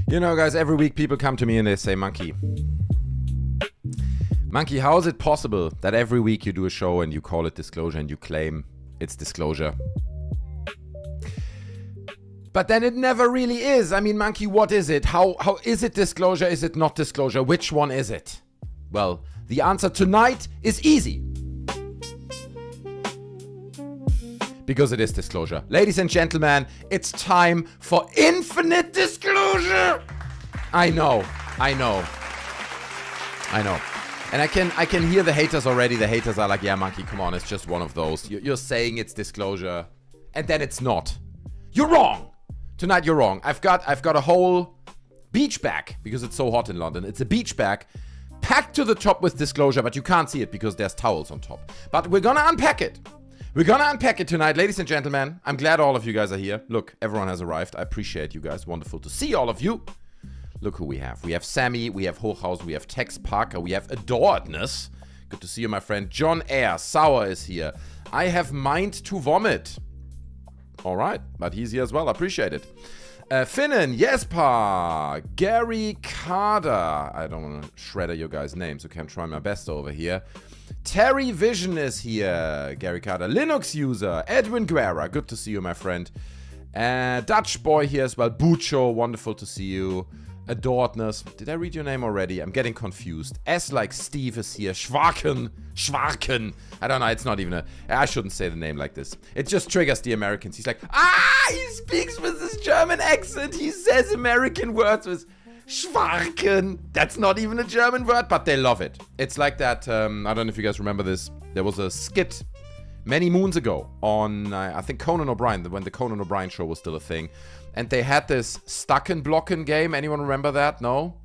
You know, guys, every week people come to me and they say, Monkey, how is it possible that every week you do a show and you call it disclosure and you claim it's disclosure? But then it never really is. I mean, Monkey, what is it? How is it disclosure? Is it not disclosure? Which one is it? Well, the answer tonight is easy. Because it is disclosure. Ladies and gentlemen, it's time for infinite disclosure. I know. And I can hear the haters already. The haters are like, yeah, Monkey, come on, it's just one of those. You're saying it's disclosure, and then it's not. You're wrong. Tonight you're wrong. I've got a whole beach bag, because it's so hot in London. It's a beach bag packed to the top with disclosure, but you can't see it because there's towels on top. But we're gonna unpack it. We're gonna unpack it tonight, ladies and gentlemen. I'm glad all of you guys are here. Look, everyone has arrived. I appreciate you guys. Wonderful to see all of you. Look who we have. We have Sammy, we have Hochhaus, we have Tex Parker, we have Adoredness. Good to see you, my friend. John Air, Sauer is here. I have Mind to Vomit. All right, but he's here as well. Appreciate it. Finnen, Jesper, Gary Carter. I don't want to shredder your guys' names, okay? I'm trying my best over here. Terry Vision is here. Gary Carter, Linux user. Edwin Guerra, good to see you, my friend. Dutch boy here as well. Bucho, wonderful to see you. Adoredness. Did I read your name already? I'm getting confused. S like Steve is here. Schwarken. I don't know. It's not even a... I shouldn't say the name like this. It just triggers the Americans. He's like, he speaks with this German accent. He says American words with Schwarken. That's not even a German word, but they love it. It's like that... I don't know if you guys remember this. There was a skit many moons ago on, I think, Conan O'Brien, when the Conan O'Brien show was still a thing. And they had this Stucken-Blocken game. Anyone remember that? No?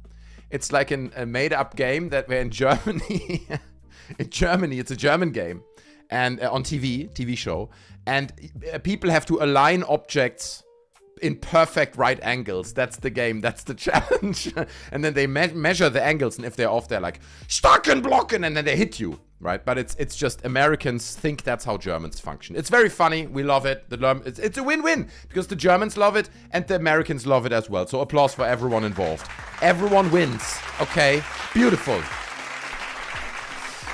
It's like a made-up game that where in Germany... in Germany, it's a German game. And on TV show. And people have to align objects in perfect right angles. That's the game. That's the challenge. And then they measure the angles. And if they're off, they're like, Stucken-Blocken! And then they hit you. Right, but it's just Americans think that's how Germans function. It's very funny. We love it. It's a win-win because the Germans love it and the Americans love it as well. So applause for everyone involved. Everyone wins. Okay, beautiful.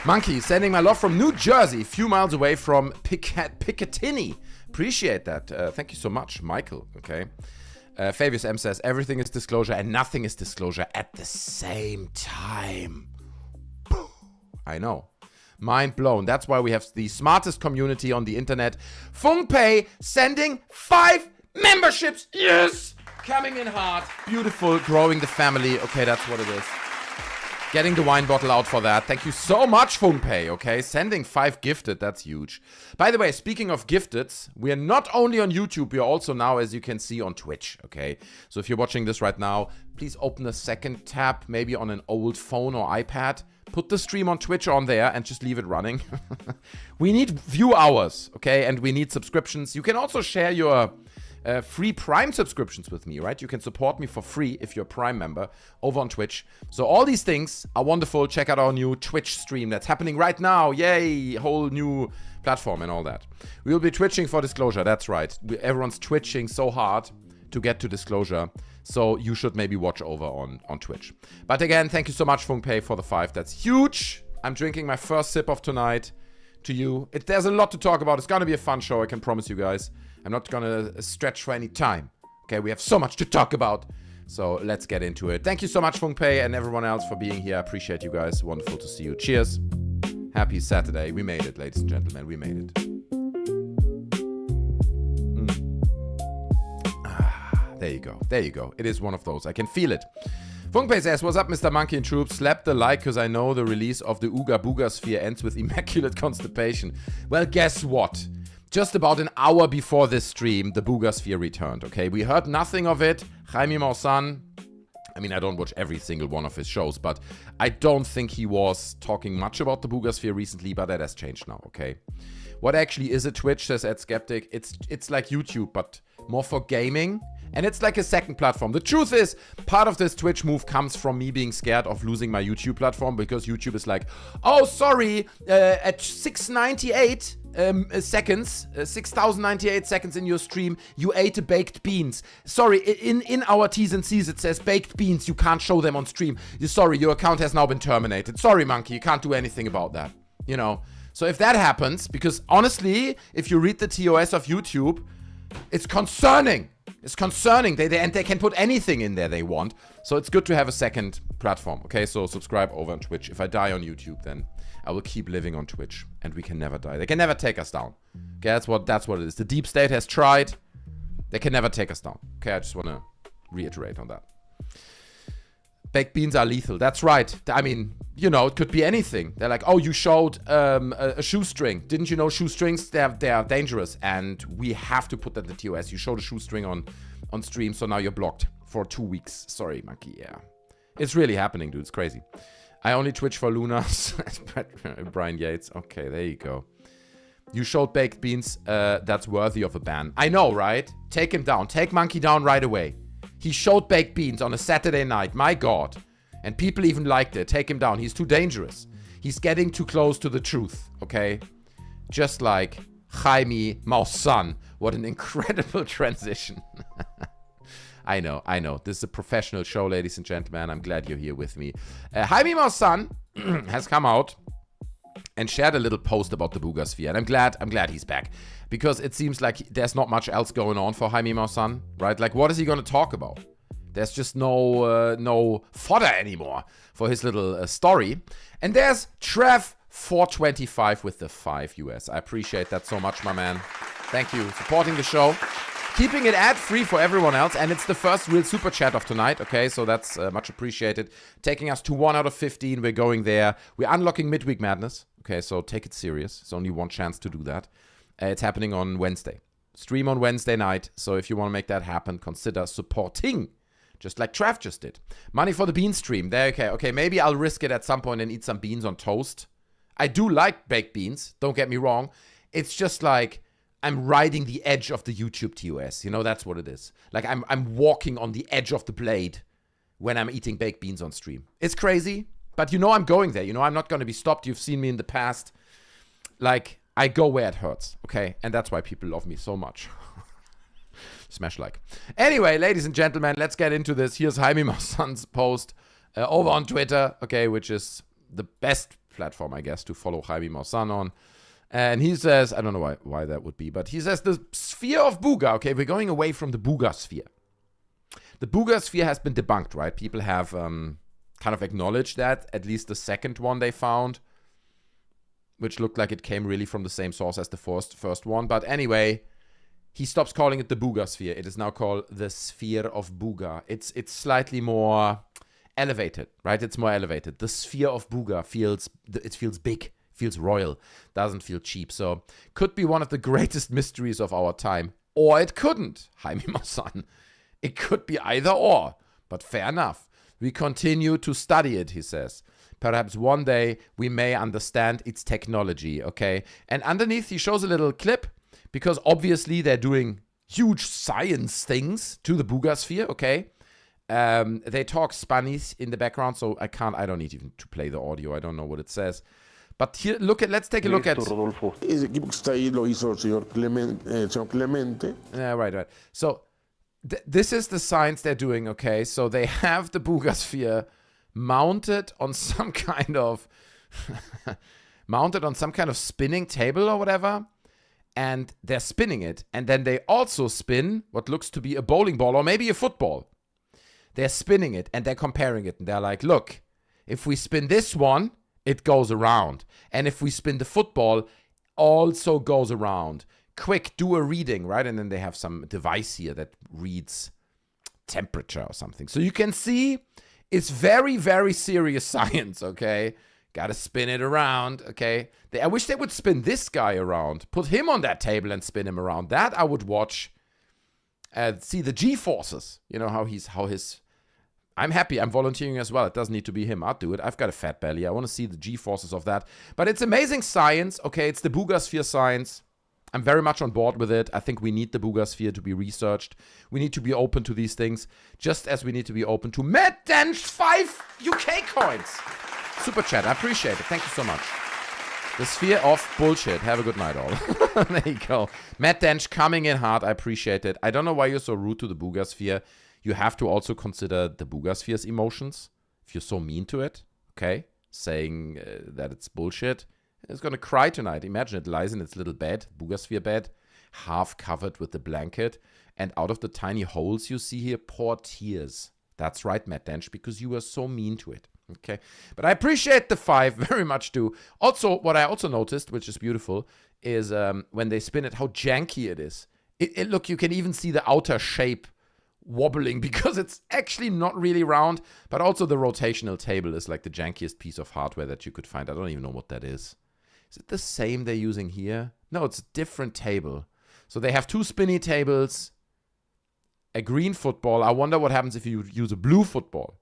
Monkey, sending my love from New Jersey, a few miles away from Picatinny. Appreciate that. Thank you so much, Michael. Okay. Fabius M says, everything is disclosure and nothing is disclosure at the same time. I know. Mind blown. That's why we have the smartest community on the internet. Fungpei sending 5 memberships. Yes! Coming in hard. Beautiful. Growing the family. Okay, that's what it is. Getting the wine bottle out for that. Thank you so much, Fungpei. Okay, sending 5 gifted. That's huge. By the way, speaking of gifteds, we are not only on YouTube, we are also now, as you can see, on Twitch. Okay, so if you're watching this right now, please open a second tab, maybe on an old phone or iPad. Put the stream on Twitch on there and just leave it running. We need view hours, okay? And we need subscriptions. You can also share your free Prime subscriptions with me, right? You can support me for free if you're a Prime member over on Twitch. So all these things are wonderful. Check out our new Twitch stream that's happening right now. Yay! Whole new platform and all that. We will be twitching for disclosure. That's right. Everyone's twitching so hard to get to disclosure. So you should maybe watch over on Twitch. But again, thank you so much, Fungpei, for the 5. That's huge. I'm drinking my first sip of tonight to you. There's a lot to talk about. It's going to be a fun show, I can promise you guys. I'm not going to stretch for any time. Okay, we have so much to talk about. So let's get into it. Thank you so much, Fungpei, and everyone else for being here. I appreciate you guys. Wonderful to see you. Cheers. Happy Saturday. We made it, ladies and gentlemen. We made it. There you go. There you go. It is one of those. I can feel it. Fungpei says, what's up, Mr. Monkey and Troops? Slap the like because I know the release of the Ooga Booga Sphere ends with immaculate constipation. Well, guess what? Just about an hour before this stream, the Booga Sphere returned, okay? We heard nothing of it. Jaime Maussan, I mean, I don't watch every single one of his shows, but I don't think he was talking much about the Booga Sphere recently, but that has changed now, okay? What actually is a Twitch, says Ed Skeptic? It's like YouTube, but more for gaming. And it's like a second platform. The truth is, part of this Twitch move comes from me being scared of losing my YouTube platform because YouTube is like, oh, sorry, at 698 seconds, 6,098 seconds in your stream, you ate baked beans. Sorry, in our T's and C's it says baked beans. You can't show them on stream. Sorry, your account has now been terminated. Sorry, Monkey, you can't do anything about that. You know? So if that happens, because honestly, if you read the TOS of YouTube, it's concerning. It's concerning. They can put anything in there they want. So it's good to have a second platform. Okay, so subscribe over on Twitch. If I die on YouTube, then I will keep living on Twitch. And we can never die. They can never take us down. Okay, that's what it is. The deep state has tried. They can never take us down. Okay, I just want to reiterate on that. Baked beans are lethal. That's right. I mean, you know, it could be anything. They're like, oh, you showed a shoestring. Didn't you know shoestrings? They are dangerous. And we have to put that in the TOS. You showed a shoestring on stream, so now you're blocked for 2 weeks. Sorry, Monkey. Yeah. It's really happening, dude. It's crazy. I only Twitch for Luna. Brian Yates. Okay, there you go. You showed baked beans. That's worthy of a ban. I know, right? Take him down. Take Monkey down right away. He showed baked beans on a Saturday night. My God. And people even liked it. Take him down. He's too dangerous. He's getting too close to the truth, okay? Just like Jaime Maussan. What an incredible transition. I know. This is a professional show, ladies and gentlemen. I'm glad you're here with me. Jaime Maussan has come out and shared a little post about the Booger Sphere. And I'm glad he's back. Because it seems like there's not much else going on for Jaime Maussan, right? Like, what is he going to talk about? There's just no fodder anymore for his little story. And there's Trev425 with the 5 US. I appreciate that so much, my man. Thank you. Supporting the show. Keeping it ad-free for everyone else. And it's the first real super chat of tonight. Okay, so that's much appreciated. Taking us to 1 out of 15. We're going there. We're unlocking Midweek Madness. Okay, so take it serious. It's only one chance to do that. It's happening on Wednesday. Stream on Wednesday night. So if you want to make that happen, consider supporting. Just like Trav just did. Money for the bean stream. There, okay, maybe I'll risk it at some point and eat some beans on toast. I do like baked beans. Don't get me wrong. It's just like I'm riding the edge of the YouTube TOS. You know, that's what it is. Like I'm walking on the edge of the blade when I'm eating baked beans on stream. It's crazy, but you know I'm going there. You know I'm not going to be stopped. You've seen me in the past. Like, I go where it hurts, okay? And that's why people love me so much. Smash like. Anyway, ladies and gentlemen, let's get into this. Here's Jaime Maussan's post over on Twitter, okay, which is the best platform, I guess, to follow Jaime Maussan on. And he says, I don't know why that would be, but he says the sphere of Booga, okay, we're going away from the Booga sphere. The Booga sphere has been debunked, right? People have kind of acknowledged that, at least the second one they found, which looked like it came really from the same source as the first one. But anyway, he stops calling it the Booga sphere. It is now called the sphere of Booga. It's slightly more elevated, right? It's more elevated. The sphere of Booga feels big, feels royal, doesn't feel cheap. So could be one of the greatest mysteries of our time. Or it couldn't, Jaime Maussan. It could be either or. But fair enough. We continue to study it, he says. Perhaps one day we may understand its technology, okay? And underneath he shows a little clip because obviously they're doing huge science things to the Booga sphere, okay? They talk Spanish in the background, so I don't need even to play the audio. I don't know what it says. But here, let's take a look at... Ese equipo que está ahí lo hizo el señor Clemente. Yeah, right. So this is the science they're doing, okay? So they have the Booga sphere mounted on some kind of spinning table or whatever, and they're spinning it, and then they also spin what looks to be a bowling ball or maybe a football. They're spinning it and they're comparing it, and they're like, look, if we spin this one, it goes around, and if we spin the football, also goes around. Quick, do a reading, right? And then they have some device here that reads temperature or something. So you can see it's very, very serious science, okay? Gotta spin it around, okay? I wish they would spin this guy around. Put him on that table and spin him around. That I would watch. See the G-forces. You know, how his... I'm happy. I'm volunteering as well. It doesn't need to be him. I'll do it. I've got a fat belly. I want to see the G-forces of that. But it's amazing science, okay? It's the Booga sphere science. I'm very much on board with it. I think we need the Booga sphere to be researched. We need to be open to these things, just as we need to be open to Matt Dench 5 UK coins. Super chat. I appreciate it. Thank you so much. The sphere of bullshit. Have a good night, all. There you go. Matt Dench coming in hard. I appreciate it. I don't know why you're so rude to the Booga sphere. You have to also consider the Booga sphere's emotions. If you're so mean to it, okay, saying that it's bullshit, it's going to cry tonight. Imagine it lies in its little bed, Booga sphere bed, half covered with the blanket, and out of the tiny holes you see here, pour tears. That's right, Matt Dench, because you were so mean to it. Okay, but I appreciate the 5, very much do. Also, what I also noticed, which is beautiful, is when they spin it, how janky it is. Look, you can even see the outer shape wobbling because it's actually not really round, but also the rotational table is like the jankiest piece of hardware that you could find. I don't even know what that is. Is it the same they're using here? No, it's a different table. So they have 2 spinny tables, a green football. I wonder what happens if you use a blue football.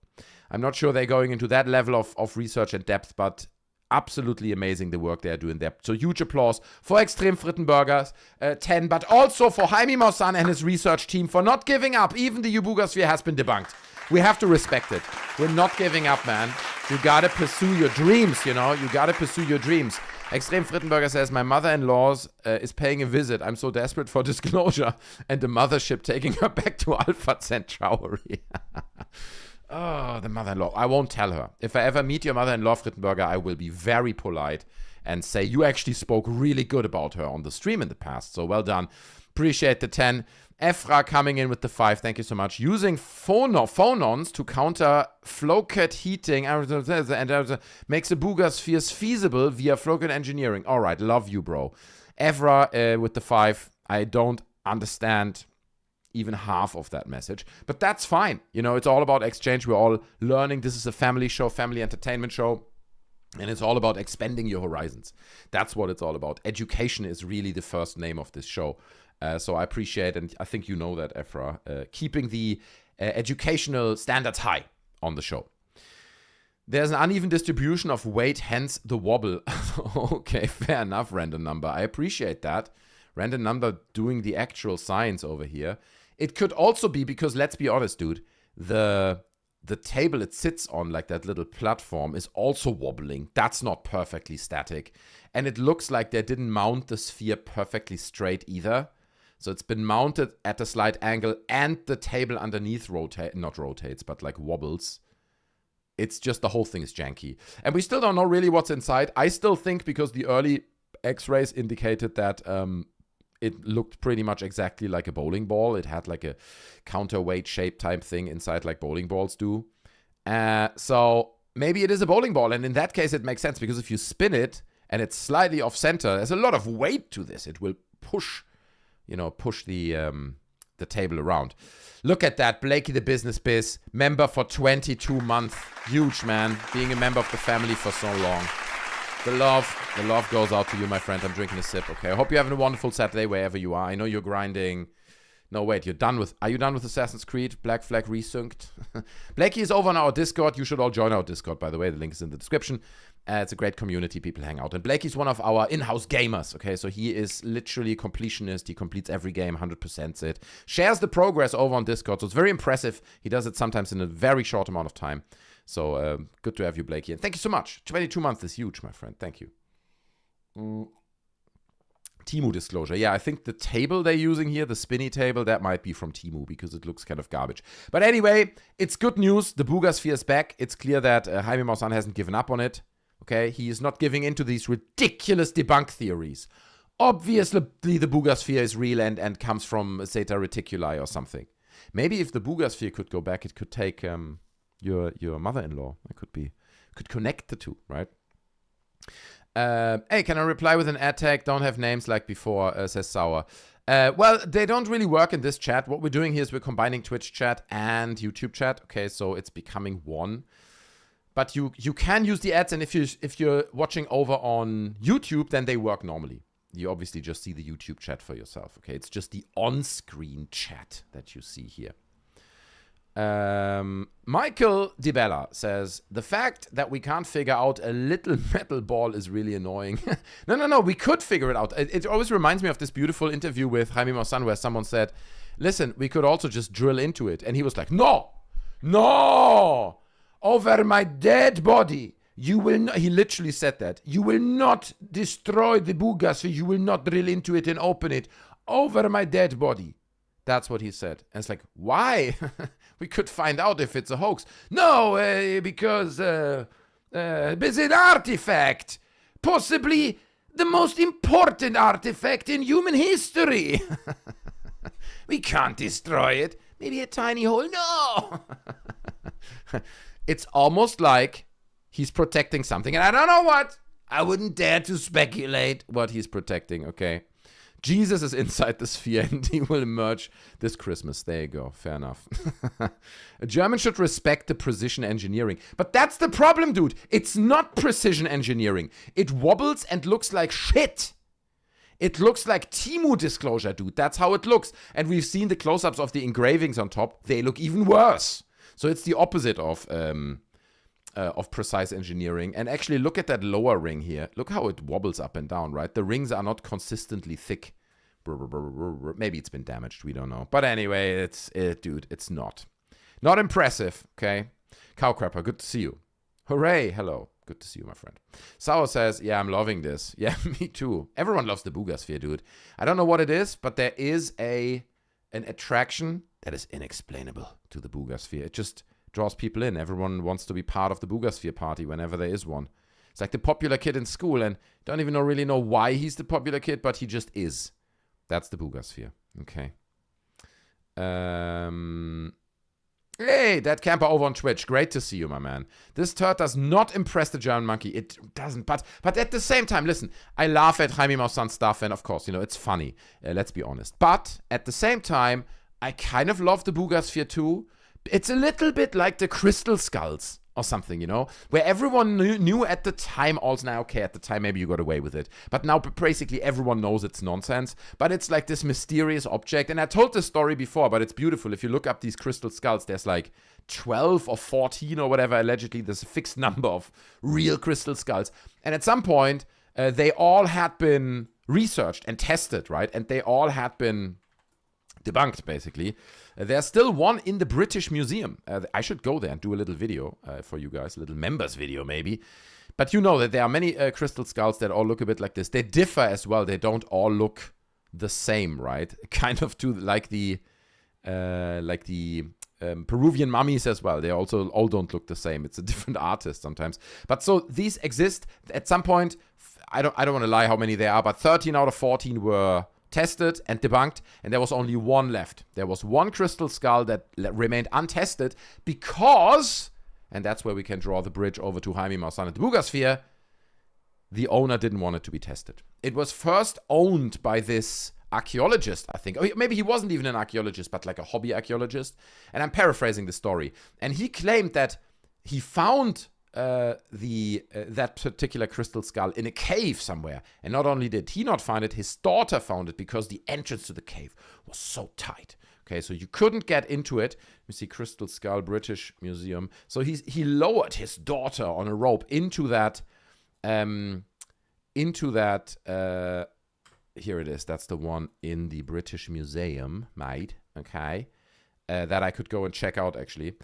I'm not sure they're going into that level of research and depth, but absolutely amazing, the work they're doing there. So huge applause for Extreme Frittenburgers 10, but also for Jaime Maussan and his research team for not giving up. Even the Ubuga-sphere has been debunked. We have to respect it. We're not giving up, man. You gotta pursue your dreams, you know? You gotta pursue your dreams. Extreme Frittenburger says, my mother-in-law is paying a visit. I'm so desperate for disclosure. And the mothership taking her back to Alpha Centauri. Oh, the mother-in-law. I won't tell her. If I ever meet your mother-in-law, Frittenberger, I will be very polite and say, you actually spoke really good about her on the stream in the past. So well done. Appreciate the 10. Efra coming in with the 5. Thank you so much. Using phonons to counter flow-cut heating and makes the Booga spheres feasible via flow-cut engineering. All right. Love you, bro. Efra with the 5. I don't understand even half of that message, but that's fine. You know, it's all about exchange. We're all learning. This is a family show, family entertainment show, and it's all about expanding your horizons. That's what it's all about. Education is really the first name of this show. So I appreciate, and I think you know that, Efra, keeping the educational standards high on the show. There's an uneven distribution of weight, hence the wobble. Okay, fair enough, random number. I appreciate that. Random number doing the actual science over here. It could also be because, let's be honest, dude, the table it sits on, like that little platform, is also wobbling. That's not perfectly static. And it looks like they didn't mount the sphere perfectly straight either. So it's been mounted at a slight angle, and the table underneath not rotates, but like wobbles. It's just the whole thing is janky. And we still don't know really what's inside. I still think because the early X-rays indicated that it looked pretty much exactly like a bowling ball. It had like a counterweight shape type thing inside like bowling balls do. So maybe it is a bowling ball. And in that case, it makes sense because if you spin it and it's slightly off center, there's a lot of weight to this. It will push the table around. Look at that. Blakey the Business Biz, member for 22 months. Huge, man. Being a member of the family for so long. The love goes out to you, my friend. I'm drinking a sip, okay? I hope you're having a wonderful Saturday wherever you are. I know you're grinding. No, wait, are you done with Assassin's Creed? Black Flag resynced? Blakey is over on our Discord. You should all join our Discord, by the way. The link is in the description. It's a great community. People hang out. And Blakey's one of our in-house gamers, okay? So he is literally a completionist. He completes every game, 100% it. Shares the progress over on Discord. So it's very impressive. He does it sometimes in a very short amount of time. So good to have you, Blakey. And thank you so much. 22 months is huge, my friend. Thank you. Temu disclosure. Yeah, I think the table they're using here, the spinny table, that might be from Temu because it looks kind of garbage. But anyway, it's good news. The Booga sphere is back. It's clear that Jaime Maussan hasn't given up on it. Okay, he is not giving in to these ridiculous debunk theories. Obviously, the Booga sphere is real and comes from Zeta Reticuli or something. Maybe if the Booga sphere could go back, it could take your mother-in-law. It could connect the two, right? Hey, can I reply with an ad tag? Don't have names like before, says Sour. Well, they don't really work in this chat. What we're doing here is we're combining Twitch chat and YouTube chat. Okay, so it's becoming one. But you can use the ads, and if you're watching over on YouTube, then they work normally. You obviously just see the YouTube chat for yourself. Okay, it's just the on-screen chat that you see here. Michael DiBella says, the fact that we can't figure out a little metal ball is really annoying. No, we could figure it out. It always reminds me of this beautiful interview with Jaime Maussan where someone said, listen, we could also just drill into it. And he was like, no, over my dead body. You will not, he literally said that. You will not destroy the Booga sphere. You will not drill into it and open it over my dead body. That's what he said. And it's like, why? We could find out if it's a hoax. No, because it's an artifact. Possibly the most important artifact in human history. We can't destroy it. Maybe a tiny hole. No. It's almost like he's protecting something. And I don't know what. I wouldn't dare to speculate what he's protecting, okay? Jesus is inside the sphere and he will emerge this Christmas. There you go. Fair enough. A German should respect the precision engineering. But that's the problem, dude. It's not precision engineering. It wobbles and looks like shit. It looks like Temu disclosure, dude. That's how it looks. And we've seen the close-ups of the engravings on top. They look even worse. So it's the opposite of of precise engineering. And actually, look at that lower ring here. Look how it wobbles up and down, right? The rings are not consistently thick. Maybe it's been damaged. We don't know. But anyway, dude, it's not. Not impressive, okay? Cowcrapper, good to see you. Hooray, hello. Good to see you, my friend. Sour says, yeah, I'm loving this. Yeah, me too. Everyone loves the Boogasphere, dude. I don't know what it is, but there is an attraction that is inexplainable to the Boogasphere. It just draws people in. Everyone wants to be part of the Boogasphere party whenever there is one. It's like the popular kid in school, and don't even really know why he's the popular kid, but he just is. That's the Boogasphere. Okay. Hey, that camper over on Twitch. Great to see you, my man. This turd does not impress the German monkey. It doesn't. But at the same time, listen, I laugh at Jaime Maussan's stuff, and of course, it's funny. Let's be honest. But at the same time, I kind of love the Boogasphere too. It's a little bit like the Crystal Skulls or something, where everyone knew at the time also. Now, okay, at the time maybe you got away with it, but now basically everyone knows it's nonsense. But it's like this mysterious object, and I told this story before, but it's beautiful. If you look up these Crystal Skulls, there's like 12 or 14 or whatever, allegedly there's a fixed number of real Crystal Skulls, and at some point they all had been researched and tested, right? And they all had been debunked, basically. There's still one in the British Museum. I should go there and do a little video for you guys, a little members video maybe. But you know that there are many crystal skulls that all look a bit like this. They differ as well. They don't all look the same, right? Kind of like the Peruvian mummies as well. They also all don't look the same. It's a different artist sometimes. But so these exist. At some point, I don't want to lie how many there are, but 13 out of 14 were tested and debunked, and there was only one left. There was one crystal skull that remained untested because, and that's where we can draw the bridge over to Jaime Maussan and the Boogasphere, the owner didn't want it to be tested. It was first owned by this archaeologist, I think. Or maybe he wasn't even an archaeologist, but like a hobby archaeologist. And I'm paraphrasing the story. And he claimed that he found that particular crystal skull in a cave somewhere. And not only did he not find it, his daughter found it because the entrance to the cave was so tight. Okay, so you couldn't get into it. You see Crystal Skull, British Museum. So he lowered his daughter on a rope into that, here it is. That's the one in the British Museum, mate. Okay, that I could go and check out, actually.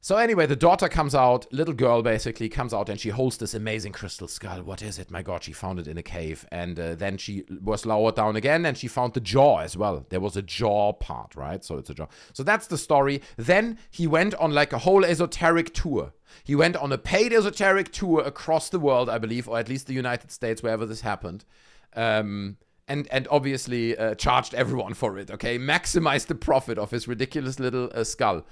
So anyway, the daughter comes out, little girl basically comes out, and she holds this amazing crystal skull. What is it? My God, she found it in a cave. And then she was lowered down again, and she found the jaw as well. There was a jaw part, right? So it's a jaw. So that's the story. Then he went on like a whole esoteric tour. He went on a paid esoteric tour across the world, I believe, or at least the United States, wherever this happened. And obviously charged everyone for it, okay? Maximized the profit of his ridiculous little skull.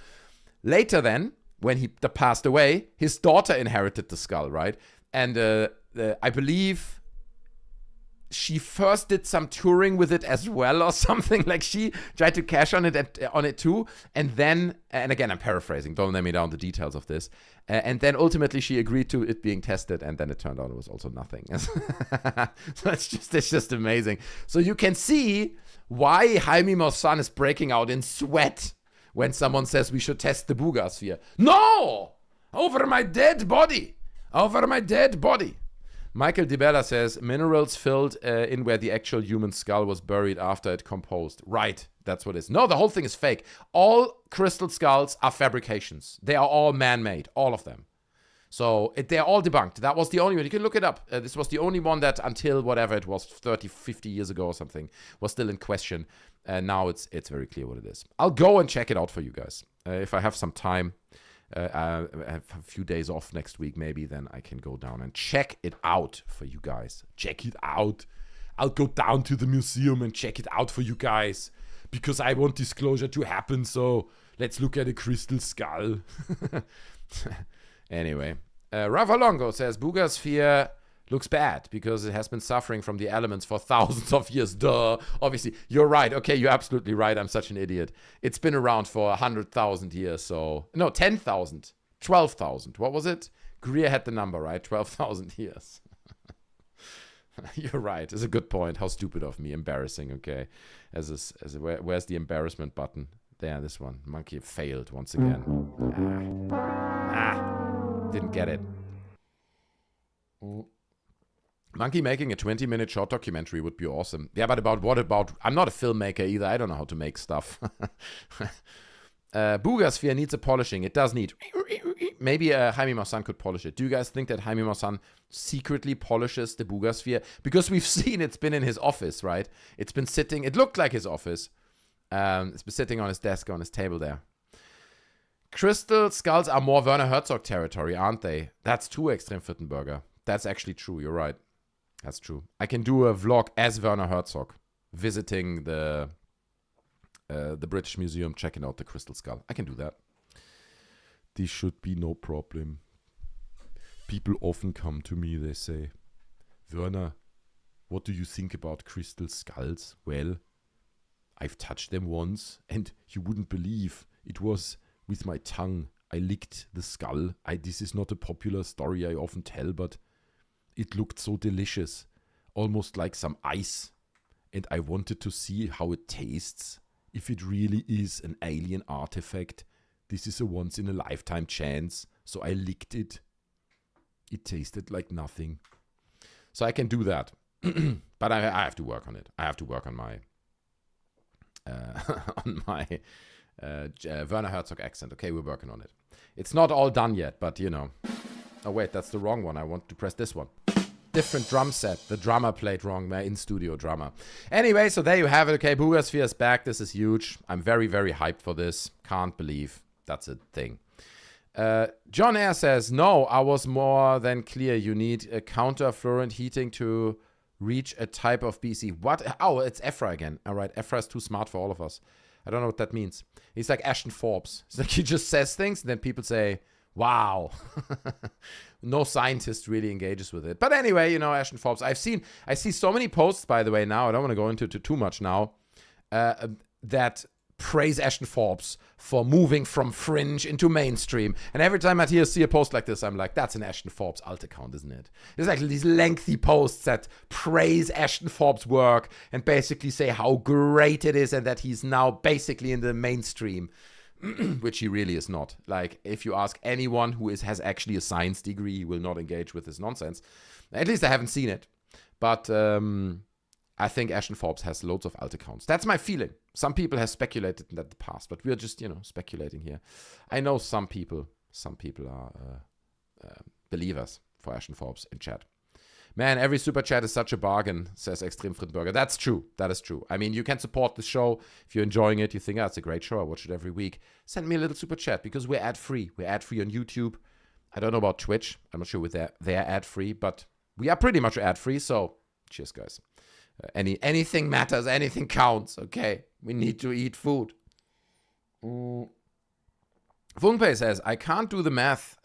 Later then, when he passed away, his daughter inherited the skull, right? And I believe she first did some touring with it as well or something. Like she tried to cash on it too. And then, and again, I'm paraphrasing. Don't let me down the details of this. And then ultimately she agreed to it being tested. And then it turned out it was also nothing. So it's just amazing. So you can see why Jaime Maussan is breaking out in sweat when someone says we should test the Boogasphere. No! Over my dead body! Over my dead body! Michael DeBella says, minerals filled in where the actual human skull was buried after it composed. Right, that's what it is. No, the whole thing is fake. All crystal skulls are fabrications. They are all man-made, all of them. So they're all debunked. That was the only one. You can look it up. This was the only one that until whatever it was, 30, 50 years ago or something, was still in question. And now it's very clear what it is. I'll go and check it out for you guys. If I have some time, I have a few days off next week maybe, then I can go down and check it out for you guys. Check it out. I'll go down to the museum and check it out for you guys. Because I want disclosure to happen, so let's look at a crystal skull. Anyway, Rafa Longo says, Boogasphere looks bad because it has been suffering from the elements for thousands of years. Duh. Obviously, you're right. Okay, you're absolutely right. I'm such an idiot. It's been around for 100,000 years, so... No, 10,000. 12,000. What was it? Greer had the number, right? 12,000 years. You're right. It's a good point. How stupid of me. Embarrassing, okay. Where's the embarrassment button? There, this one. Monkey failed once again. Didn't get it. Monkey making a 20-minute short documentary would be awesome. Yeah, but what about... I'm not a filmmaker either. I don't know how to make stuff. Boogasphere needs a polishing. It does need... Maybe Jaime Maussan could polish it. Do you guys think that Jaime Maussan secretly polishes the Boogasphere? Because we've seen it's been in his office, right? It's been sitting... It looked like his office. It's been sitting on his desk, on his table there. Crystal skulls are more Werner Herzog territory, aren't they? That's true, Extreme Frittenberger. That's actually true. You're right. That's true. I can do a vlog as Werner Herzog, visiting the British Museum, checking out the crystal skull. I can do that. This should be no problem. People often come to me, they say, Werner, what do you think about crystal skulls? Well, I've touched them once, and you wouldn't believe it was with my tongue. I licked the skull. This is not a popular story I often tell, but it looked so delicious, almost like some ice. And I wanted to see how it tastes, if it really is an alien artifact. This is a once-in-a-lifetime chance, so I licked it. It tasted like nothing. So I can do that. But I have to work on it. I have to work on my Werner Herzog accent. Okay, we're working on it. It's not all done yet, but you know. Oh wait, that's the wrong one. I want to press this one. Different drum set. The drummer played wrong. My in-studio drummer. Anyway, so there you have it. Okay, Boogasphere is back. This is huge. I'm very, very hyped for this. Can't believe that's a thing. John Air says, no, I was more than clear. You need a counter-fluorescent heating to reach a type of BC. What? Oh, it's Ephra again. All right, Ephra is too smart for all of us. I don't know what that means. He's like Ashton Forbes. It's like he just says things, and then people say, wow. No scientist really engages with it. But anyway, you know, Ashton Forbes. I see so many posts, by the way, now. I don't want to go into too much now. That praise Ashton Forbes for moving from fringe into mainstream. And every time I see a post like this, I'm like, that's an Ashton Forbes alt account, isn't it? It's like these lengthy posts that praise Ashton Forbes' work and basically say how great it is and that he's now basically in the mainstream. Which he really is not. Like, if you ask anyone who has actually a science degree, he will not engage with this nonsense. At least I haven't seen it. But I think Ashton Forbes has loads of alt accounts. That's my feeling. Some people have speculated in that in the past, but we're just, you know, speculating here. I know some people are believers for Ashton Forbes in chat. Man, every super chat is such a bargain, says Extreme Frittenberger. That's true. That is true. I mean, you can support the show. If you're enjoying it, you think, it's a great show. I watch it every week. Send me a little super chat because we're ad-free. We're ad-free on YouTube. I don't know about Twitch. I'm not sure with they're ad-free, but we are pretty much ad-free. So cheers, guys. Anything matters. Anything counts. Okay. We need to eat food. Fungpei says, I can't do the math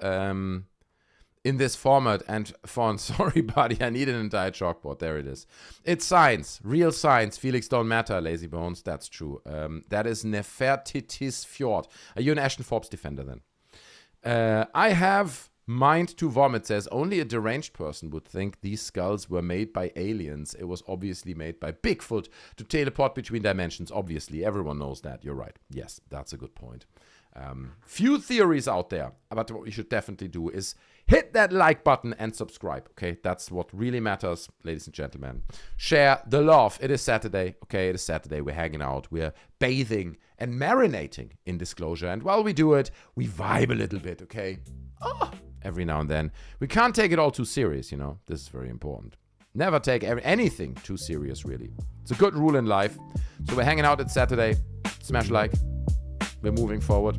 in this format, and Fawn, sorry buddy, I need an entire chalkboard. There it is. It's science, real science. Felix don't matter, lazy bones. That's true. That is Nefertitis Fjord. Are you an Ashton Forbes defender then? I have mind to vomit, says, only a deranged person would think these skulls were made by aliens. It was obviously made by Bigfoot to teleport between dimensions. Obviously, everyone knows that. You're right. Yes, that's a good point. Few theories out there, but what we should definitely do is hit that like button and subscribe, okay? That's what really matters, ladies and gentlemen. Share the love. It is Saturday, okay? It is Saturday. We're hanging out. We're bathing and marinating in disclosure. And while we do it, we vibe a little bit, okay? Every now and then. We can't take it all too serious, you know? This is very important. Never take anything too serious, really. It's a good rule in life. So we're hanging out. It's Saturday. Smash like. We're moving forward.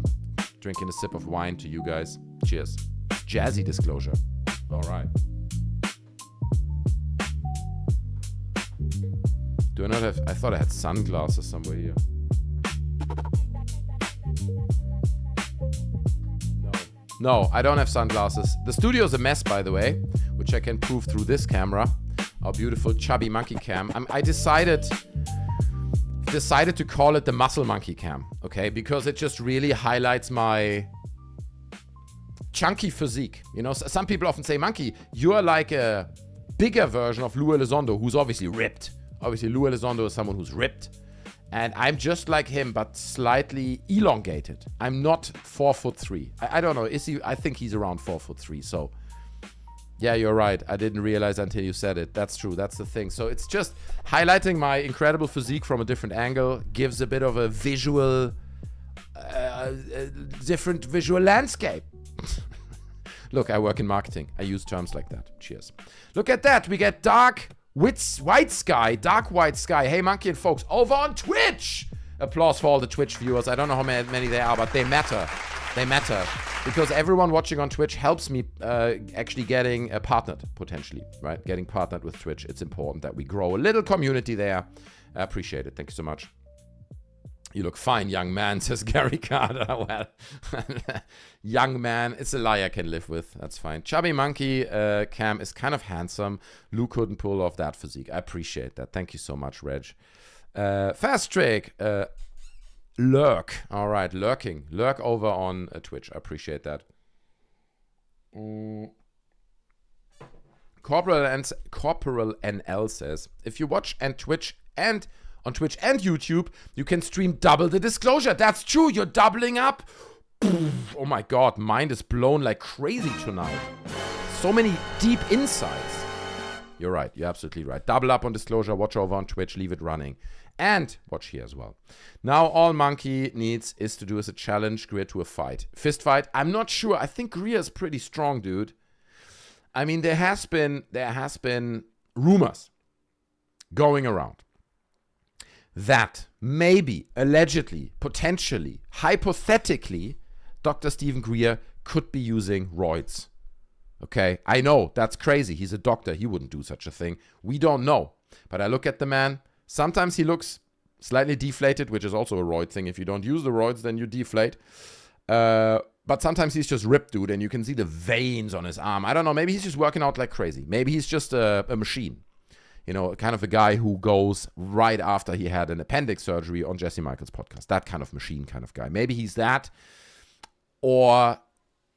Drinking a sip of wine to you guys. Cheers. Jazzy disclosure. All right. Do I not have... I thought I had sunglasses somewhere here. No, I don't have sunglasses. The studio is a mess, by the way, which I can prove through this camera. Our beautiful chubby monkey cam. I decided to call it the muscle monkey cam, okay? Because it just really highlights my chunky physique. You know, some people often say, Monkey, you're like a bigger version of Lou Elizondo, who's obviously ripped. Obviously, Lou Elizondo is someone who's ripped. And I'm just like him, but slightly elongated. I'm not 4'3". I don't know. Is he? I think he's around 4'3". So, yeah, you're right. I didn't realize until you said it. That's true. That's the thing. So it's just highlighting my incredible physique from a different angle. Gives a bit of a visual, different visual landscape. Look, I work in marketing. I use terms like that. Cheers. Look at that. We get dark white sky. Dark white sky. Hey, Monkey and folks, over on Twitch. Applause for all the Twitch viewers. I don't know how many they are, but they matter. They matter. Because everyone watching on Twitch helps me actually getting partnered, potentially, right? Getting partnered with Twitch. It's important that we grow a little community there. I appreciate it. Thank you so much. You look fine, young man, says Gary Carter. Well, young man, it's a lie I can live with. That's fine. Chubby Monkey Cam is kind of handsome. Lou couldn't pull off that physique. I appreciate that. Thank you so much, Reg. Fast Trick. Lurk. All right, lurking. Lurk over on Twitch. I appreciate that. Corporal NL says, if you watch on Twitch and YouTube, you can stream double the disclosure. That's true. You're doubling up. Oh my God, mind is blown like crazy tonight. So many deep insights. You're right. You're absolutely right. Double up on disclosure. Watch over on Twitch. Leave it running. And watch here as well. Now all Monkey needs is to do is a challenge Greer to a fight. Fist fight. I'm not sure. I think Greer is pretty strong, dude. I mean, there has been rumors going around that maybe, allegedly, potentially, hypothetically, Dr. Stephen Greer could be using roids. Okay, I know, that's crazy. He's a doctor. He wouldn't do such a thing. We don't know. But I look at the man. Sometimes he looks slightly deflated, which is also a roid thing. If you don't use the roids, then you deflate. But sometimes he's just ripped, dude, and you can see the veins on his arm. I don't know. Maybe he's just working out like crazy. Maybe he's just a machine. You know, kind of a guy who goes right after he had an appendix surgery on Jesse Michaels' podcast. That kind of machine kind of guy. Maybe he's that. Or,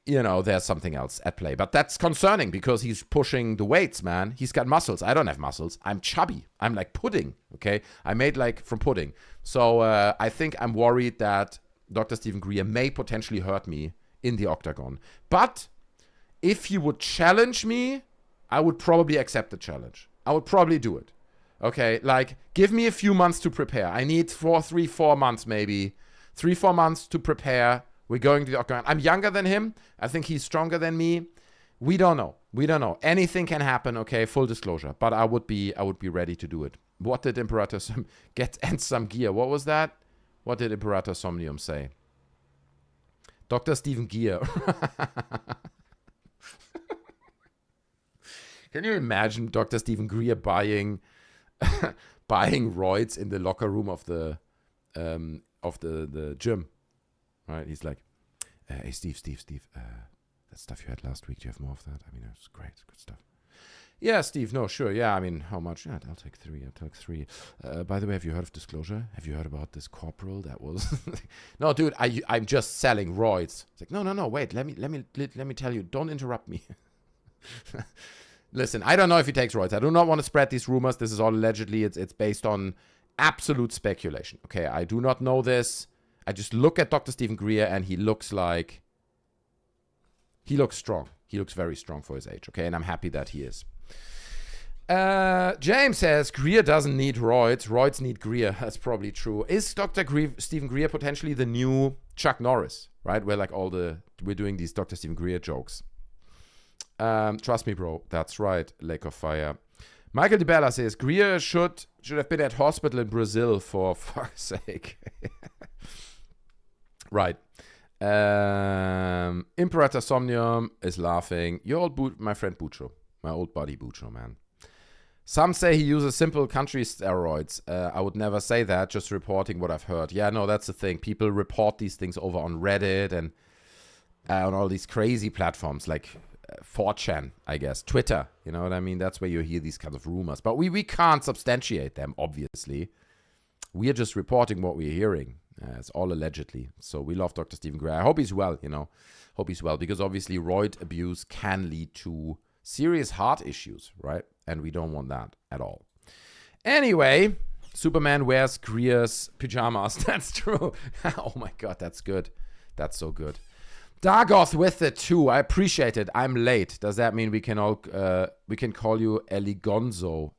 you know, there's something else at play. But that's concerning because he's pushing the weights, man. He's got muscles. I don't have muscles. I'm chubby. I'm like pudding, okay? I made like from pudding. So I think I'm worried that Dr. Stephen Greer may potentially hurt me in the octagon. But if he would challenge me, I would probably accept the challenge. I would probably do it. Okay, like, give me a few months to prepare. I need 4 months maybe. 3-4 months to prepare. We're going to the octagon. I'm younger than him. I think he's stronger than me. We don't know. We don't know. Anything can happen, okay, full disclosure. But I would be ready to do it. What did Imperator get and some gear? What was that? What did Imperator Somnium say? Dr. Stephen Gear. Can you imagine Dr. Stephen Greer buying roids in the locker room of the gym? Right? He's like, hey, Steve, that stuff you had last week, do you have more of that? I mean, it was great. It's good stuff. Yeah, Steve, no, sure. Yeah, I mean, how much? Yeah, I'll take 3. By the way, have you heard of Disclosure? Have you heard about this Corporal that was... No, dude, I'm just selling roids. It's like, no, wait, let me tell you. Don't interrupt me. Listen, I don't know if he takes roids. I do not want to spread these rumors. This is all allegedly. It's based on absolute speculation. Okay, I do not know this. I just look at Dr. Stephen Greer and he looks like... He looks strong. He looks very strong for his age, okay? And I'm happy that he is. James says, Greer doesn't need roids. Roids need Greer. That's probably true. Is Dr. Stephen Greer potentially the new Chuck Norris, right? Where like we're doing these Dr. Stephen Greer jokes. Trust me, bro. That's right. Lake of Fire. Michael DeBella says, Greer should have been at hospital in Brazil for fuck's sake. Right. Imperator Somnium is laughing. Your old my friend Bucho. My old buddy Bucho, man. Some say he uses simple country steroids. I would never say that, just reporting what I've heard. Yeah, no, that's the thing. People report these things over on Reddit and on all these crazy platforms like 4chan, I guess. Twitter, you know what I mean? That's where you hear these kinds of rumors. But we can't substantiate them, obviously. We are just reporting what we're hearing. It's all allegedly. So we love Dr. Stephen Greer. I hope he's well, you know. Hope he's well. Because obviously roid abuse can lead to serious heart issues, right? And we don't want that at all. Anyway, Superman wears Greer's pajamas. That's true. Oh my God, that's good. That's so good. Dagoth with it too. I appreciate it. I'm late. Does that mean we can call you Eligonzo?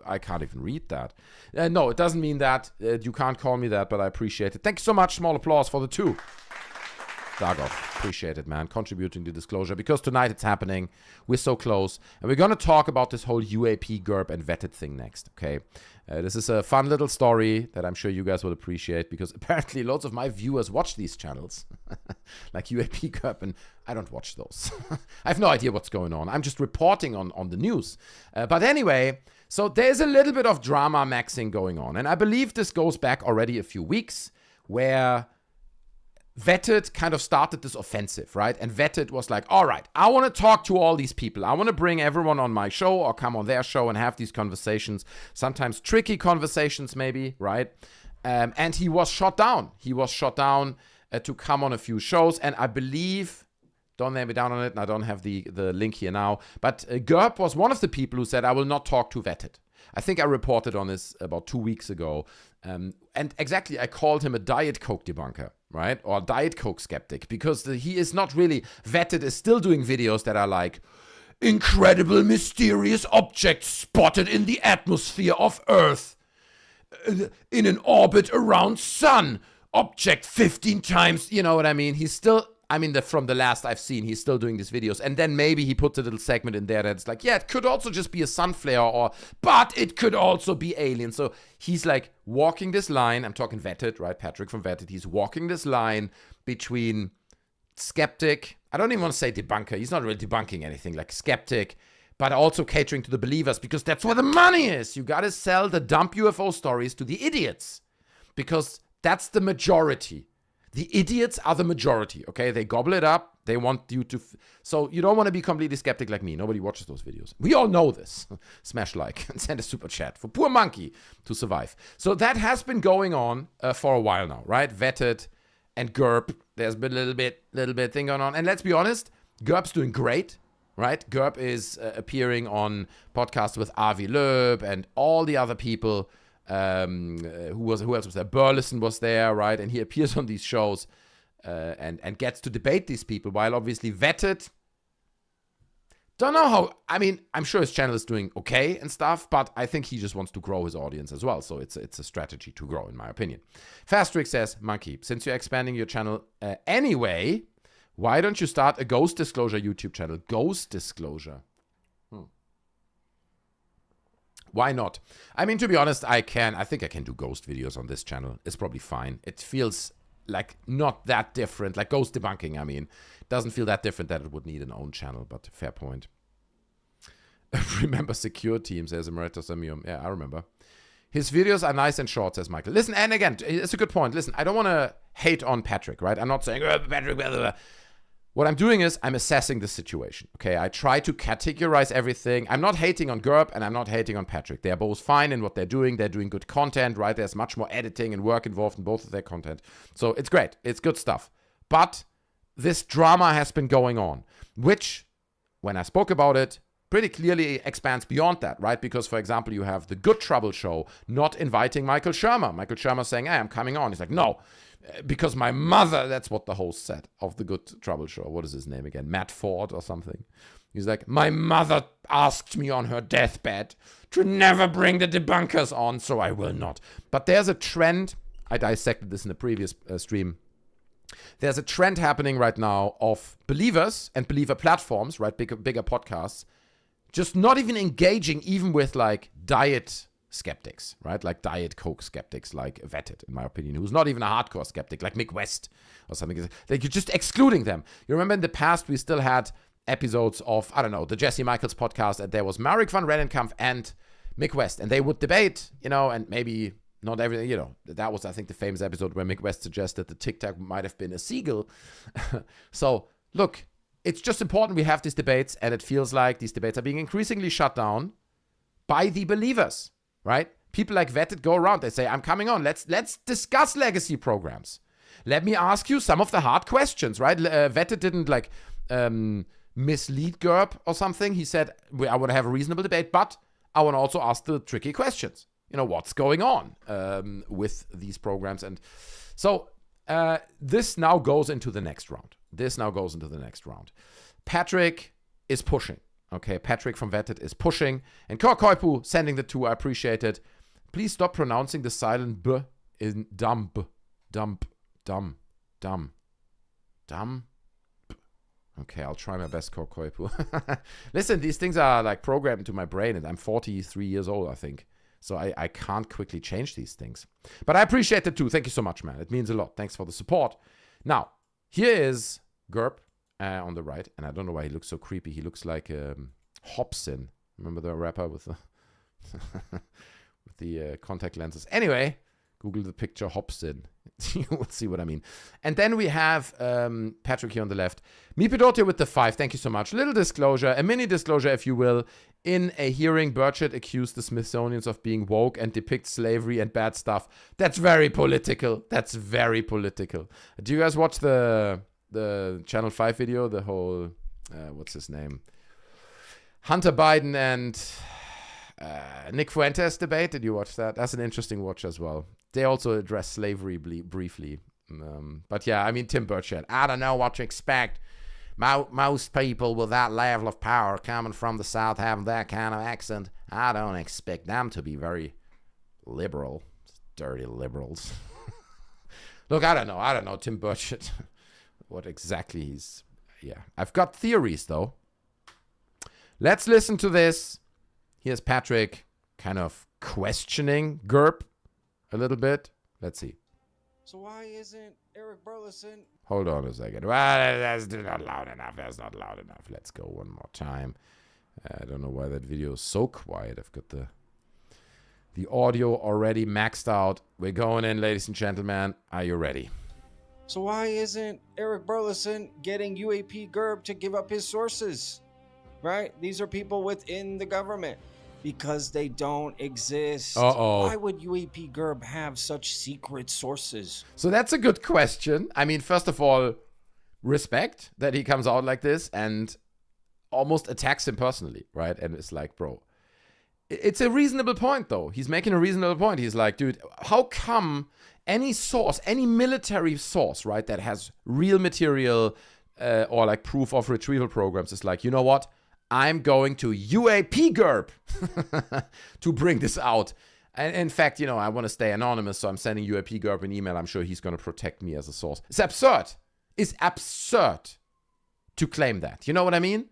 I can't even read that. No, it doesn't mean that. You can't call me that, but I appreciate it. Thank you so much. Small applause for the 2. Dagoth, appreciate it, man. Contributing to disclosure, because tonight it's happening. We're so close. And we're going to talk about this whole UAP, Gerb, and vetted thing next, okay? This is a fun little story that I'm sure you guys will appreciate, because apparently loads of my viewers watch these channels, like UAP, Gerb, and I don't watch those. I have no idea what's going on. I'm just reporting on the news. But anyway, so there's a little bit of drama maxing going on. And I believe this goes back already a few weeks, where Vetted kind of started this offensive, right? And Vetted was like, all right, I want to talk to all these people. I want to bring everyone on my show or come on their show and have these conversations, sometimes tricky conversations maybe, right? And he was shot down. He was shot down to come on a few shows. And I believe, don't name me down on it, and I don't have the link here now, but Gerb was one of the people who said, I will not talk to Vetted. I think I reported on this about 2 weeks ago. And exactly, I called him a Diet Coke debunker, right? Or Diet Coke skeptic, because he is not really vetted, is still doing videos that are like, incredible mysterious objects spotted in the atmosphere of Earth in an orbit around Sun. Object 15 times, you know what I mean? He's still, from the last I've seen, he's still doing these videos. And then maybe he puts a little segment in there that's like, yeah, it could also just be a sun flare, but it could also be alien. So he's like walking this line. I'm talking Vetted, right? Patrick from Vetted. He's walking this line between skeptic. I don't even want to say debunker. He's not really debunking anything, like skeptic, but also catering to the believers, because that's where the money is. You got to sell the dump UFO stories to the idiots, because that's the majority. The idiots are the majority, okay? They gobble it up. They want you to... So you don't want to be completely skeptic like me. Nobody watches those videos. We all know this. Smash like and send a super chat for poor monkey to survive. So that has been going on for a while now, right? Vetted and Gerb. There's been a little bit thing going on. And let's be honest, Gerb's doing great, right? Gerb is appearing on podcasts with Avi Loeb and all the other people. Who else was there? Burleson was there, right? And he appears on these shows and gets to debate these people, while obviously Vetted, don't know how, I'm sure his channel is doing okay and stuff, but I think he just wants to grow his audience as well. So it's a strategy to grow, in my opinion. Fastrick says, Monkey, since you're expanding your channel anyway, why don't you start a Ghost Disclosure YouTube channel? Ghost Disclosure. Why not? To be honest, I think I can do ghost videos on this channel. It's probably fine. It feels like not that different. Like ghost debunking, it doesn't feel that different that it would need an own channel, but fair point. Remember Secure Team, says Emerita Samium. Yeah, I remember. His videos are nice and short, says Michael. Listen, and again, it's a good point. Listen, I don't want to hate on Patrick, right? I'm not saying, Patrick, blah, blah, blah. What I'm doing is I'm assessing the situation, okay? I try to categorize everything. I'm not hating on Gerb and I'm not hating on Patrick. They're both fine in what they're doing. They're doing good content, right? There's much more editing and work involved in both of their content. So it's great. It's good stuff. But this drama has been going on, which, when I spoke about it, pretty clearly expands beyond that, right? Because, for example, you have the Good Trouble show not inviting Michael Shermer. Michael Shermer saying, hey, I'm coming on. He's like, no. Because my mother, that's what the host said of the Good Trouble show. What is his name again? Matt Ford or something. He's like, my mother asked me on her deathbed to never bring the debunkers on, so I will not. But there's a trend. I dissected this in the previous stream. There's a trend happening right now of believers and believer platforms, right? Bigger podcasts, just not even engaging even with like diet skeptics, right? Like Diet Coke skeptics, like Vetted, in my opinion, who's not even a hardcore skeptic, like Mick West or something. Like you're just excluding them. You remember in the past, we still had episodes of, I don't know, the Jesse Michaels podcast, and there was Marek van Rennenkampf and Mick West, and they would debate, and maybe not everything, that was, I think, the famous episode where Mick West suggested the Tic Tac might have been a seagull. So, look, it's just important we have these debates, and it feels like these debates are being increasingly shut down by the believers. Right? People like Vetted go around. They say, I'm coming on. Let's discuss legacy programs. Let me ask you some of the hard questions, right? Vetted didn't mislead Gerb or something. He said, I want to have a reasonable debate, but I want to also ask the tricky questions. what's going on with these programs. And so this now goes into the next round. Patrick is pushing. Okay, Patrick from Vetted is pushing. And Koipu sending the 2. I appreciate it. Please stop pronouncing the silent B in dumb. Dumb. Okay, I'll try my best, Koipu. Listen, these things are like programmed into my brain, and I'm 43 years old, I think. So I can't quickly change these things. But I appreciate it too. Thank you so much, man. It means a lot. Thanks for the support. Now, here is Gerb on the right. And I don't know why he looks so creepy. He looks like Hobson. Remember the rapper with the, with the contact lenses? Anyway, Google the picture Hobson. You will see what I mean. And then we have Patrick here on the left. Mi Pedote with the 5. Thank you so much. Little disclosure, a mini disclosure, if you will. In a hearing, Burchett accused the Smithsonians of being woke and depict slavery and bad stuff. That's very political. Do you guys watch the Channel 5 video? The whole, what's his name? Hunter Biden and Nick Fuentes debate. Did you watch that? That's an interesting watch as well. They also address slavery briefly. But yeah, I mean, Tim Burchett. I don't know what to expect. Most people with that level of power coming from the South having that kind of accent, I don't expect them to be very liberal. Dirty liberals. Look, I don't know, Tim Burchett. What exactly he's... Yeah, I've got theories, though. Let's listen to this. Here's Patrick kind of questioning Gerb a little bit. Let's see. So why isn't Eric Burleson... Hold on a second. Well, that's not loud enough. Let's go one more time. I don't know why that video is so quiet. I've got the audio already maxed out. We're going in, ladies and gentlemen. Are you ready? So why isn't Eric Burleson getting UAP Gerb to give up his sources? Right? These are people within the government. Because they don't exist. Why would UAP Gerb have such secret sources? So that's a good question. I mean, first of all, respect that he comes out like this and almost attacks him personally, right? And it's like, bro, it's a reasonable point, though. He's making a reasonable point. He's like, dude, how come any source, any military source, right, that has real material or like proof of retrieval programs is like, you know what? I'm going to UAP Gerb to bring this out. And in fact, I want to stay anonymous, so I'm sending UAP Gerb an email. I'm sure he's going to protect me as a source. It's absurd. It's absurd to claim that. You know what I mean?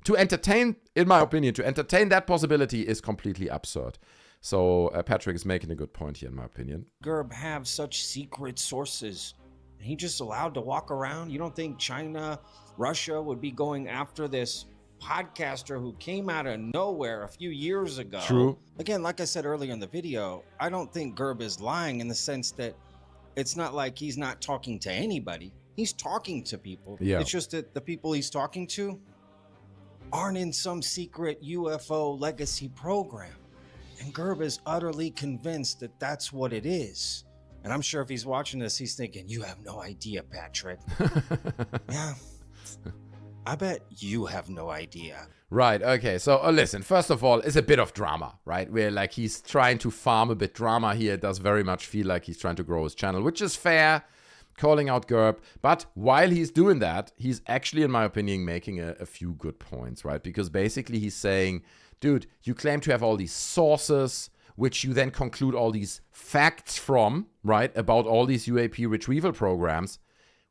To entertain, in my opinion, that possibility is completely absurd. So Patrick is making a good point here, in my opinion. Gerb have such secret sources. He just allowed to walk around. You don't think China, Russia would be going after this podcaster who came out of nowhere a few years ago? True. Again, like I said earlier in the video, I don't think Gerb is lying in the sense that it's not like he's not talking to anybody. He's talking to people. Yeah. It's just that the people he's talking to aren't in some secret UFO legacy program. And Gerb is utterly convinced that that's what it is. And I'm sure if he's watching this, he's thinking, you have no idea, Patrick. Yeah. I bet you have no idea. Right, okay. So listen, first of all, it's a bit of drama, right? Where like he's trying to farm a bit drama here. It does very much feel like he's trying to grow his channel, which is fair, calling out Gerb. But while he's doing that, he's actually, in my opinion, making a few good points, right? Because basically he's saying, dude, you claim to have all these sources, which you then conclude all these facts from, right? About all these UAP retrieval programs.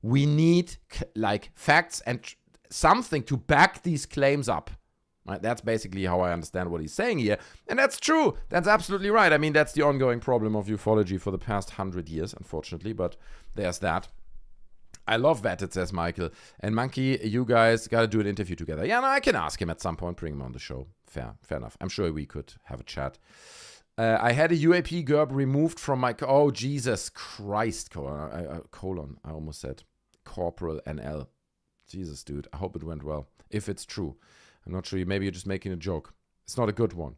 We need like facts and something to back these claims up. Right? That's basically how I understand what he's saying here. And that's true. That's absolutely right. I mean, that's the ongoing problem of ufology for the past 100 years, unfortunately. But there's that. I love that, it says Michael. And Monkey, you guys got to do an interview together. Yeah, no, I can ask him at some point, bring him on the show. Fair enough. I'm sure we could have a chat. I had a UAP Gerb removed from my... Oh, Jesus Christ. Colon. I almost said Corporal NL. Jesus, dude. I hope it went well. If it's true. I'm not sure. Maybe you're just making a joke. It's not a good one.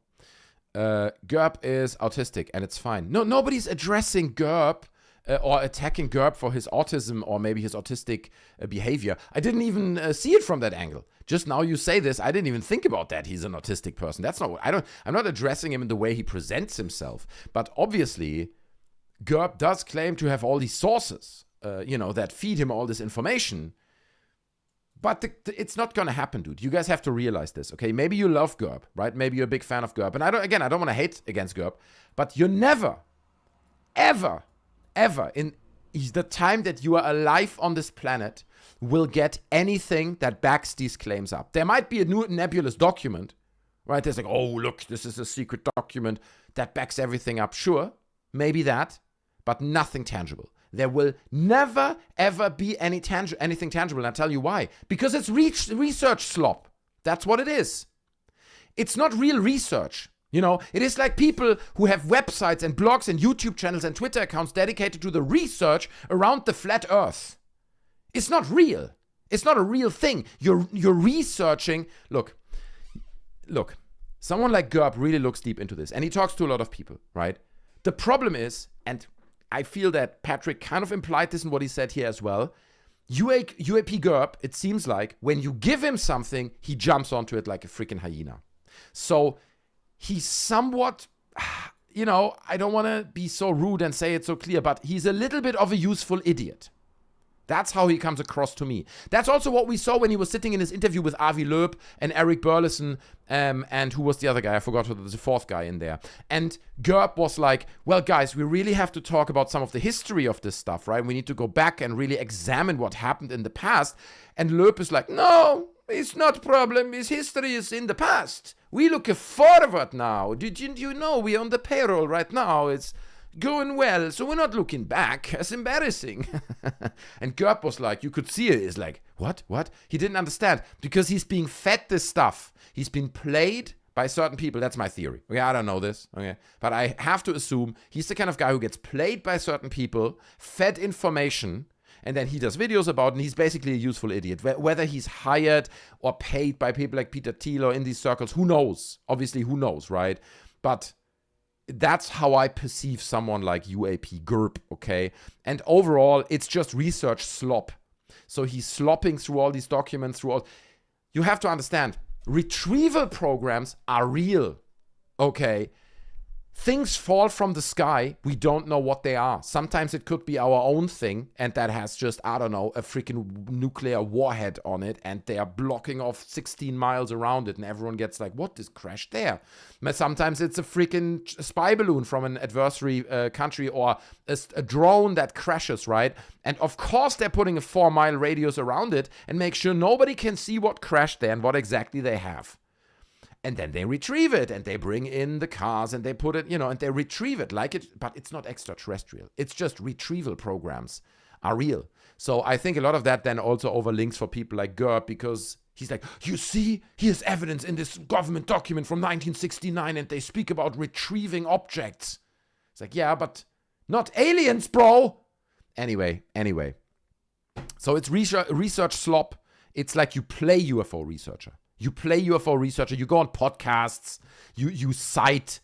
Gerb is autistic, and it's fine. No, nobody's addressing Gerb or attacking Gerb for his autism or maybe his autistic behavior. I didn't even see it from that angle. Just now you say this, I didn't even think about that he's an autistic person. That's not, I'm not addressing him in the way he presents himself. But obviously, Gerb does claim to have all these sources, that feed him all this information. But it's not going to happen, dude. You guys have to realize this, okay? Maybe you love Gerb, right? Maybe you're a big fan of Gerb. And I don't want to hate against Gerb, but you're never, ever, ever in the time that you are alive on this planet will get anything that backs these claims up. There might be a new nebulous document, right? There's like, oh, look, this is a secret document that backs everything up. Sure, maybe that, but nothing tangible. There will never, ever be anything tangible. And I'll tell you why. Because it's research slop. That's what it is. It's not real research. It is like people who have websites and blogs and YouTube channels and Twitter accounts dedicated to the research around the flat earth. It's not real. It's not a real thing. You're researching. Look. Someone like Gerb really looks deep into this. And he talks to a lot of people, right? The problem is, and I feel that Patrick kind of implied this in what he said here as well. UAP Gerb, it seems like, when you give him something, he jumps onto it like a freaking hyena. So he's somewhat, I don't want to be so rude and say it so clear, but he's a little bit of a useful idiot. That's how he comes across to me. That's also what we saw when he was sitting in his interview with Avi Loeb and Eric Burleson, and who was the other guy? I forgot who was the fourth guy in there. And Gerb was like, well, guys, we really have to talk about some of the history of this stuff, right? We need to go back and really examine what happened in the past. And Loeb is like, no, it's not a problem. His history is in the past. We look forward now. Did you know we're on the payroll right now? It's going well, so we're not looking back. It's embarrassing. And Gerb was like, you could see it. It's like, what? He didn't understand because he's being fed this stuff. He's been played by certain people. That's my theory. Okay, I don't know this. Okay, but I have to assume he's the kind of guy who gets played by certain people, fed information, and then he does videos about it, and he's basically a useful idiot. Whether he's hired or paid by people like Peter Thiel or in these circles, who knows? Obviously, who knows, right? But that's how I perceive someone like UAP Gerb, okay? And overall, it's just research slop. So he's slopping through all these documents, You have to understand, retrieval programs are real, okay? Things fall from the sky, we don't know what they are. Sometimes it could be our own thing, and that has just, I don't know, a freaking nuclear warhead on it, and they are blocking off 16 miles around it, and everyone gets like, what, this crashed there? Sometimes it's a freaking spy balloon from an adversary country, or a drone that crashes, right? And of course they're putting a 4-mile radius around it, and make sure nobody can see what crashed there and what exactly they have. And then they retrieve it, and they bring in the cars, and they put it, and they retrieve it but it's not extraterrestrial. It's just retrieval programs are real. So I think a lot of that then also overlinks for people like Gerb, because he's like, you see, here's evidence in this government document from 1969, and they speak about retrieving objects. It's like, yeah, but not aliens, bro. Anyway. So it's research slop. It's like you play UFO researcher. You go on podcasts, you cite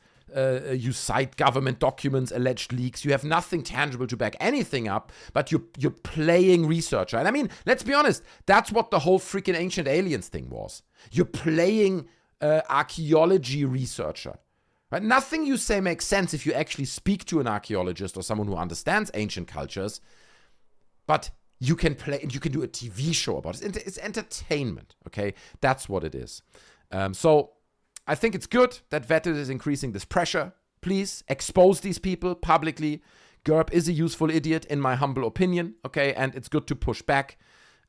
government documents, alleged leaks. You have nothing tangible to back anything up, but you're playing researcher. And I mean, let's be honest, that's what the whole freaking ancient aliens thing was. You're playing archaeology researcher. Right? Nothing you say makes sense if you actually speak to an archaeologist or someone who understands ancient cultures, but you can do a TV show about it. It's entertainment, okay? That's what it is. So I think it's good that Vettel is increasing this pressure. Please expose these people publicly. Gerb is a useful idiot, in my humble opinion, okay? And it's good to push back.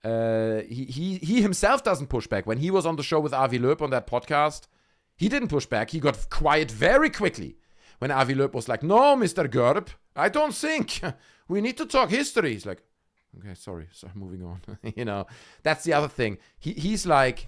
He himself doesn't push back. When he was on the show with Avi Loeb on that podcast, he didn't push back. He got quiet very quickly when Avi Loeb was like, no, Mr. Gerb, I don't think. We need to talk history. He's like, okay, sorry, moving on. That's the other thing. He's like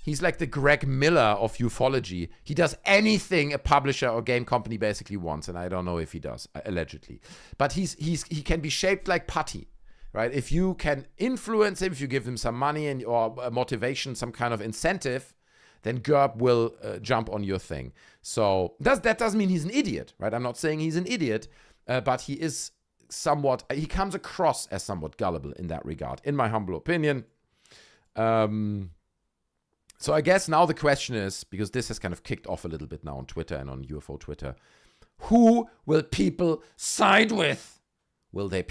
the Greg Miller of ufology. He does anything a publisher or game company basically wants, and I don't know if he does, allegedly. But he can be shaped like putty, right? If you can influence him, if you give him some money or motivation, some kind of incentive, then Gerb will jump on your thing. So that doesn't mean he's an idiot, right? I'm not saying he's an idiot, but he is he comes across as somewhat gullible in that regard, in my humble opinion. So I guess now the question is, because this has kind of kicked off a little bit now on Twitter and on UFO Twitter, who will people side with? Will they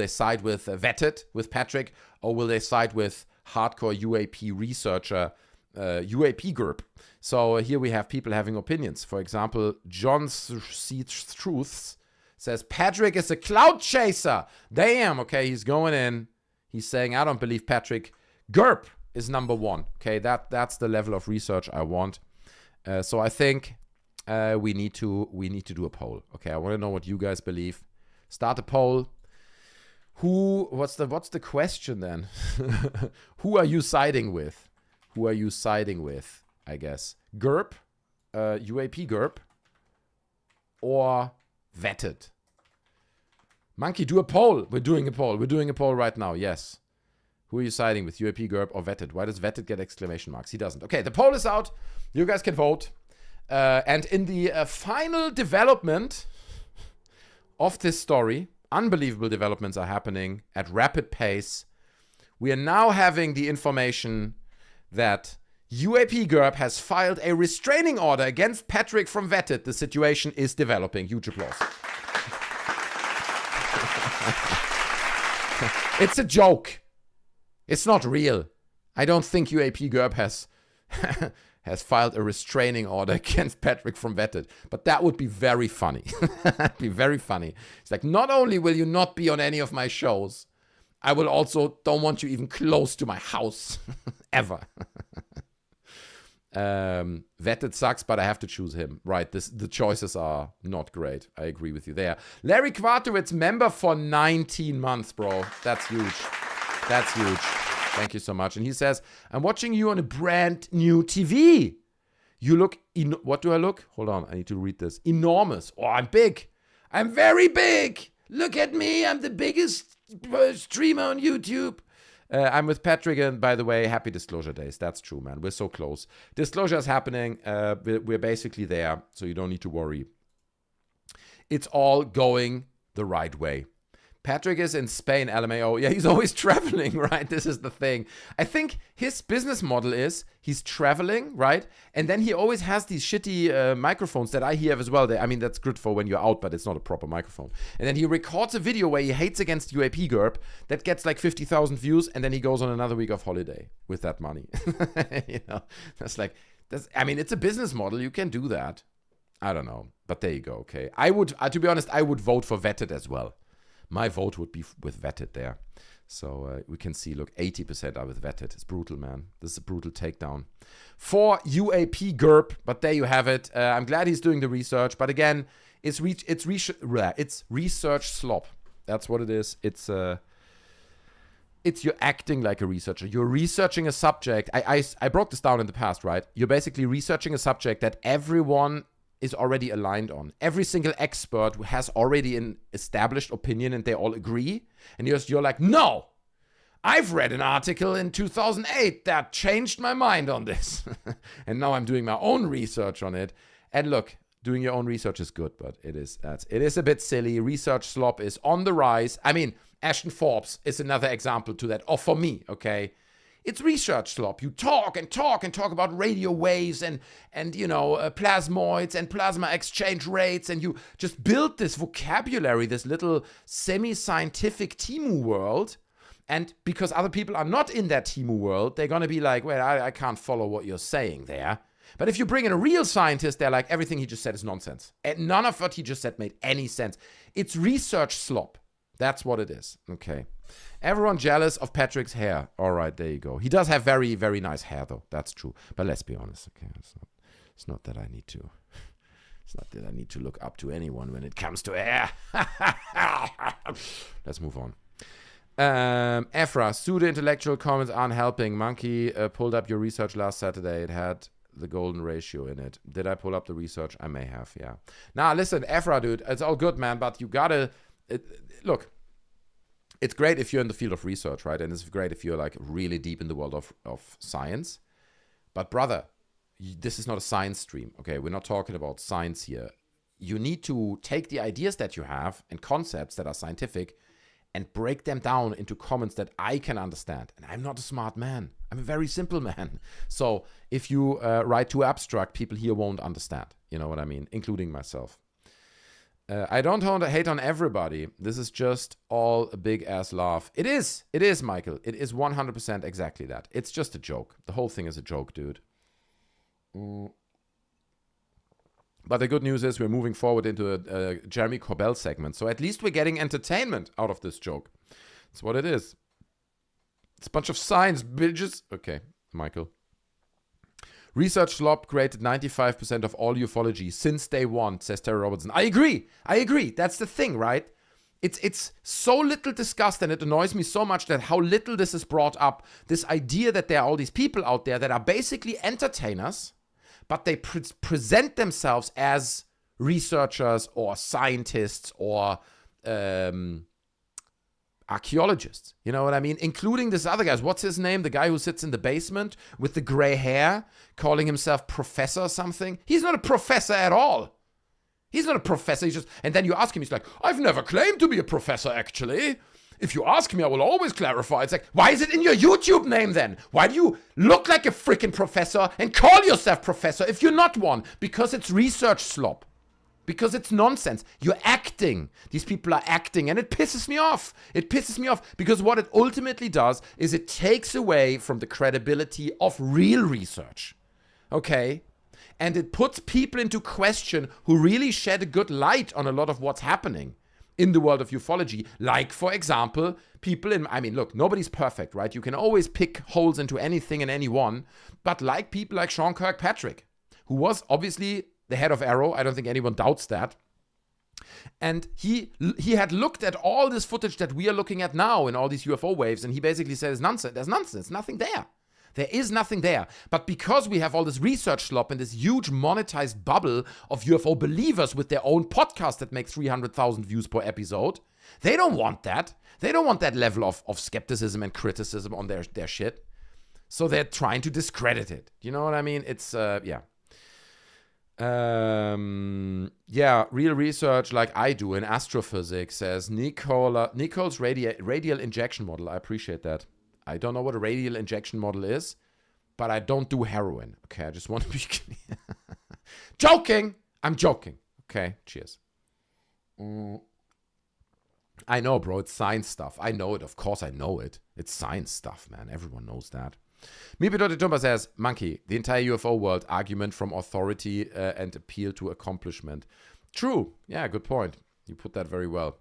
side with Vetted, with Patrick, or will they side with hardcore UAP researcher, UAP Gerb? So here we have people having opinions. For example, John C. Truths says, Patrick is a cloud chaser. Damn, okay, he's going in. He's saying, I don't believe Patrick. Gerb is number one. Okay, that's the level of research I want. So I think we need to do a poll. Okay, I want to know what you guys believe. Start a poll. What's the question then? Who are you siding with? Who are you siding with? I guess Gerb, UAP Gerb, or Vetted. Monkey, do a poll. We're doing a poll. We're doing a poll right now. Yes. Who are you siding with, UAP Gerb or Vetted? Why does Vetted get exclamation marks? He doesn't. Okay, the poll is out. You guys can vote. And in the final development of this story, unbelievable developments are happening at rapid pace. We are now having the information that UAP Gerb has filed a restraining order against Patrick from Vetted. The situation is developing. Huge applause. It's a joke. It's not real. I don't think UAP Gerb has filed a restraining order against Patrick from Vetted. But that would be very funny. That'd be very funny. It's like, not only will you not be on any of my shows, I will also don't want you even close to my house. Ever. Vetted sucks, but I have to choose him. Right, the choices are not great. I agree with you there. Larry Kwartowitz, member for 19 months, bro. That's huge. That's huge. Thank you so much. And he says, I'm watching you on a brand new TV. You look, what do I look? Hold on, I need to read this. Enormous. Oh, I'm big. I'm very big. Look at me. I'm the biggest streamer on YouTube. I'm with Patrick, and by the way, happy Disclosure Days. That's true, man. We're so close. Disclosure is happening. We're basically there, so you don't need to worry. It's all going the right way. Patrick is in Spain, LMAO. Yeah, he's always traveling, right? This is the thing. I think his business model is he's traveling, right? And then he always has these shitty microphones that I hear as well. I mean, that's good for when you're out, but it's not a proper microphone. And then he records a video where he hates against UAP Gerb that gets like 50,000 views, and then he goes on another week of holiday with that money. You know, I mean, it's a business model. You can do that. I don't know, but there you go. Okay, I would, to be honest, I would vote for Vetted as well. My vote would be with Vetted there. So we can see, look, 80% are with Vetted. It's brutal, man. This is a brutal takedown. For UAP Gerb, but there you have it. I'm glad he's doing the research. But again, it's research slop. That's what it is. It's you're acting like a researcher. You're researching a subject. I broke this down in the past, right? You're basically researching a subject that everyone is already aligned on. Every single expert has already an established opinion and they all agree. And you're like, no, I've read an article in 2008 that changed my mind on this. And now I'm doing my own research on it. And look, doing your own research is good, but it is a bit silly. Research slop is on the rise. I mean, Ashton Forbes is another example to that. Or for me, okay? It's research slop. You talk and talk and talk about radio waves and you know, plasmoids and plasma exchange rates, and you just build this vocabulary, this little semi-scientific Timu world. And because other people are not in that Timu world, they're going to be like, well, I can't follow what you're saying there. But if you bring in a real scientist, they're like, everything he just said is nonsense. And none of what he just said made any sense. It's research slop. That's what it is. Okay. Everyone jealous of Patrick's hair. All right, there you go. He does have very, very nice hair, though. That's true. But let's be honest. Okay, it's not that I need to. It's not that I need to look up to anyone when it comes to hair. Let's move on. Ephra, pseudo-intellectual comments aren't helping. Monkey pulled up your research last Saturday. It had the golden ratio in it. Did I pull up the research? I may have, yeah. Now, listen, Ephra, dude, it's all good, man, but you gotta... look, it's great if you're in the field of research, right? And it's great if you're like really deep in the world of science. But brother, this is not a science stream, okay? We're not talking about science here. you need to take the ideas that you have and concepts that are scientific and break them down into comments that I can understand. And I'm not a smart man. I'm a very simple man. So if you write too abstract, people here won't understand. You know what I mean? Including myself. I don't hate on everybody. This is just all a big ass laugh. It is, Michael. It is 100% exactly that. It's just a joke. The whole thing is a joke, dude. But the good news is we're moving forward into a Jeremy Corbell segment. So at least we're getting entertainment out of this joke. That's what it is. It's a bunch of science, bitches. Okay, Michael. Research slop created 95% of all ufology since day one, says Terry Robertson. I agree. That's the thing, right? It's so little discussed, and it annoys me so much that how little this is brought up. This idea that there are all these people out there that are basically entertainers, but they present themselves as researchers or scientists or archaeologists. You know what I mean? Including this other guy. What's his name? The guy who sits in the basement with the gray hair, calling himself professor something. He's not a professor at all. He's not a professor. He's just, and then you ask him, he's like, I've never claimed to be a professor, actually. If you ask me, I will always clarify. It's like, why is it in your YouTube name then? Why do you look like a freaking professor and call yourself professor if you're not one? Because it's research slop. Because it's nonsense. You're acting. These people are acting, and it pisses me off. It pisses me off because what it ultimately does is it takes away from the credibility of real research. Okay? And it puts people into question who really shed a good light on a lot of what's happening in the world of ufology. Like, for example, people in, I mean, look, nobody's perfect, right? You can always pick holes into anything and anyone. But like people like Sean Kirkpatrick, who was obviously the head of Arrow. I don't think anyone doubts that. And he had looked at all this footage that we are looking at now in all these UFO waves, and he basically said, nonsense. There's nonsense. Nothing there. There is nothing there. But because we have all this research slop and this huge monetized bubble of UFO believers with their own podcast that makes 300,000 views per episode, they don't want that. They don't want that level of skepticism and criticism on their shit. So they're trying to discredit it. You know what I mean? It's, yeah. Real research like I do in astrophysics, says Nicole's radial injection model. I appreciate that. I don't know what a radial injection model is, but I don't do heroin. Okay, I just want to be clear. Joking! I'm joking. Okay, cheers. I know, bro, it's science stuff. I know it. Of course I know it. It's science stuff, man. Everyone knows that. Mipi.Tumba says, Monkey, the entire UFO world, argument from authority and appeal to accomplishment. True. Yeah, good point. You put that very well.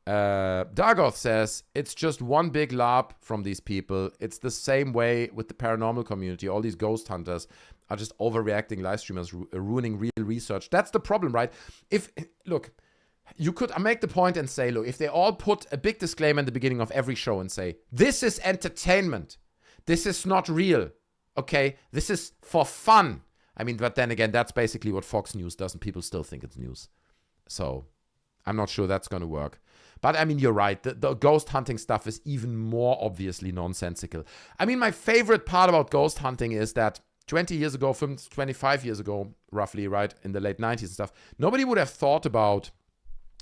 Dagoth says, it's just one big LARP from these people. It's the same way with the paranormal community. All these ghost hunters are just overreacting live streamers, ruining real research. That's the problem, right? Look, you could make the point and say, look, if they all put a big disclaimer in the beginning of every show and say, this is entertainment. This is not real, okay? This is for fun. I mean, but then again, that's basically what Fox News does, and people still think it's news. So I'm not sure that's going to work. But, I mean, you're right. The ghost hunting stuff is even more obviously nonsensical. I mean, my favorite part about ghost hunting is that 20 years ago, 25 years ago, roughly, right, in the late 90s and stuff, nobody would have thought about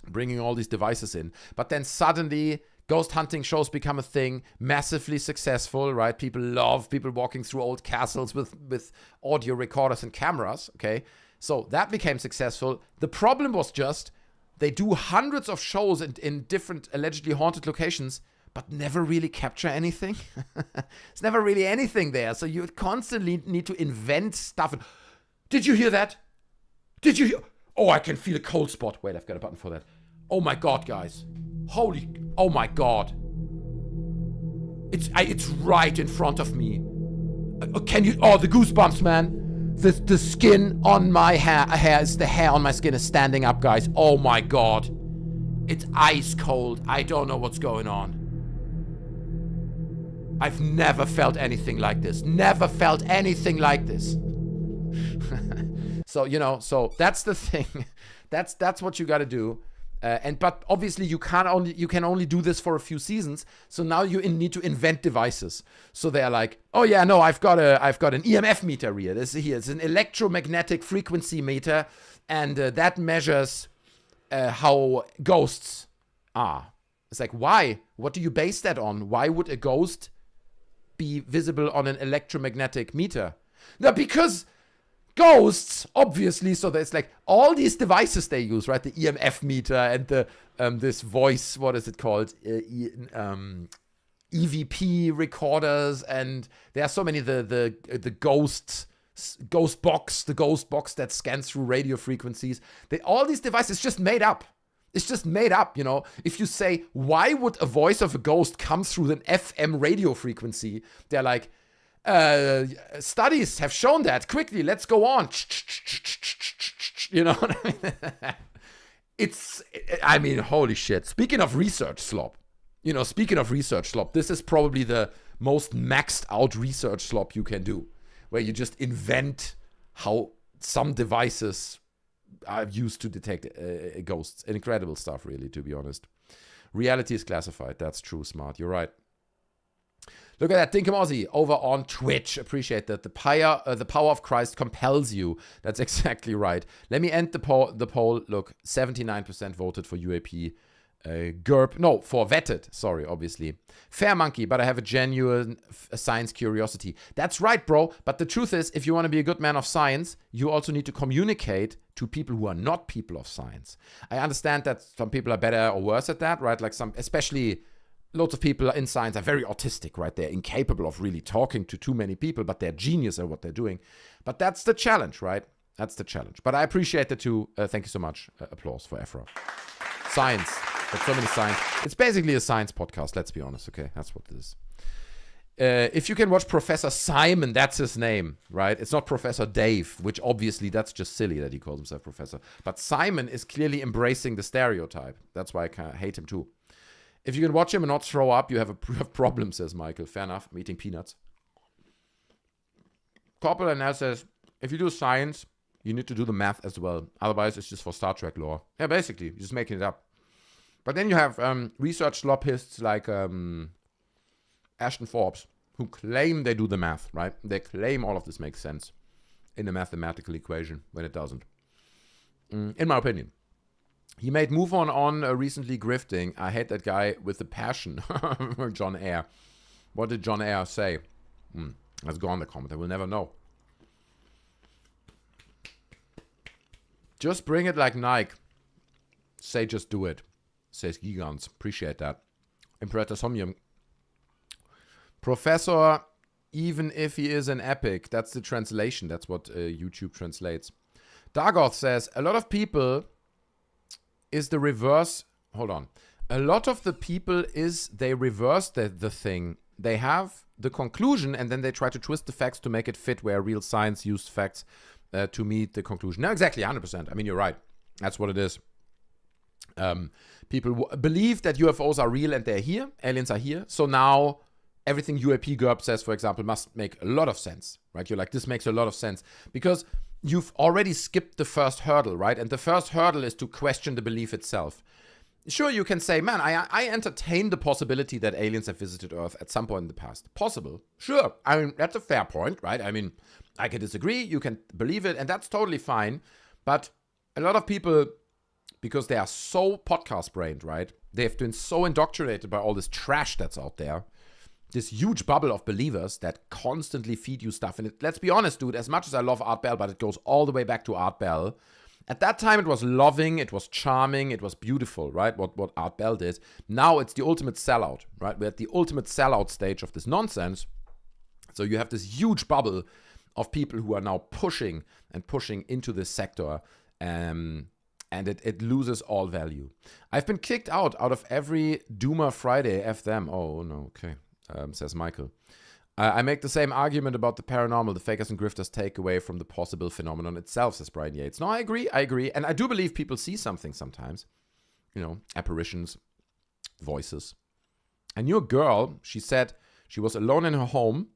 bringing all these devices in. But then suddenly ghost hunting shows become a thing, massively successful, right? People love people walking through old castles with audio recorders and cameras, okay? So that became successful. The problem was just they do hundreds of shows in different allegedly haunted locations, but never really capture anything. There's never really anything there. So you constantly need to invent stuff. Did you hear that? Did you hear? Oh, I can feel a cold spot. Wait, I've got a button for that. Oh my God, guys. Oh my God. It's right in front of me. Can you, the goosebumps, man. The skin on my the hair on my skin is standing up, guys. Oh my God. It's ice cold. I don't know what's going on. I've never felt anything like this. Never felt anything like this. So, so that's the thing. That's what you got to do. But obviously you can only do this for a few seasons. So now you need to invent devices. So they're like, oh yeah, no, I've got an EMF meter here. It's an electromagnetic frequency meter, and that measures how ghosts are. It's like, why? What do you base that on? Why would a ghost be visible on an electromagnetic meter? No, because ghosts, obviously. So there's like all these devices they use, right? The EMF meter and the this voice, what is it called? EVP recorders, and there are so many the ghost box that scans through radio frequencies. All these devices just made up. It's just made up, you know. If you say, why would a voice of a ghost come through an FM radio frequency? They're like, studies have shown that. Quickly, let's go on. You know what I mean? Holy shit. Speaking of research slop, this is probably the most maxed out research slop you can do, where you just invent how some devices are used to detect ghosts. Incredible stuff, really, to be honest. Reality is classified. That's true, Smart. You're right. Look at that, Dinkum Aussie over on Twitch. Appreciate that. The power of Christ compels you. That's exactly right. Let me end the poll. Look, 79% voted for UAP. Gerb, no, for vetted, sorry, obviously. Fair monkey, but I have a genuine science curiosity. That's right, bro. But the truth is, if you want to be a good man of science, you also need to communicate to people who are not people of science. I understand that some people are better or worse at that, right? Like especially lots of people in science are very autistic, right? They're incapable of really talking to too many people, but they're genius at what they're doing. But that's the challenge, right? That's the challenge. But I appreciate the two. Thank you so much. Applause for Ephra. Science. There's so many science. It's basically a science podcast, let's be honest, okay? That's what it is. If you can watch Professor Simon, that's his name, right? It's not Professor Dave, which obviously that's just silly that he calls himself Professor. But Simon is clearly embracing the stereotype. That's why I kind of hate him too. If you can watch him and not throw up, you have a problem, says Michael. Fair enough. I'm eating peanuts. Corbells now says, if you do science, you need to do the math as well. Otherwise, it's just for Star Trek lore. Yeah, basically, you're just making it up. But then you have research sloppists like Ashton Forbes, who claim they do the math, right? They claim all of this makes sense in a mathematical equation when it doesn't. In my opinion. He made Move On recently grifting. I hate that guy with the passion. John Eyre. What did John Eyre say? Let's go on the comment. I will never know. Just bring it like Nike. Say just do it. Says Gigants. Appreciate that. Imperator Somnium. Professor, even if he is an epic. That's the translation. That's what YouTube translates. Dargoth says, a lot of people is the reverse. Hold on. A lot of the people is they reverse the thing. They have the conclusion and then they try to twist the facts to make it fit where real science used facts to meet the conclusion. Now, exactly, 100%. I mean, you're right. That's what it is. People believe that UFOs are real and they're here. Aliens are here. So now everything UAP Gerb says, for example, must make a lot of sense, right? You're like, this makes a lot of sense because you've already skipped the first hurdle, right? And the first hurdle is to question the belief itself. Sure, you can say, man, I entertain the possibility that aliens have visited Earth at some point in the past. Possible. Sure. I mean, that's a fair point, right? I mean, I can disagree. You can believe it, and that's totally fine. But a lot of people, because they are so podcast-brained, right? They've been so indoctrinated by all this trash that's out there. This huge bubble of believers that constantly feed you stuff. And let's be honest, dude, as much as I love Art Bell, but it goes all the way back to Art Bell. At that time, it was loving, it was charming, it was beautiful, right? What Art Bell did. Now it's the ultimate sellout, right? We're at the ultimate sellout stage of this nonsense. So you have this huge bubble of people who are now pushing into this sector. And it loses all value. I've been kicked out of every Doomer Friday. F them. Oh, no, okay. Says Michael. I make the same argument about the paranormal, the fakers and grifters take away from the possible phenomenon itself, says Brian Yates. No, I agree. And I do believe people see something sometimes. You know, apparitions, voices. I knew a girl, she said she was alone in her home,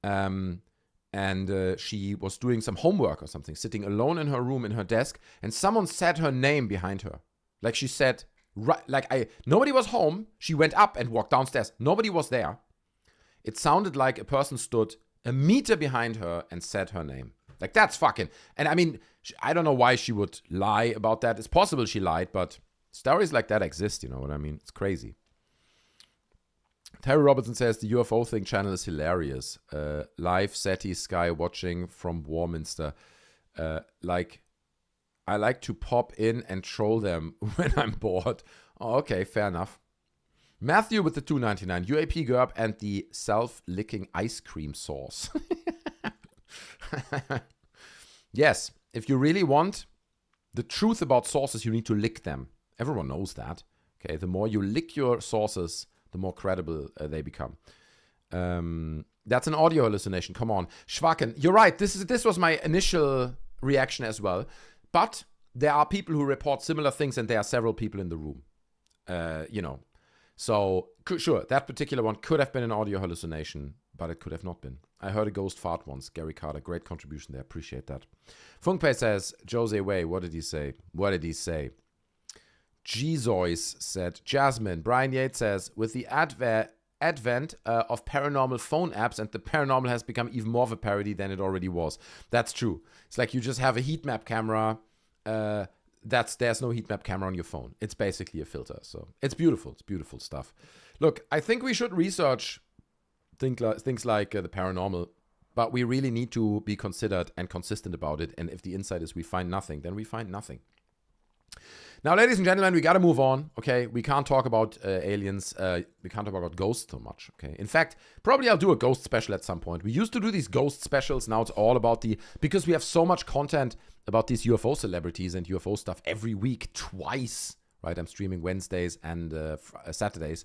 and she was doing some homework or something, sitting alone in her room, in her desk, and someone said her name behind her. Like she said, Right, like nobody was home. She went up and walked downstairs. Nobody was there. It sounded like a person stood a meter behind her and said her name. Like, that's fucking... And I mean, I don't know why she would lie about that. It's possible she lied, but stories like that exist, you know what I mean? It's crazy. Terry Robertson says, the UFO thing channel is hilarious. Live SETI Sky watching from Warminster. I like to pop in and troll them when I'm bored. Oh, okay, fair enough. Matthew with the $2.99. UAP Gerb and the self-licking ice cream sauce. Yes, if you really want the truth about sauces, you need to lick them. Everyone knows that. Okay, the more you lick your sauces, the more credible they become. That's an audio hallucination. Come on. Schwaken, you're right. This was my initial reaction as well. But there are people who report similar things, and there are several people in the room. So, sure, that particular one could have been an audio hallucination, but it could have not been. I heard a ghost fart once. Gary Carter, great contribution there. Appreciate that. Funkpei says, Jose Way, what did he say? G-Zois said, Jasmine. Brian Yates says, with the advent of paranormal phone apps, and the paranormal has become even more of a parody than it already was. That's true. It's like you just have a heat map camera. There's no heat map camera on your phone. It's basically a filter. So it's beautiful. It's beautiful stuff. Look, I think we should research things like the paranormal, but we really need to be considered and consistent about it. And if the insight is we find nothing, then we find nothing. Now, ladies and gentlemen, we got to move on, okay? We can't talk about aliens. We can't talk about ghosts so much, okay? In fact, probably I'll do a ghost special at some point. We used to do these ghost specials. Now it's all about because we have so much content about these UFO celebrities and UFO stuff every week, twice, right? I'm streaming Wednesdays and Saturdays.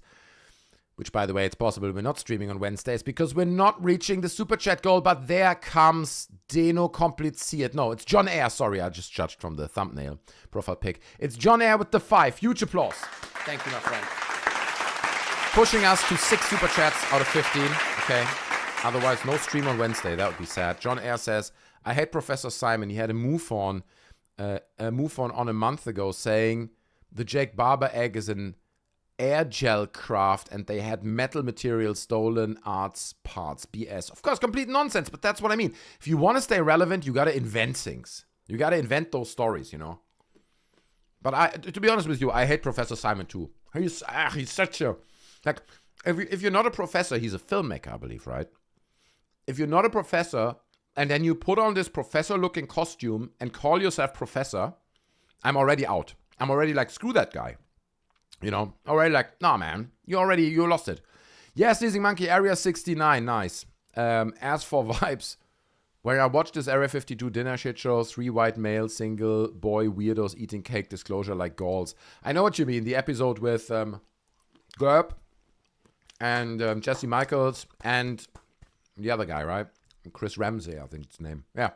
Which, by the way, it's possible we're not streaming on Wednesdays because we're not reaching the super chat goal. But there comes Deno Kompliziert. No, it's John Air. Sorry, I just judged from the thumbnail profile pic. It's John Air with the 5. Huge applause. Thank you, my friend. Pushing us to 6 super chats out of 15. Okay. Otherwise, no stream on Wednesday. That would be sad. John Air says, I hate Professor Simon. He had a move on a month ago saying the Jake Barber egg is an air gel craft and they had metal material stolen arts parts. BS. Of course, complete nonsense, but that's what I mean. If you want to stay relevant, you got to invent things. You got to invent those stories, you know. But to be honest with you, I hate Professor Simon too. He's such a... Like, if you're not a professor, he's a filmmaker, I believe, right? If you're not a professor and then you put on this professor-looking costume and call yourself professor, I'm already out. I'm already like, screw that guy. You know, already like, nah, man, you lost it. Yeah, Sneezing Monkey, Area 69, nice. As for vibes, when I watched this Area 52 dinner shit show, 3 white male, single boy weirdos eating cake, disclosure like Gauls. I know what you mean, the episode with Gerb and Jesse Michels and the other guy, right? Chris Ramsey, I think it's his name. Yeah.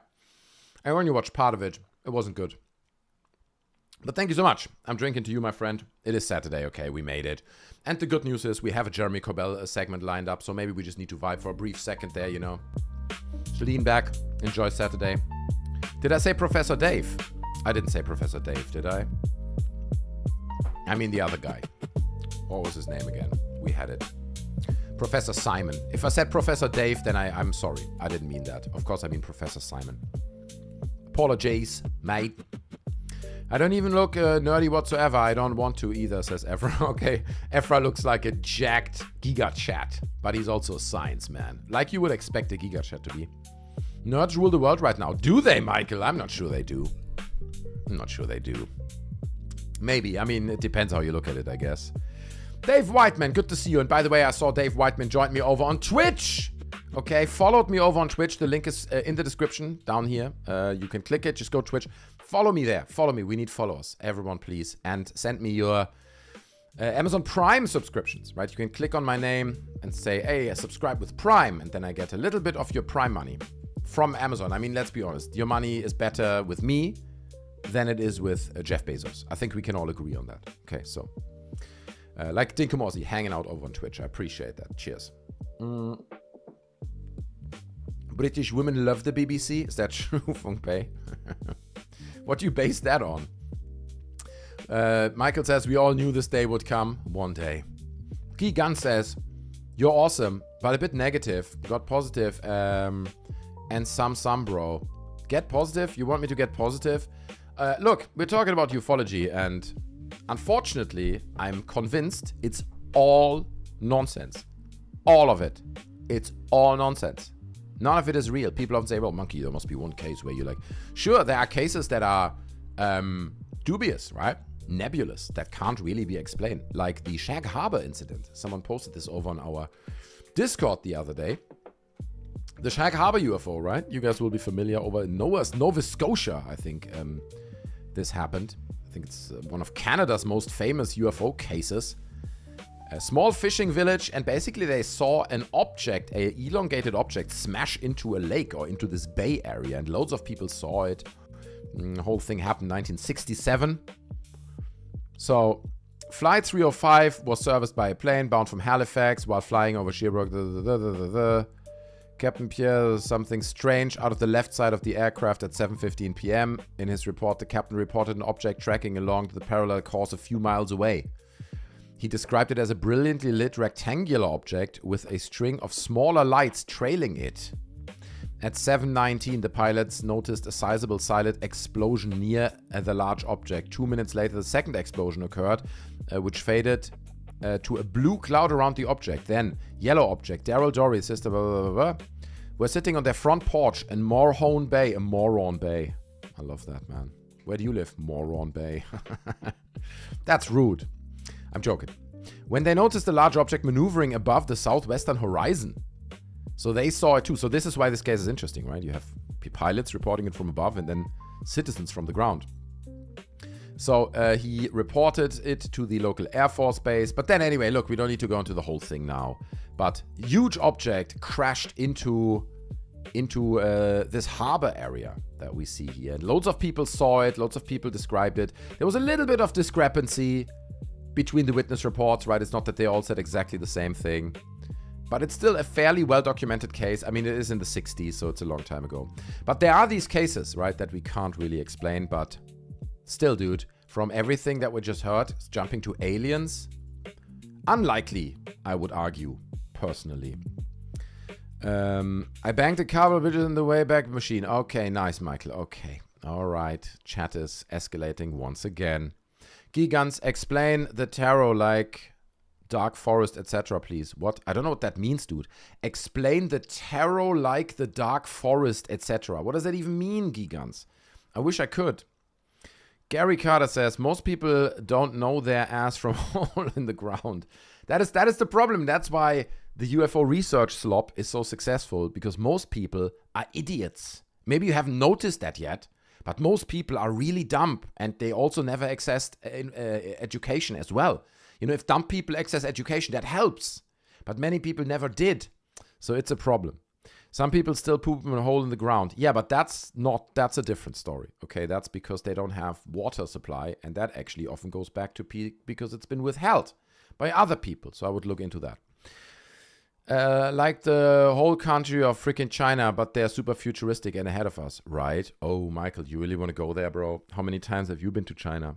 I only watched part of it. It wasn't good. But thank you so much. I'm drinking to you, my friend. It is Saturday, okay, we made it. And the good news is we have a Jeremy Corbell segment lined up, so maybe we just need to vibe for a brief second there, you know. Just lean back, enjoy Saturday. Did I say Professor Dave? I didn't say Professor Dave, did I? I mean the other guy. What was his name again? We had it. Professor Simon. If I said Professor Dave, then I'm sorry. I didn't mean that. Of course I mean Professor Simon. Apologies, mate. I don't even look nerdy whatsoever. I don't want to either, says Efra. Okay, Efra looks like a jacked Giga Chat, but he's also a science man. Like you would expect a Giga Chat to be. Nerds rule the world right now. Do they, Michael? I'm not sure they do. I'm not sure they do. Maybe. I mean, it depends how you look at it, I guess. Dave Whiteman, good to see you. And by the way, I saw Dave Whiteman joined me over on Twitch. Okay, followed me over on Twitch. The link is in the description down here. You can click it. Just go Twitch. Follow me there. Follow me. We need followers. Everyone, please. And send me your Amazon Prime subscriptions, right? You can click on my name and say, hey, subscribe with Prime. And then I get a little bit of your Prime money from Amazon. I mean, let's be honest. Your money is better with me than it is with Jeff Bezos. I think we can all agree on that. Okay, so. Like Dinkamorsi hanging out over on Twitch. I appreciate that. Cheers. British women love the BBC. Is that true, Fung Pei? What do you base that on? Michael says, we all knew this day would come one day. Guy Gunn says, you're awesome, but a bit negative. Got positive, and some, bro. Get positive? You want me to get positive? Look, we're talking about ufology, and unfortunately, I'm convinced it's all nonsense. All of it. It's all nonsense. None of it is real. People often say, well, Monkey, there must be one case where you're like, sure, there are cases that are dubious, right? Nebulous, that can't really be explained. Like the Shag Harbor incident. Someone posted this over on our Discord the other day. The Shag Harbor UFO, right? You guys will be familiar over in Nova Scotia, I think this happened. I think it's one of Canada's most famous UFO cases. A small fishing village, and basically they saw an object, an elongated object, smash into a lake or into this bay area, and loads of people saw it. The whole thing happened in 1967. So, Flight 305 was serviced by a plane bound from Halifax while flying over Sherbrooke. Captain Pierre, something strange out of the left side of the aircraft at 7:15 p.m. In his report, the captain reported an object tracking along the parallel course a few miles away. He described it as a brilliantly lit rectangular object with a string of smaller lights trailing it. At 7:19, the pilots noticed a sizable silent explosion near the large object. 2 minutes later, the second explosion occurred, which faded to a blue cloud around the object. Then, yellow object. Daryl Dory, sister, were sitting on their front porch in Moron Bay. I love that, man. Where do you live? Moron Bay. That's rude. I'm joking. When they noticed a large object maneuvering above the southwestern horizon. So they saw it too. So this is why this case is interesting, right? You have pilots reporting it from above and then citizens from the ground. So he reported it to the local Air Force base. But then anyway, look, we don't need to go into the whole thing now. But huge object crashed into this harbor area that we see here. And loads of people saw it. Loads of people described it. There was a little bit of discrepancy between the witness reports, right? It's not that they all said exactly the same thing. But it's still a fairly well-documented case. I mean, it is in the 60s, so it's a long time ago. But there are these cases, right, that we can't really explain. But still, dude, from everything that we just heard, jumping to aliens, unlikely, I would argue, personally. I banged a cable widget in the Wayback Machine. Okay, nice, Michael. Okay. All right. Chat is escalating once again. Gigants, explain the tarot like Dark Forest, etc., please. What? I don't know what that means, dude. Explain the tarot like the Dark Forest, etc. What does that even mean, Gigants? I wish I could. Gary Carter says, most people don't know their ass from hole in the ground. That is the problem. That's why the UFO research slop is so successful, because most people are idiots. Maybe you haven't noticed that yet. But most people are really dumb, and they also never accessed education as well. You know, if dumb people access education, that helps. But many people never did. So it's a problem. Some people still poop in a hole in the ground. Yeah, but that's a different story. Okay, that's because they don't have water supply, and that actually often goes back to because it's been withheld by other people. So I would look into that. Like the whole country of freaking China, but they're super futuristic and ahead of us, right? Oh, Michael, you really want to go there, bro? How many times have you been to China?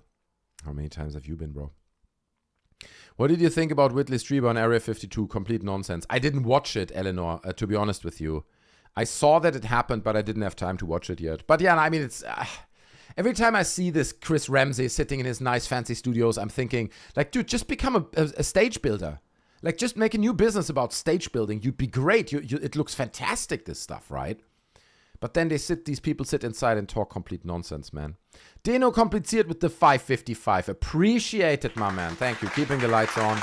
How many times have you been, bro? What did you think about Whitley Strieber on Area 52? Complete nonsense. I didn't watch it, Eleanor, to be honest with you. I saw that it happened, but I didn't have time to watch it yet. But yeah, I mean, it's... every time I see this Chris Ramsey sitting in his nice fancy studios, I'm thinking, like, dude, just become a stage builder. Like, just make a new business about stage building. You'd be great. It looks fantastic, this stuff, right? But then these people sit inside and talk complete nonsense, man. Deno kompliziert with the 555. Appreciate it, my man. Thank you. Keeping the lights on.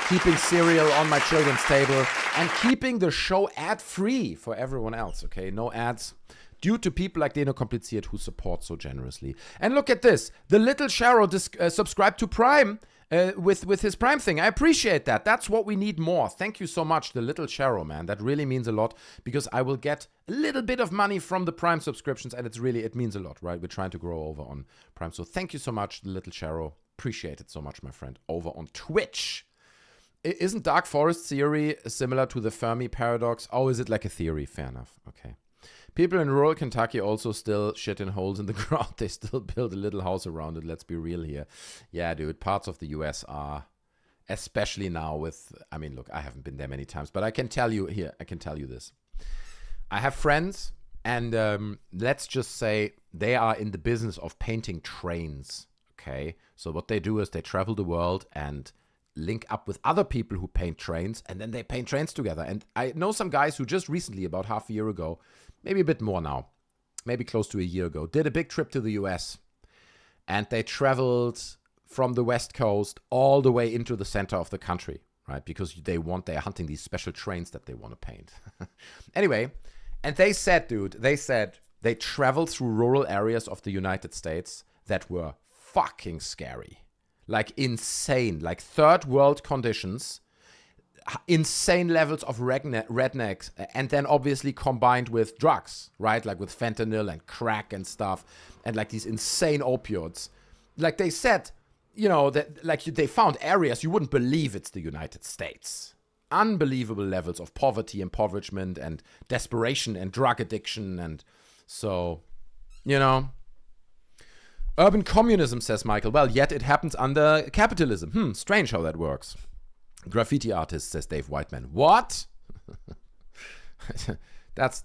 Keeping cereal on my children's table. And keeping the show ad-free for everyone else, okay? No ads. Due to people like Deno kompliziert who support so generously. And look at this. The little Sharo subscribed to Prime. With his Prime thing. I appreciate that. That's what we need more. Thank you so much, the little Sharo, man. That really means a lot, because I will get a little bit of money from the Prime subscriptions, and it means a lot, right? We're trying to grow over on Prime. So thank you so much, the little Sharo. Appreciate it so much, my friend. Over on Twitch. Isn't Dark Forest theory similar to the Fermi paradox? Oh, is it like a theory? Fair enough. Okay. People in rural Kentucky also still shit in holes in the ground. They still build a little house around it. Let's be real here. Yeah, dude, parts of the US are, especially now with, I mean, look, I haven't been there many times, but I can tell you this. I have friends, and let's just say they are in the business of painting trains, okay? So what they do is they travel the world and link up with other people who paint trains, and then they paint trains together. And I know some guys who just recently, about half a year ago, maybe a bit more now, maybe close to a year ago, did a big trip to the US. And they traveled from the West Coast all the way into the center of the country, right? Because they're hunting these special trains that they want to paint. Anyway, and they said they traveled through rural areas of the United States that were fucking scary. Like insane, like third world conditions, insane levels of rednecks, and then obviously combined with drugs, right? Like with fentanyl and crack and stuff, and like these insane opioids. Like they said, you know, that like they found areas you wouldn't believe it's the United States. Unbelievable levels of poverty, impoverishment, and desperation and drug addiction. And so, you know, urban communism, says Michael. Well, yet it happens under capitalism. Strange how that works. Graffiti artist, says Dave Whiteman. What?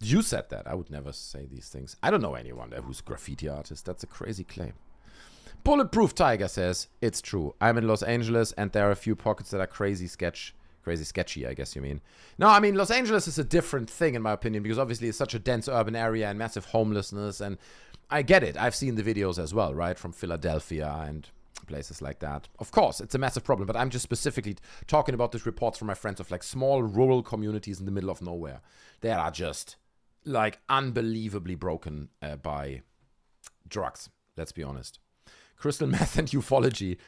You said that. I would never say these things. I don't know anyone who's graffiti artist. That's a crazy claim. Bulletproof Tiger says, it's true. I'm in Los Angeles and there are a few pockets that are crazy sketchy, I guess you mean. No, I mean, Los Angeles is a different thing in my opinion, because obviously it's such a dense urban area and massive homelessness, and I get it. I've seen the videos as well, right? From Philadelphia and places like that. Of course, it's a massive problem, but I'm just specifically talking about these reports from my friends of like small rural communities in the middle of nowhere. They are just like unbelievably broken by drugs. Let's be honest. Crystal meth and ufology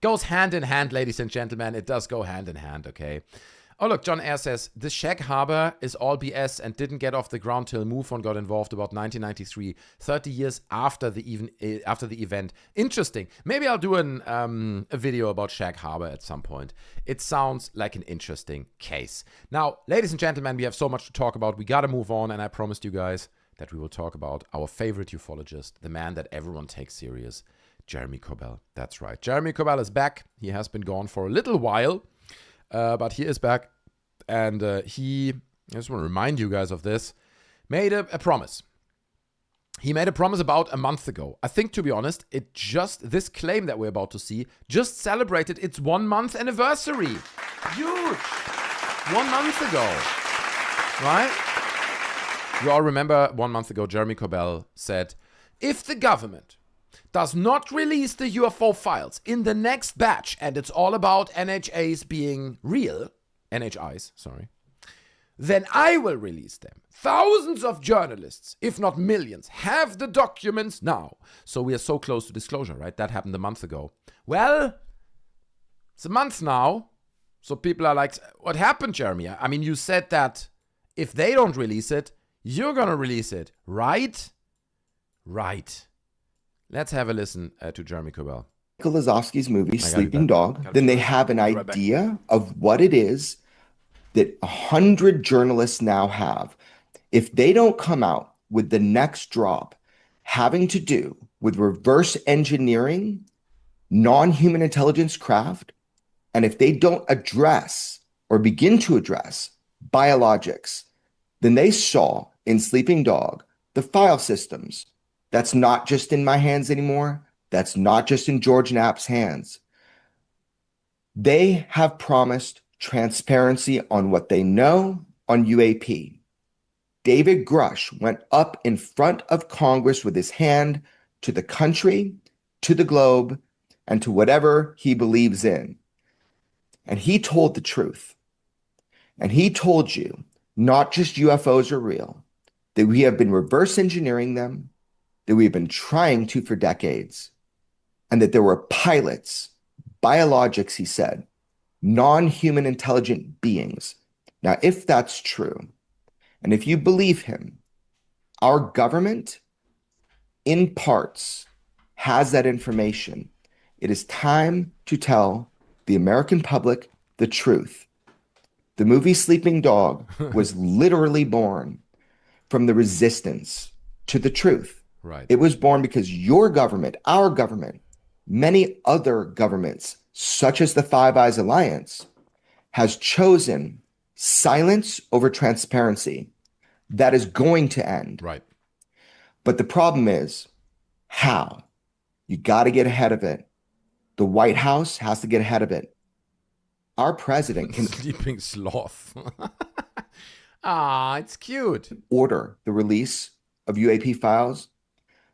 goes hand in hand, ladies and gentlemen. It does go hand in hand, okay? Oh, look, John Air says, the Shag Harbor is all BS and didn't get off the ground till MUFON got involved about 1993, 30 years after the event. Interesting. Maybe I'll do a video about Shag Harbor at some point. It sounds like an interesting case. Now, ladies and gentlemen, we have so much to talk about. We got to move on, and I promised you guys that we will talk about our favorite ufologist, the man that everyone takes serious, Jeremy Corbell. That's right. Jeremy Corbell is back. He has been gone for a little while. But he is back, and I just want to remind you guys of this, made a promise. He made a promise about a month ago. I think, to be honest, this claim that we're about to see just celebrated its 1 month anniversary. Huge. 1 month ago. Right? You all remember 1 month ago, Jeremy Corbell said, if the government does not release the UFO files in the next batch, and it's all about NHIs being real, NHIs, sorry, then I will release them. Thousands of journalists, if not millions, have the documents now. So we are so close to disclosure, right? That happened a month ago. Well, it's a month now. So people are like, what happened, Jeremy? I mean, you said that if they don't release it, you're going to release it, right? Right. Let's have a listen to Jeremy Corbell. Lazowski's movie, Sleeping Dog, then they have an idea of what it is that 100 journalists now have. If they don't come out with the next drop having to do with reverse engineering, non-human intelligence craft, and if they don't address or begin to address biologics, then they saw in Sleeping Dog the file systems. That's not just in my hands anymore. That's not just in George Knapp's hands. They have promised transparency on what they know on UAP. David Grush went up in front of Congress with his hand to the country, to the globe, and to whatever he believes in. And he told the truth. And he told you not just UFOs are real, that we have been reverse engineering them, that we've been trying to for decades, and that there were pilots, biologics, he said, non-human intelligent beings. Now, if that's true, and if you believe him, our government, in parts, has that information. It is time to tell the American public the truth. The movie Sleeping Dog was literally born from the resistance to the truth. Right. It was born because your government, our government, many other governments, such as the Five Eyes Alliance, has chosen silence over transparency. That is going to end. Right. But the problem is how? You got to get ahead of it. The White House has to get ahead of it. Our president can Sleeping sloth. Ah, it's cute. order the release of UAP files,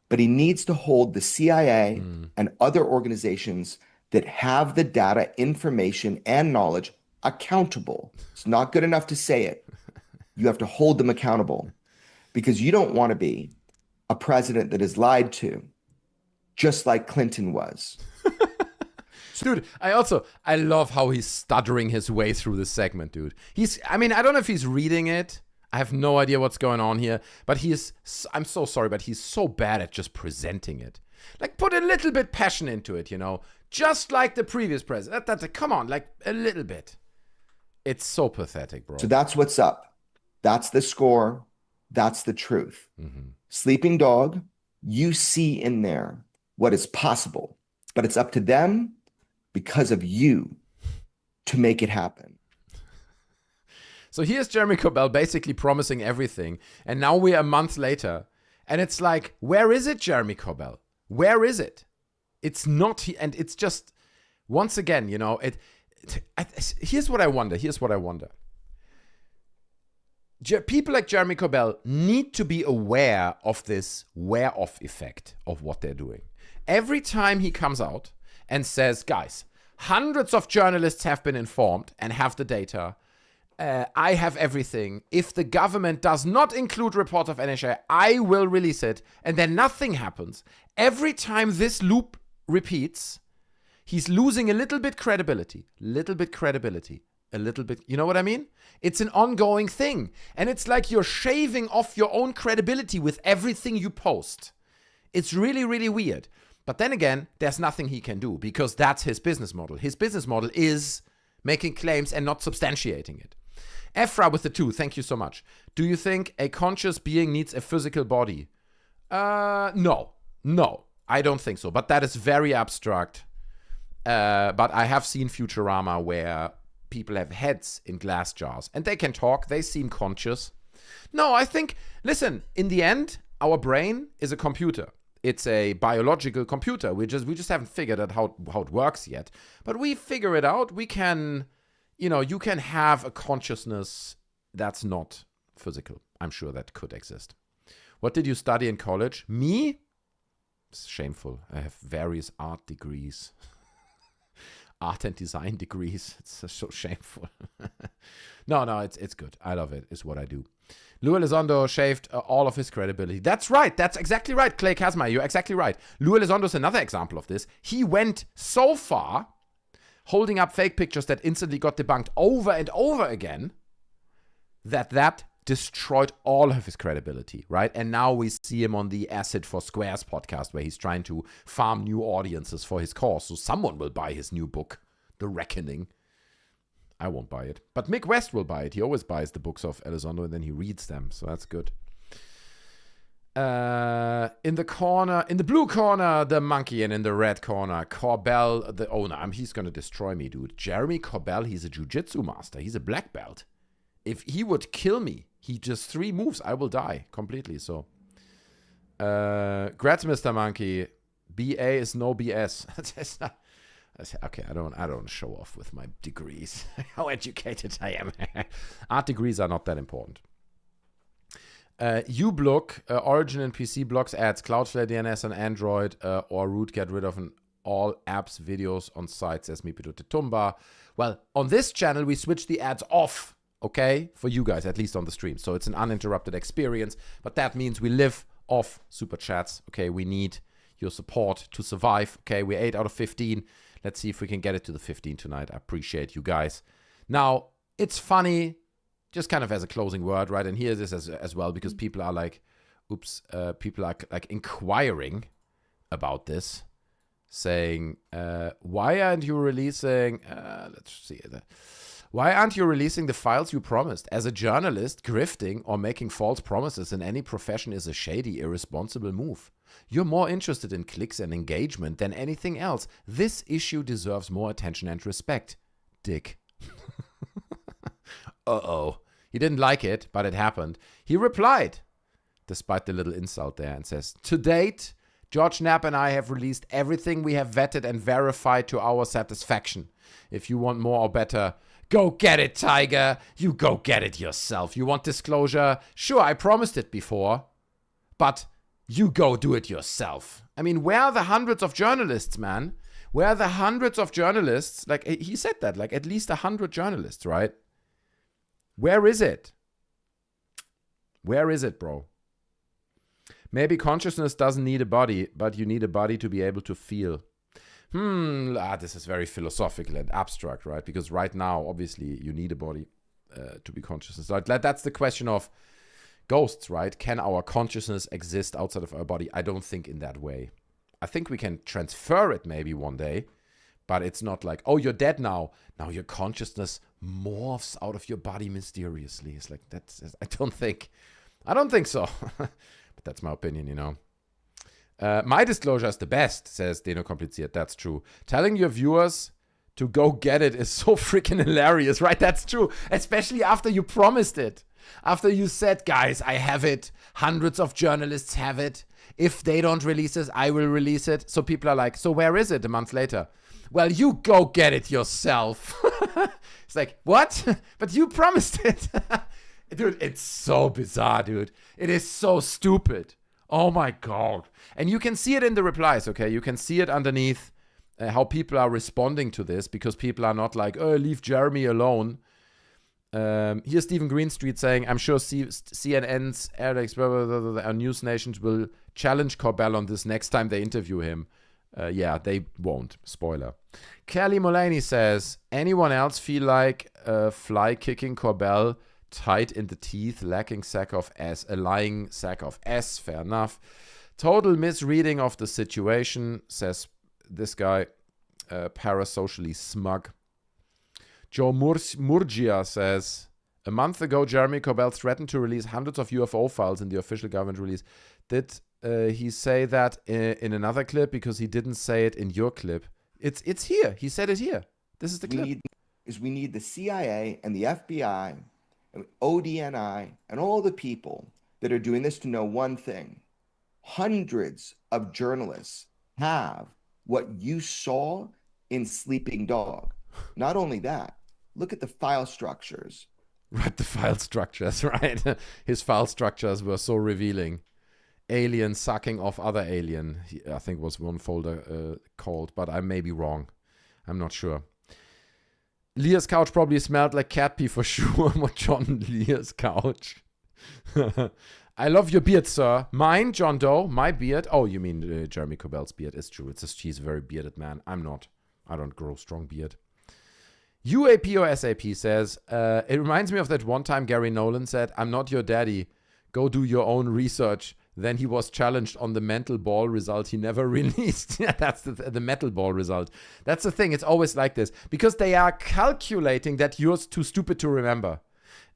but he needs to hold the CIA and other organizations that have the data, information, and knowledge accountable. It's not good enough to say it. You have to hold them accountable because you don't want to be a president that is lied to, just like Clinton was. Dude, I love how he's stuttering his way through this segment, dude. I don't know if he's reading it. I have no idea what's going on here, but I'm so sorry, but he's so bad at just presenting it. Like, put a little bit passion into it, just like the previous president. Come on, like a little bit. It's so pathetic, bro. So that's what's up. That's the score. That's the truth. Sleeping Dog, you see in there what is possible, but it's up to them because of you to make it happen. So here's Jeremy Corbell basically promising everything. And now we're a month later. And it's like, where is it, Jeremy Corbell? Where is it? It's not. And it's just, once again, here's what I wonder. People like Jeremy Corbell need to be aware of this wear-off effect of what they're doing. Every time he comes out and says, guys, hundreds of journalists have been informed and have the data. I have everything. If the government does not include reports of NHA, I will release it. And then nothing happens. Every time this loop repeats, he's losing a little bit credibility. A little bit. You know what I mean? It's an ongoing thing. And it's like you're shaving off your own credibility with everything you post. It's really, really weird. But then again, there's nothing he can do because that's his business model. His business model is making claims and not substantiating it. Ephra with the 2, thank you so much. Do you think a conscious being needs a physical body? No, I don't think so. But that is very abstract. But I have seen Futurama where people have heads in glass jars and they can talk. They seem conscious. No, I think, listen, in the end, our brain is a computer. It's a biological computer. We just haven't figured out how it works yet. But we figure it out. We can, you can have a consciousness that's not physical. I'm sure that could exist. What did you study in college? Me? It's shameful. I have various art degrees. Art and design degrees. It's so shameful. No, it's good. I love it. It's what I do. Lou Elizondo shaved all of his credibility. That's right. That's exactly right. Clay Kazma, you're exactly right. Lou Elizondo is another example of this. He went so far holding up fake pictures that instantly got debunked over and over again that destroyed all of his credibility, right? And now we see him on the Acid for Squares podcast where he's trying to farm new audiences for his cause. So someone will buy his new book, The Reckoning. I won't buy it. But Mick West will buy it. He always buys the books of Elizondo and then he reads them. So that's good. In the blue corner, the monkey, and in the red corner, Corbell, the owner. He's going to destroy me, dude. Jeremy Corbell, he's a jiu-jitsu master. He's a black belt. If he would kill me, he just 3 moves, I will die completely. So, Grats, Mr. Monkey. BA is no BS. That's not, okay, I don't show off with my degrees. How educated I am. Art degrees are not that important. uBlock, Origin and PC blocks ads, Cloudflare DNS on Android, or root get rid of all apps, videos on sites as Mipito Tumba. Well, on this channel, we switch the ads off, okay? For you guys, at least on the stream. So it's an uninterrupted experience, but that means we live off super chats, okay? We need your support to survive, okay? We're 8 out of 15. Let's see if we can get it to the 15 tonight. I appreciate you guys. Now, it's funny, just kind of as a closing word, right? And here's this as well, because people are like, people are like inquiring about this, saying, why aren't you releasing, let's see, Why aren't you releasing the files you promised? As a journalist, grifting or making false promises in any profession is a shady, irresponsible move. You're more interested in clicks and engagement than anything else. This issue deserves more attention and respect. Dick. Uh-oh. He didn't like it, but it happened. He replied, despite the little insult there, and says, to date, George Knapp and I have released everything we have vetted and verified to our satisfaction. If you want more or better, go get it, Tiger. You go get it yourself. You want disclosure? Sure, I promised it before. But you go do it yourself. I mean, where are the hundreds of journalists, man? Where are the hundreds of journalists? Like, he said that, like at least 100 journalists, right? Where is it? Where is it, bro? Maybe consciousness doesn't need a body, but you need a body to be able to feel. This is very philosophical and abstract, right? Because right now, obviously, you need a body to be conscious. So that's the question of ghosts, right? Can our consciousness exist outside of our body? I don't think in that way. I think we can transfer it maybe one day, but it's not like, oh, you're dead now. Now your consciousness morphs out of your body mysteriously. It's like, I don't think so. But that's my opinion, you know. My disclosure is the best, says Deno Kompliziert. That's true. Telling your viewers to go get it is so freaking hilarious, right? That's true. Especially after you promised it. After you said, guys, I have it. Hundreds of journalists have it. If they don't release this, I will release it. So people are like, so where is it a month later? Well, you go get it yourself. It's like, what? But you promised it. Dude, it's so bizarre, dude. It is so stupid. Oh my God. And you can see it in the replies, okay? You can see it underneath how people are responding to this, because people are not like, oh, leave Jeremy alone. Here's Stephen Greenstreet saying, I'm sure CNN's Alex, our news nations will challenge Corbell on this next time they interview him. Yeah, they won't. Spoiler. Kelly Mullaney says, anyone else feel like fly kicking Corbell tight in the teeth, lacking sack of S, a lying sack of S? Fair enough. Total misreading of the situation, says this guy, parasocially smug. Joe Murgia says, a month ago, Jeremy Corbell threatened to release hundreds of UFO files in the official government release. Did he say that in another clip? Because he didn't say it in your clip. It's here. He said it here. This is the clip. We need the CIA and the FBI and ODNI and all the people that are doing this to know one thing. Hundreds of journalists have what you saw in Sleeping Dog. Not only that, look at the file structures. Right, the file structures, right? His file structures were so revealing. Alien sucking off other alien, I think was one folder called, but I may be wrong. I'm not sure. Lear's couch probably smelled like cat pee for sure. What John Lear's couch? I love your beard, sir. Mine, John Doe, my beard. Oh, you mean Jeremy Corbell's beard? It's true. He's a very bearded man. I'm not. I don't grow strong beard. UAP or SAP says, it reminds me of that one time Gary Nolan said, I'm not your daddy. Go do your own research. Then he was challenged on the mental ball result he never released. Yeah, that's the metal ball result. That's the thing. It's always like this. Because they are calculating that you're too stupid to remember.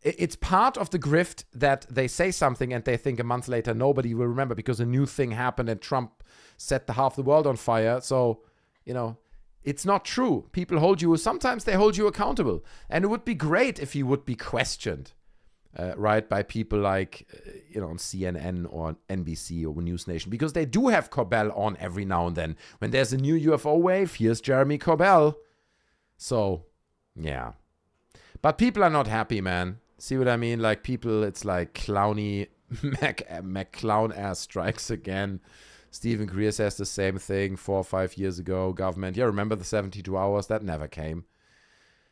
It's part of the grift that they say something and they think a month later nobody will remember because a new thing happened and Trump set the half the world on fire. So, you know, it's not true. People hold you, sometimes they hold you accountable. And it would be great if he would be questioned, right, by people like, on CNN or NBC or News Nation, because they do have Corbell on every now and then. When there's a new UFO wave, here's Jeremy Corbell. So, yeah. But people are not happy, man. See what I mean? Like people, it's like clowny, McClown ass strikes again. Stephen Greer says the same thing 4 or 5 years ago. Government, yeah, remember the 72 hours? That never came.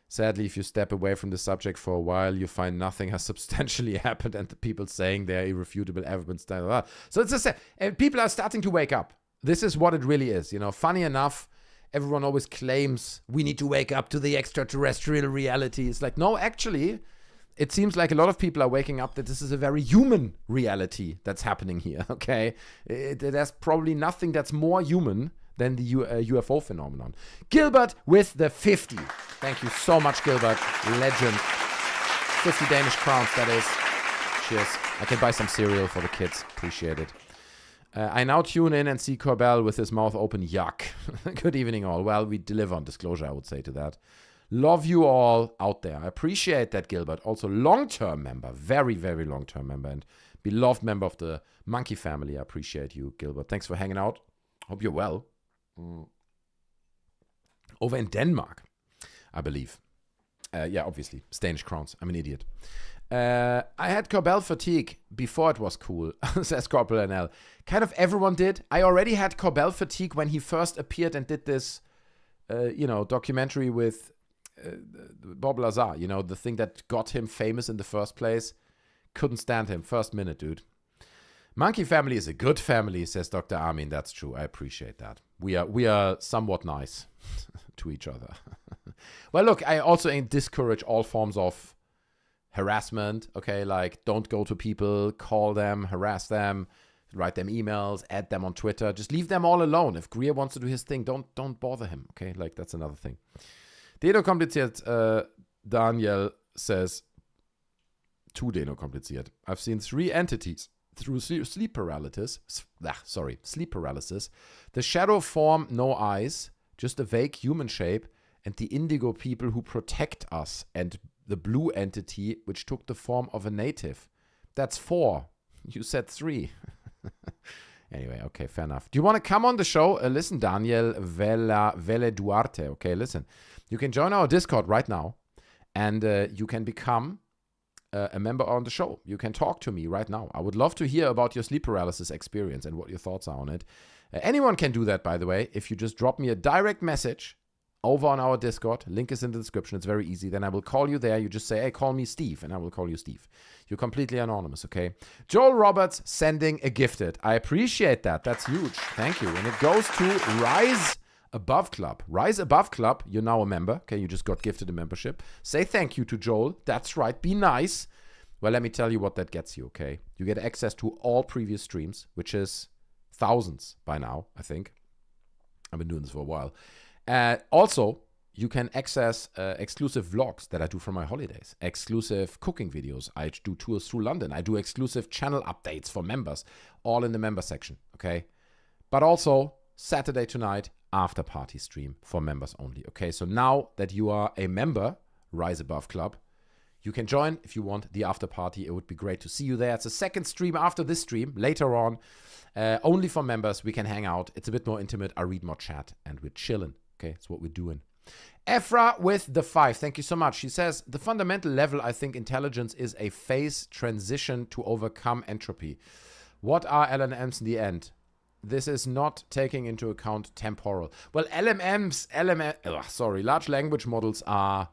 Sadly, if you step away from the subject for a while, you find nothing has substantially happened and the people saying they're irrefutable evidence. Blah, blah, blah. So it's just, people are starting to wake up. This is what it really is. Funny enough, everyone always claims we need to wake up to the extraterrestrial reality. It's like, no, actually, it seems like a lot of people are waking up that this is a very human reality that's happening here, okay? There's probably nothing that's more human than the UFO phenomenon. Gilbert with the 50. Thank you so much, Gilbert. Legend. 50 Danish crowns, that is. Cheers. I can buy some cereal for the kids. Appreciate it. I now tune in and see Corbell with his mouth open. Yuck. Good evening, all. Well, we deliver on disclosure, I would say to that. Love you all out there. I appreciate that, Gilbert. Also, long-term member. Very, very long-term member. And beloved member of the Monkey family. I appreciate you, Gilbert. Thanks for hanging out. Hope you're well. Over in Denmark, I believe. Yeah, obviously. Danish crowns. I'm an idiot. I had Corbell fatigue before it was cool, says Corporal NL. Kind of everyone did. I already had Corbell fatigue when he first appeared and did this, documentary with Bob Lazar. You know, the thing that got him famous in the first place. Couldn't stand him. First minute, dude. Monkey family is a good family, says Dr. Armin. That's true. I appreciate that. We are somewhat nice to each other. Well, look, I also discourage all forms of harassment. Okay, like don't go to people, call them, harass them, write them emails, add them on Twitter. Just leave them all alone. If Greer wants to do his thing, don't bother him. Okay, like that's another thing. Deno-kompliziert, Daniel says, too Deno-kompliziert. I've seen 3 entities through sleep paralysis. Sleep paralysis. The shadow form, no eyes, just a vague human shape, and the indigo people who protect us, and the blue entity which took the form of a native. That's 4. You said 3. Anyway, okay, fair enough. Do you want to come on the show? Listen, Daniel Vele Duarte. Okay, listen. You can join our Discord right now, and you can become a member on the show. You can talk to me right now. I would love to hear about your sleep paralysis experience and what your thoughts are on it. Anyone can do that, by the way, if you just drop me a direct message over on our Discord. Link is in the description. It's very easy. Then I will call you there. You just say, hey, call me Steve, and I will call you Steve. You're completely anonymous, okay? Joel Roberts sending a gifted. I appreciate that. That's huge. Thank you. And it goes to Rise Above Club. Rise Above Club, you're now a member. Okay, you just got gifted a membership. Say thank you to Joel. That's right. Be nice. Well, let me tell you what that gets you, okay? You get access to all previous streams, which is thousands by now, I think. I've been doing this for a while. Also, you can access exclusive vlogs that I do from my holidays, exclusive cooking videos. I do tours through London. I do exclusive channel updates for members, all in the member section, okay? But also, Saturday tonight, after party stream for members only, okay? So now that you are a member, Rise Above Club, you can join if you want the after party. It would be great to see you there. It's a second stream after this stream, later on. Only for members. We can hang out. It's a bit more intimate. I read more chat, and we're chilling. Okay, that's what we're doing. Ephra with the 5. Thank you so much. She says, the fundamental level, I think intelligence is a phase transition to overcome entropy. What are LLMs in the end? This is not taking into account temporal. Well, large language models are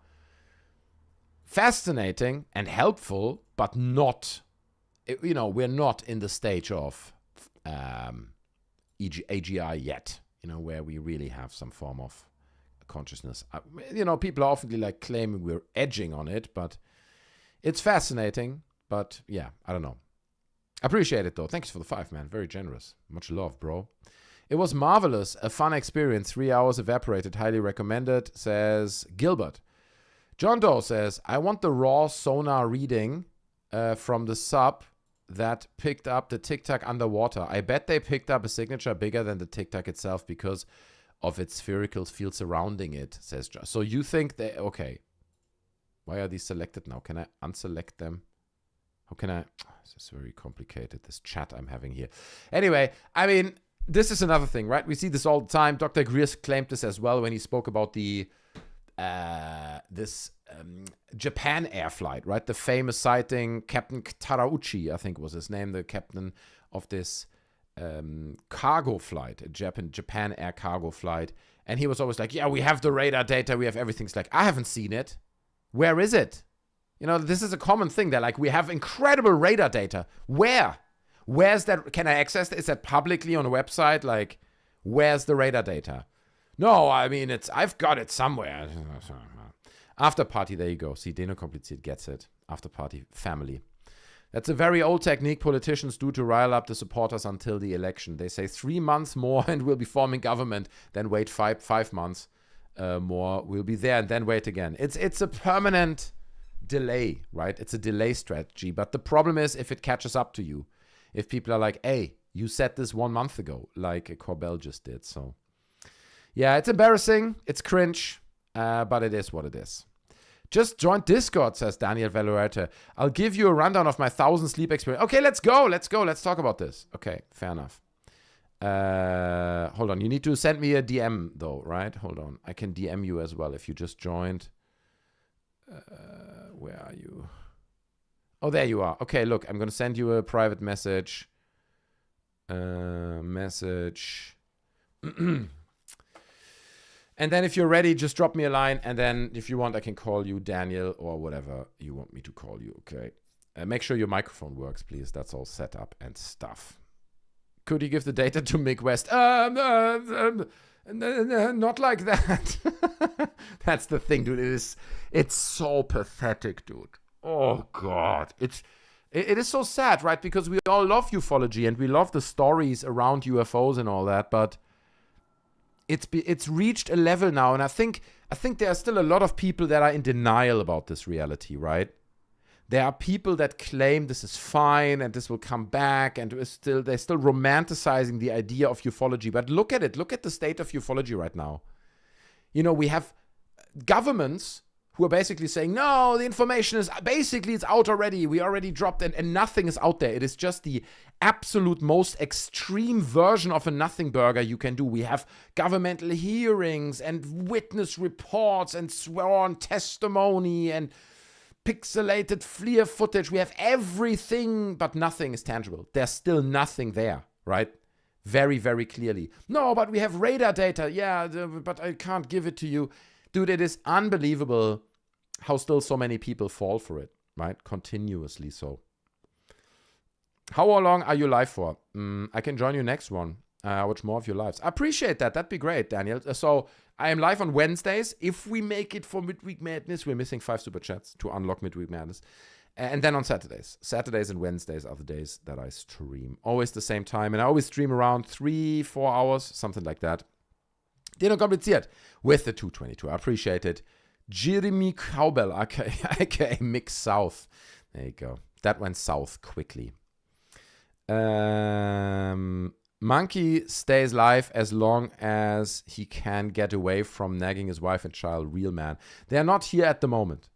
fascinating and helpful, but not, we're not in the stage of AGI yet. Where we really have some form of consciousness. People are often like claiming we're edging on it, but it's fascinating. But yeah, I don't know. I appreciate it though. Thanks for the 5, man. Very generous. Much love, bro. It was marvelous. A fun experience. 3 hours evaporated. Highly recommended, says Gilbert. John Doe says, I want the raw sonar reading from the sub that picked up the Tic Tac underwater. I bet they picked up a signature bigger than the Tic Tac itself because of its spherical field surrounding it, says John. So you think they... Okay. Why are these selected now? Can I unselect them? How can I... This is very complicated, this chat I'm having here. Anyway, I mean, this is another thing, right? We see this all the time. Dr. Greer claimed this as well when he spoke about the... Japan air flight, right? The famous sighting, Captain Tarauchi, I think was his name, the captain of this cargo flight, a Japan air cargo flight. And he was always like, yeah, we have the radar data, we have everything. It's like, I haven't seen it. Where is it? This is a common thing. They're like, we have incredible radar data. Where? Where's that? Can I access it? Is that publicly on a website? Like, where's the radar data? No, I mean, I've got it somewhere. After party, there you go. See, Deno Kompliziert gets it. After party, family. That's a very old technique politicians do to rile up the supporters until the election. They say 3 months more and we'll be forming government, then wait five months more, we'll be there, and then wait again. It's a permanent delay, right? It's a delay strategy. But the problem is if it catches up to you. If people are like, hey, you said this 1 month ago, like Corbell just did. So, yeah, it's embarrassing. It's cringe, but it is what it is. Just join Discord, says Daniel Valuerte. I'll give you a rundown of my 1,000 sleep experience. Okay, let's go. Let's talk about this. Okay, fair enough. Hold on. You need to send me a DM, though, right? Hold on. I can DM you as well if you just joined. Where are you? Oh, there you are. Okay, look. I'm going to send you a private message. And then if you're ready, just drop me a line. And then if you want, I can call you Daniel or whatever you want me to call you. Okay. Make sure your microphone works, please. That's all set up and stuff. Could you give the data to Mick West? Not like that. That's the thing, dude. It's so pathetic, dude. Oh, God. It is so sad, right? Because we all love ufology and we love the stories around UFOs and all that, but it's reached a level now, and I think there are still a lot of people that are in denial about this reality, right? There are people that claim this is fine and this will come back, and they're still romanticizing the idea of ufology. But look at it. Look at the state of ufology right now. You know, we have governments who are basically saying, no, the information is basically it's out already. We already dropped it, and nothing is out there. It is just the absolute most extreme version of a nothing burger you can do. We have governmental hearings and witness reports and sworn testimony and pixelated FLIR footage. We have everything, but nothing is tangible. There's still nothing there, right? Very, very clearly. No, but we have radar data. Yeah, but I can't give it to you. Dude, it is unbelievable how still so many people fall for it, right? Continuously so. How long are you live for? I can join you next one. Watch more of your lives. I appreciate that. That'd be great, Daniel. So I am live on Wednesdays. If we make it for Midweek Madness, we're missing 5 super chats to unlock Midweek Madness. And then on Saturdays. Saturdays and Wednesdays are the days that I stream. Always the same time. And I always stream around 3-4 hours, something like that. Dino kompliziert with the 222. I appreciate it. Jeremy Corbell, aka Mick South. There you go. That went south quickly. Monkey stays live as long as he can get away from nagging his wife and child. Real man. They're not here at the moment.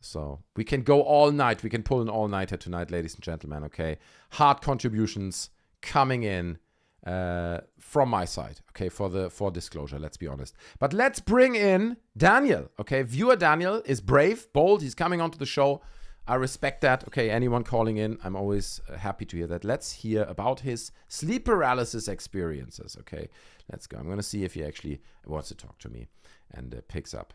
So we can go all night. We can pull an all-nighter tonight, ladies and gentlemen, okay? Hard contributions coming in from my side, okay, for disclosure, let's be honest. But let's bring in Daniel, okay? Viewer Daniel is brave, bold. He's coming onto the show. I respect that. Okay, anyone calling in, I'm always happy to hear that. Let's hear about his sleep paralysis experiences, okay? Let's go. I'm going to see if he actually wants to talk to me and picks up.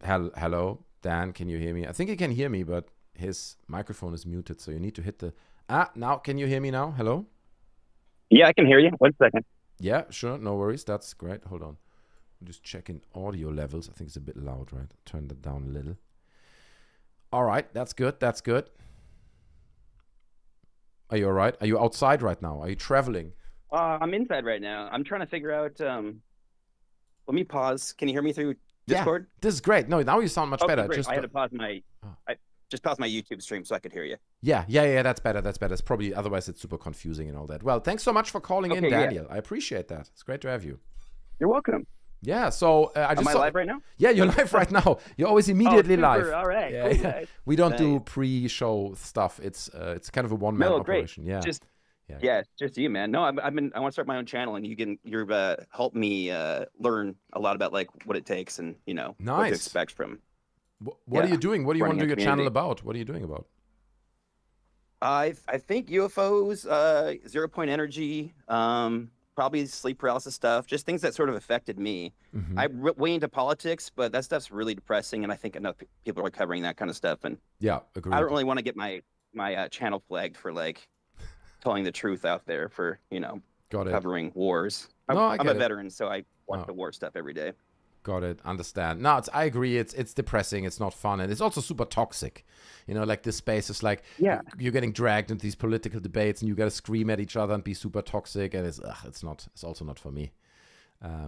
Hello, Dan, can you hear me? I think he can hear me, but his microphone is muted, so you need to hit the... now, can you hear me now? Hello? Yeah, I can hear you. 1 second. Yeah, sure, no worries. That's great. Hold on. I'm just checking audio levels. I think it's a bit loud, right? Turn that down a little. All right, that's good. Are you all right? Are you outside right now? Are you traveling? I'm inside right now. I'm trying to figure out... let me pause. Can you hear me through Discord? Yeah, this is great. No, now you sound much better. Great. I had to pause my... I just paused my YouTube stream so I could hear you. Yeah, that's better. It's probably, otherwise it's super confusing and all that. Well, thanks so much for calling in, Daniel. Yeah. I appreciate that. It's great to have you. You're welcome. Yeah, so Am I live right now? Yeah, you're live right now. You're always immediately live. All right. Yeah, cool, yeah. We don't do pre-show stuff. It's kind of a one-man operation. Great. Yeah. It's just you, man. No, I want to start my own channel, and you're helped me learn a lot about like what it takes and what to expect from. What are you doing? What do you want to do your channel about? What are you doing about? I think UFOs, 0 point energy, probably sleep paralysis stuff, just things that sort of affected me. Mm-hmm. I'm way into politics, but that stuff's really depressing, and I think enough people are covering that kind of stuff. And yeah, agreed. I don't really want to get my channel flagged for like telling the truth out there for covering wars. I'm a veteran, so I watch the war stuff every day. Got it. Understand. No, I agree. It's depressing. It's not fun, and it's also super toxic. Like this space is like you're getting dragged into these political debates, and you got to scream at each other and be super toxic, and it's also not for me.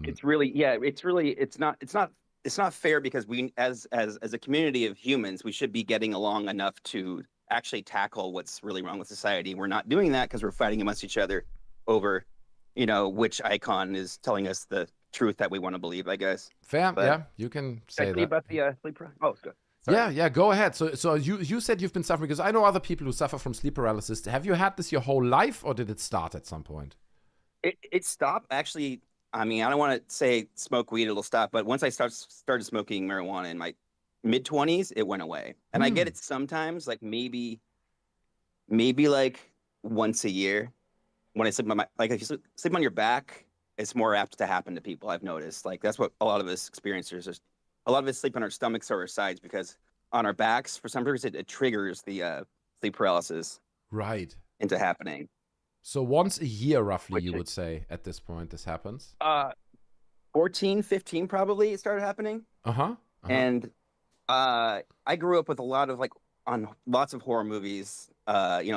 It's really it's not fair, because we as a community of humans, we should be getting along enough to actually tackle what's really wrong with society. We're not doing that because we're fighting amongst each other over, which icon is telling us the truth that we want to believe, I guess. Fair. But yeah, you can say that. About the sleep paralysis? Good. Sorry. Yeah, go ahead. So you said you've been suffering, because I know other people who suffer from sleep paralysis. Have you had this your whole life, or did it start at some point? It stopped, actually. I mean, I don't want to say smoke weed, it'll stop, but once I started smoking marijuana in my mid-20s, it went away. And I get it sometimes, like maybe like once a year. When I sleep on if you sleep on your back, it's more apt to happen to people, I've noticed. Like, that's what a lot of us experiencers, a lot of us sleep on our stomachs or our sides, because on our backs, for some reason, it triggers the sleep paralysis into happening. So once a year, roughly, you would say, at this point, this happens? 14, 15, probably, it started happening. And I grew up with a lot of, on lots of horror movies,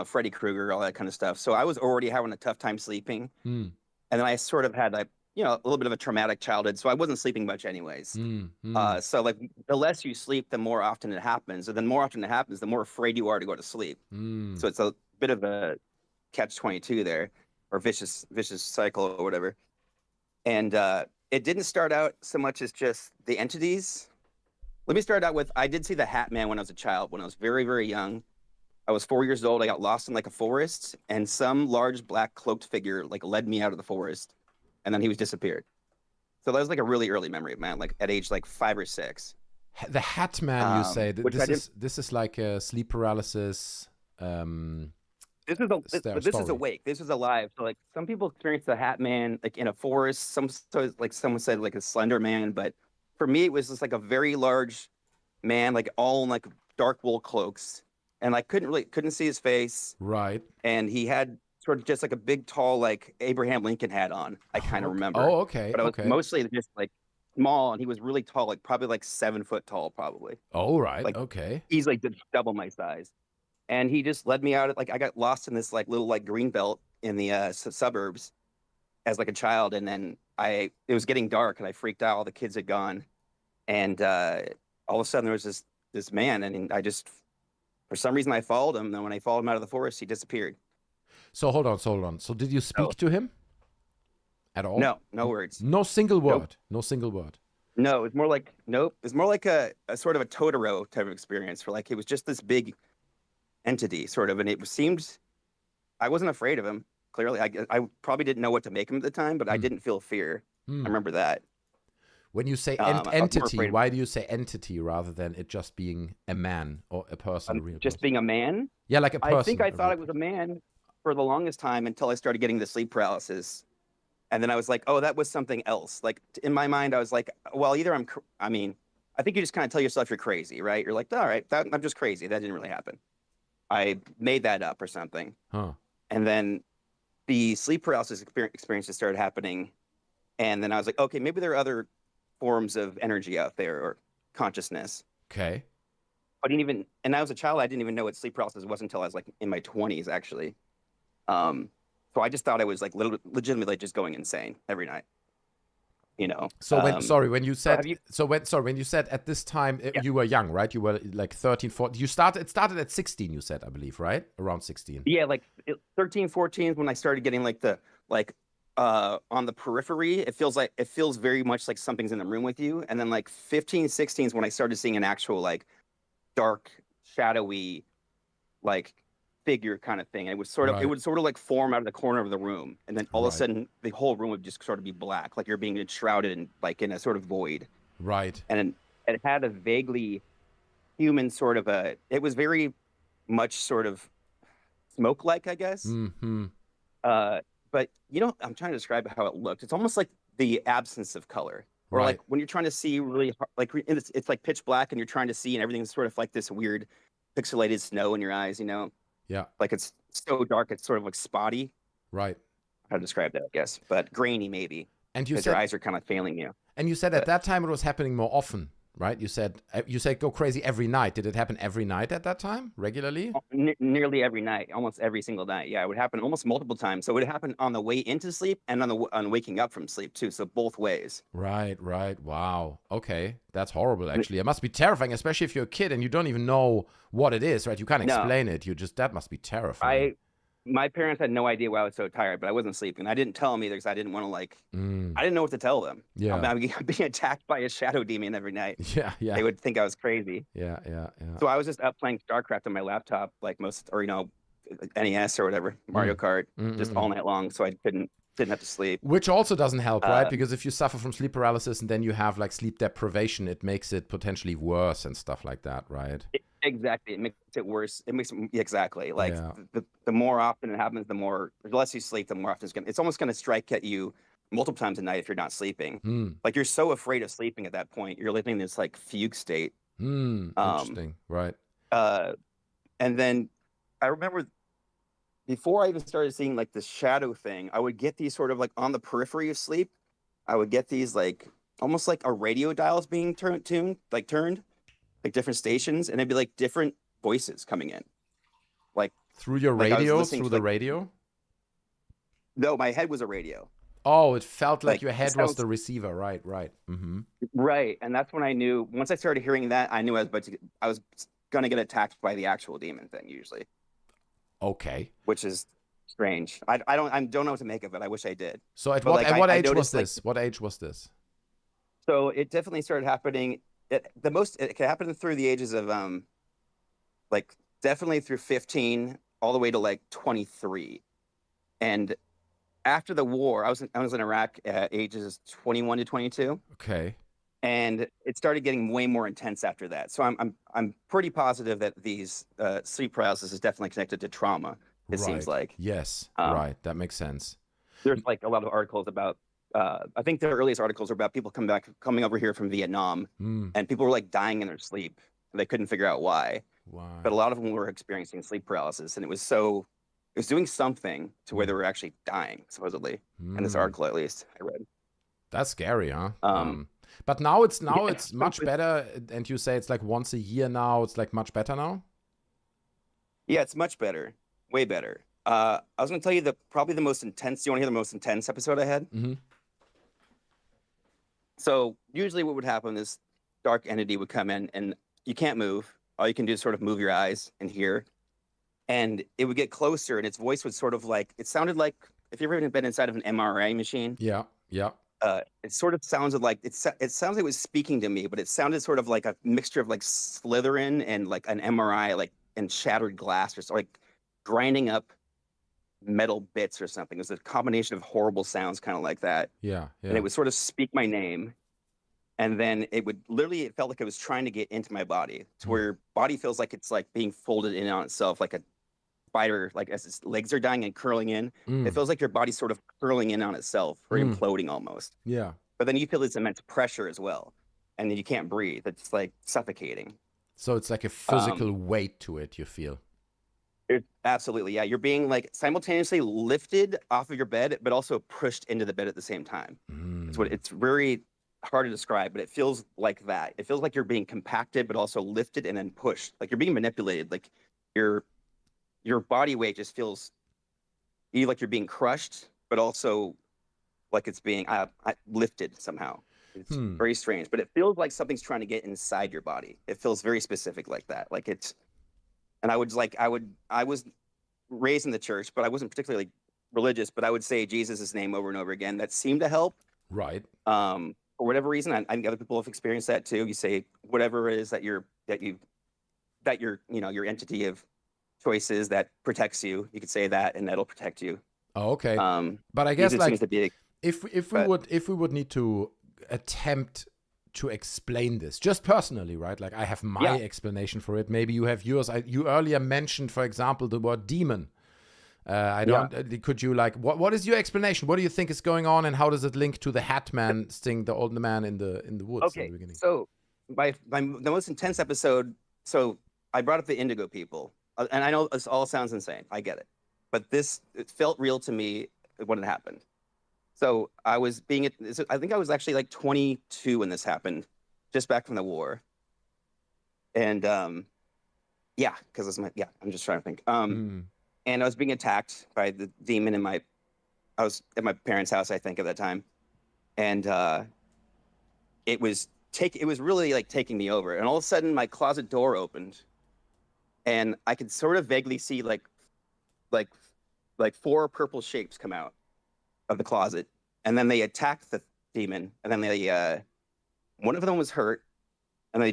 Freddy Krueger, all that kind of stuff. So I was already having a tough time sleeping. And then I sort of had, a little bit of a traumatic childhood, so I wasn't sleeping much anyways. So, the less you sleep, the more often it happens. And then more often it happens, the more afraid you are to go to sleep. So it's a bit of a catch-22 there, or vicious cycle or whatever. And it didn't start out so much as just the entities. Let me start out with, I did see the Hat Man when I was a child, when I was very, very young. I was 4 years old. I got lost in a forest, and some large black cloaked figure led me out of the forest, and then he was disappeared. So that was a really early memory of mine, at age 5 or 6. The Hat Man, you say? This is like a sleep paralysis. This is awake. This is alive. So some people experience the Hat Man in a forest. Someone said a slender man, but for me it was just a very large man, all in dark wool cloaks, and I couldn't see his face. Right. And he had sort of just a big tall Abraham Lincoln hat on. I kind of remember. Oh, okay. But I was mostly just small, and he was really tall, probably 7 foot tall, probably. Oh, right. Okay. Easily double my size. And he just led me out. I got lost in this little green belt in the suburbs as a child, and then it was getting dark, and I freaked out. All the kids had gone, and all of a sudden there was this man, and I just, for some reason, I followed him. And then when I followed him out of the forest, he disappeared. So hold on. So did you speak to him at all? No words. No single word. Nope. No single word. No, it was more nope. It was more a sort of a Totoro type of experience, where it was just this big entity, sort of, and it seemed, I wasn't afraid of him. Clearly, I probably didn't know what to make him at the time, but I didn't feel fear. I remember that. When you say entity, why do you say entity rather than it just being a man or a person? Being a man? Yeah, like a person. I think I thought it was a man for the longest time, until I started getting the sleep paralysis. And then I was like, oh, that was something else. In my mind, I was like, well, either I think you just kind of tell yourself you're crazy, right? You're like, all right, I'm just crazy. That didn't really happen. I made that up or something. And then the sleep paralysis experiences started happening. And then I was like, okay, maybe there are other forms of energy out there, or consciousness. Okay. But and I was a child, I didn't even know what sleep paralysis was until I was in my 20s, actually. So I just thought I was legitimately just going insane every night. So when you said at this time, you were young, right? You were 13, 14. It started at 16, you said, I believe, right? Around 16. Yeah, 13, 14 when I started getting on the periphery. It feels very much like something's in the room with you. And then 15, 16 is when I started seeing an actual dark, shadowy, figure kind of thing. And it was it would sort of form out of the corner of the room, and then all of a sudden the whole room would just sort of be black, you're being enshrouded in in a sort of void. Right. And it had a vaguely human sort of it was very much sort of smoke-like, I guess. But I'm trying to describe how it looked. It's almost like the absence of color, or when you're trying to see really hard, it's pitch black, and you're trying to see, and everything's sort of this weird pixelated snow in your eyes, Yeah. It's so dark, it's sort of spotty. Right. How to describe that, I guess, but grainy maybe. And you said your eyes are kind of failing you. And you said at that time it was happening more often, right? You said go crazy every night. Did it happen every night at that time, regularly? Nearly every night, almost every single night. Yeah, it would happen almost multiple times. So it would happen on the way into sleep and on waking up from sleep too. So both ways. Right. Wow. Okay. That's horrible, actually. It must be terrifying, especially if you're a kid and you don't even know what it is, right? You can't explain it. That must be terrifying. My parents had no idea why I was so tired, but I wasn't sleeping. I didn't tell them either because I didn't want to I didn't know what to tell them. Yeah. I'm being attacked by a shadow demon every night. Yeah. They would think I was crazy. Yeah. So I was just up playing StarCraft on my laptop, NES or whatever, Mario Kart, just all night long. So I didn't have to sleep. Which also doesn't help, right? Because if you suffer from sleep paralysis and then you have like sleep deprivation, it makes it potentially worse and stuff like that, right? Exactly. It makes it worse. Exactly. Like the more often it happens, the less you sleep, the more often it's almost going to strike at you multiple times a night if you're not sleeping. Like you're so afraid of sleeping at that point. You're living in this like fugue state. Interesting. Right. And then I remember before I even started seeing like the shadow thing, I would get these sort of like on the periphery of sleep. I would get these like almost like a radio dials being turned, like different stations, and it'd be like different voices coming in. Like through your radio, through the radio? No, my head was a radio. Oh, it felt like your head was the receiver. Right. Mm-hmm. Right. And that's when I knew, once I started hearing that, I knew I was going to get attacked by the actual demon thing usually. Okay. Which is strange. I don't know what to make of it. I wish I did. So at what age was this? What age was this? So it definitely started happening. It can happen through the ages of definitely through 15 all the way to like 23. And after the war, I was in Iraq at ages 21 to 22. Okay. And it started getting way more intense after that. So I'm pretty positive that these sleep paralysis is definitely connected to trauma. It seems like. Yes. Right. That makes sense. There's like a lot of articles about. I think the earliest articles are about people coming over here from Vietnam, and people were like dying in their sleep. And they couldn't figure out why. Wow. But a lot of them were experiencing sleep paralysis, and it was doing something to where they were actually dying, supposedly. In this article, at least I read. That's scary, huh? But now it's much better, and you say it's like once a year now. It's like much better now. Yeah, it's much better, way better. I was going to tell you probably the most intense. You want to hear the most intense episode I had? Mm-hmm. So usually, what would happen is dark entity would come in, and you can't move. All you can do is sort of move your eyes and hear, and it would get closer, and its voice would sort of like it sounded like if you've ever been inside of an MRI machine. Yeah. It sort of sounded like it sounds like it was speaking to me, but it sounded sort of like a mixture of like Slytherin and like an MRI, like and shattered glass or like grinding up metal bits or something. It was a combination of horrible sounds, kind of like that. Yeah. And it would sort of speak my name, and then it felt like it was trying to get into my body, to where your body feels like it's like being folded in on itself, like a spider, like as its legs are dying and curling in. It feels like your body's sort of curling in on itself or imploding almost. Yeah. But then you feel this immense pressure as well, and then you can't breathe. It's like suffocating. So it's like a physical weight to it, you feel. Absolutely, yeah. You're being like simultaneously lifted off of your bed, but also pushed into the bed at the same time. It's very hard to describe, but it feels like that. It feels like you're being compacted, but also lifted and then pushed. Like you're being manipulated. Like your body weight just feels like you're being crushed, but also like it's being lifted somehow. It's very strange, but it feels like something's trying to get inside your body. It feels very specific like that. Like it's. And I was raised in the church, but I wasn't particularly religious, but I would say Jesus' name over and over again. That seemed to help. Right. For whatever reason, I think other people have experienced that too. You say whatever it is that your entity of choices that protects you. You could say that, and that'll protect you. Oh, okay. But I guess like if we would need to attempt to explain this just personally, right? Like I have my explanation for it. Maybe you have yours. You earlier mentioned, for example, the word demon. Could you like what is your explanation? What do you think is going on, and how does it link to the Hat Man sting the old man in the woods? Okay, in the beginning? So the most intense episode. So I brought up the Indigo people, and I know this all sounds insane. I get it, but it felt real to me when it happened. So I think I was actually like 22 when this happened, just back from the war. And yeah, because I'm just trying to think. And I was being attacked by the demon I was at my parents' house, I think, at that time. And it was really like taking me over. And all of a sudden my closet door opened and I could sort of vaguely see like 4 purple shapes come out of the closet. And then they attacked the demon. And then one of them was hurt. And they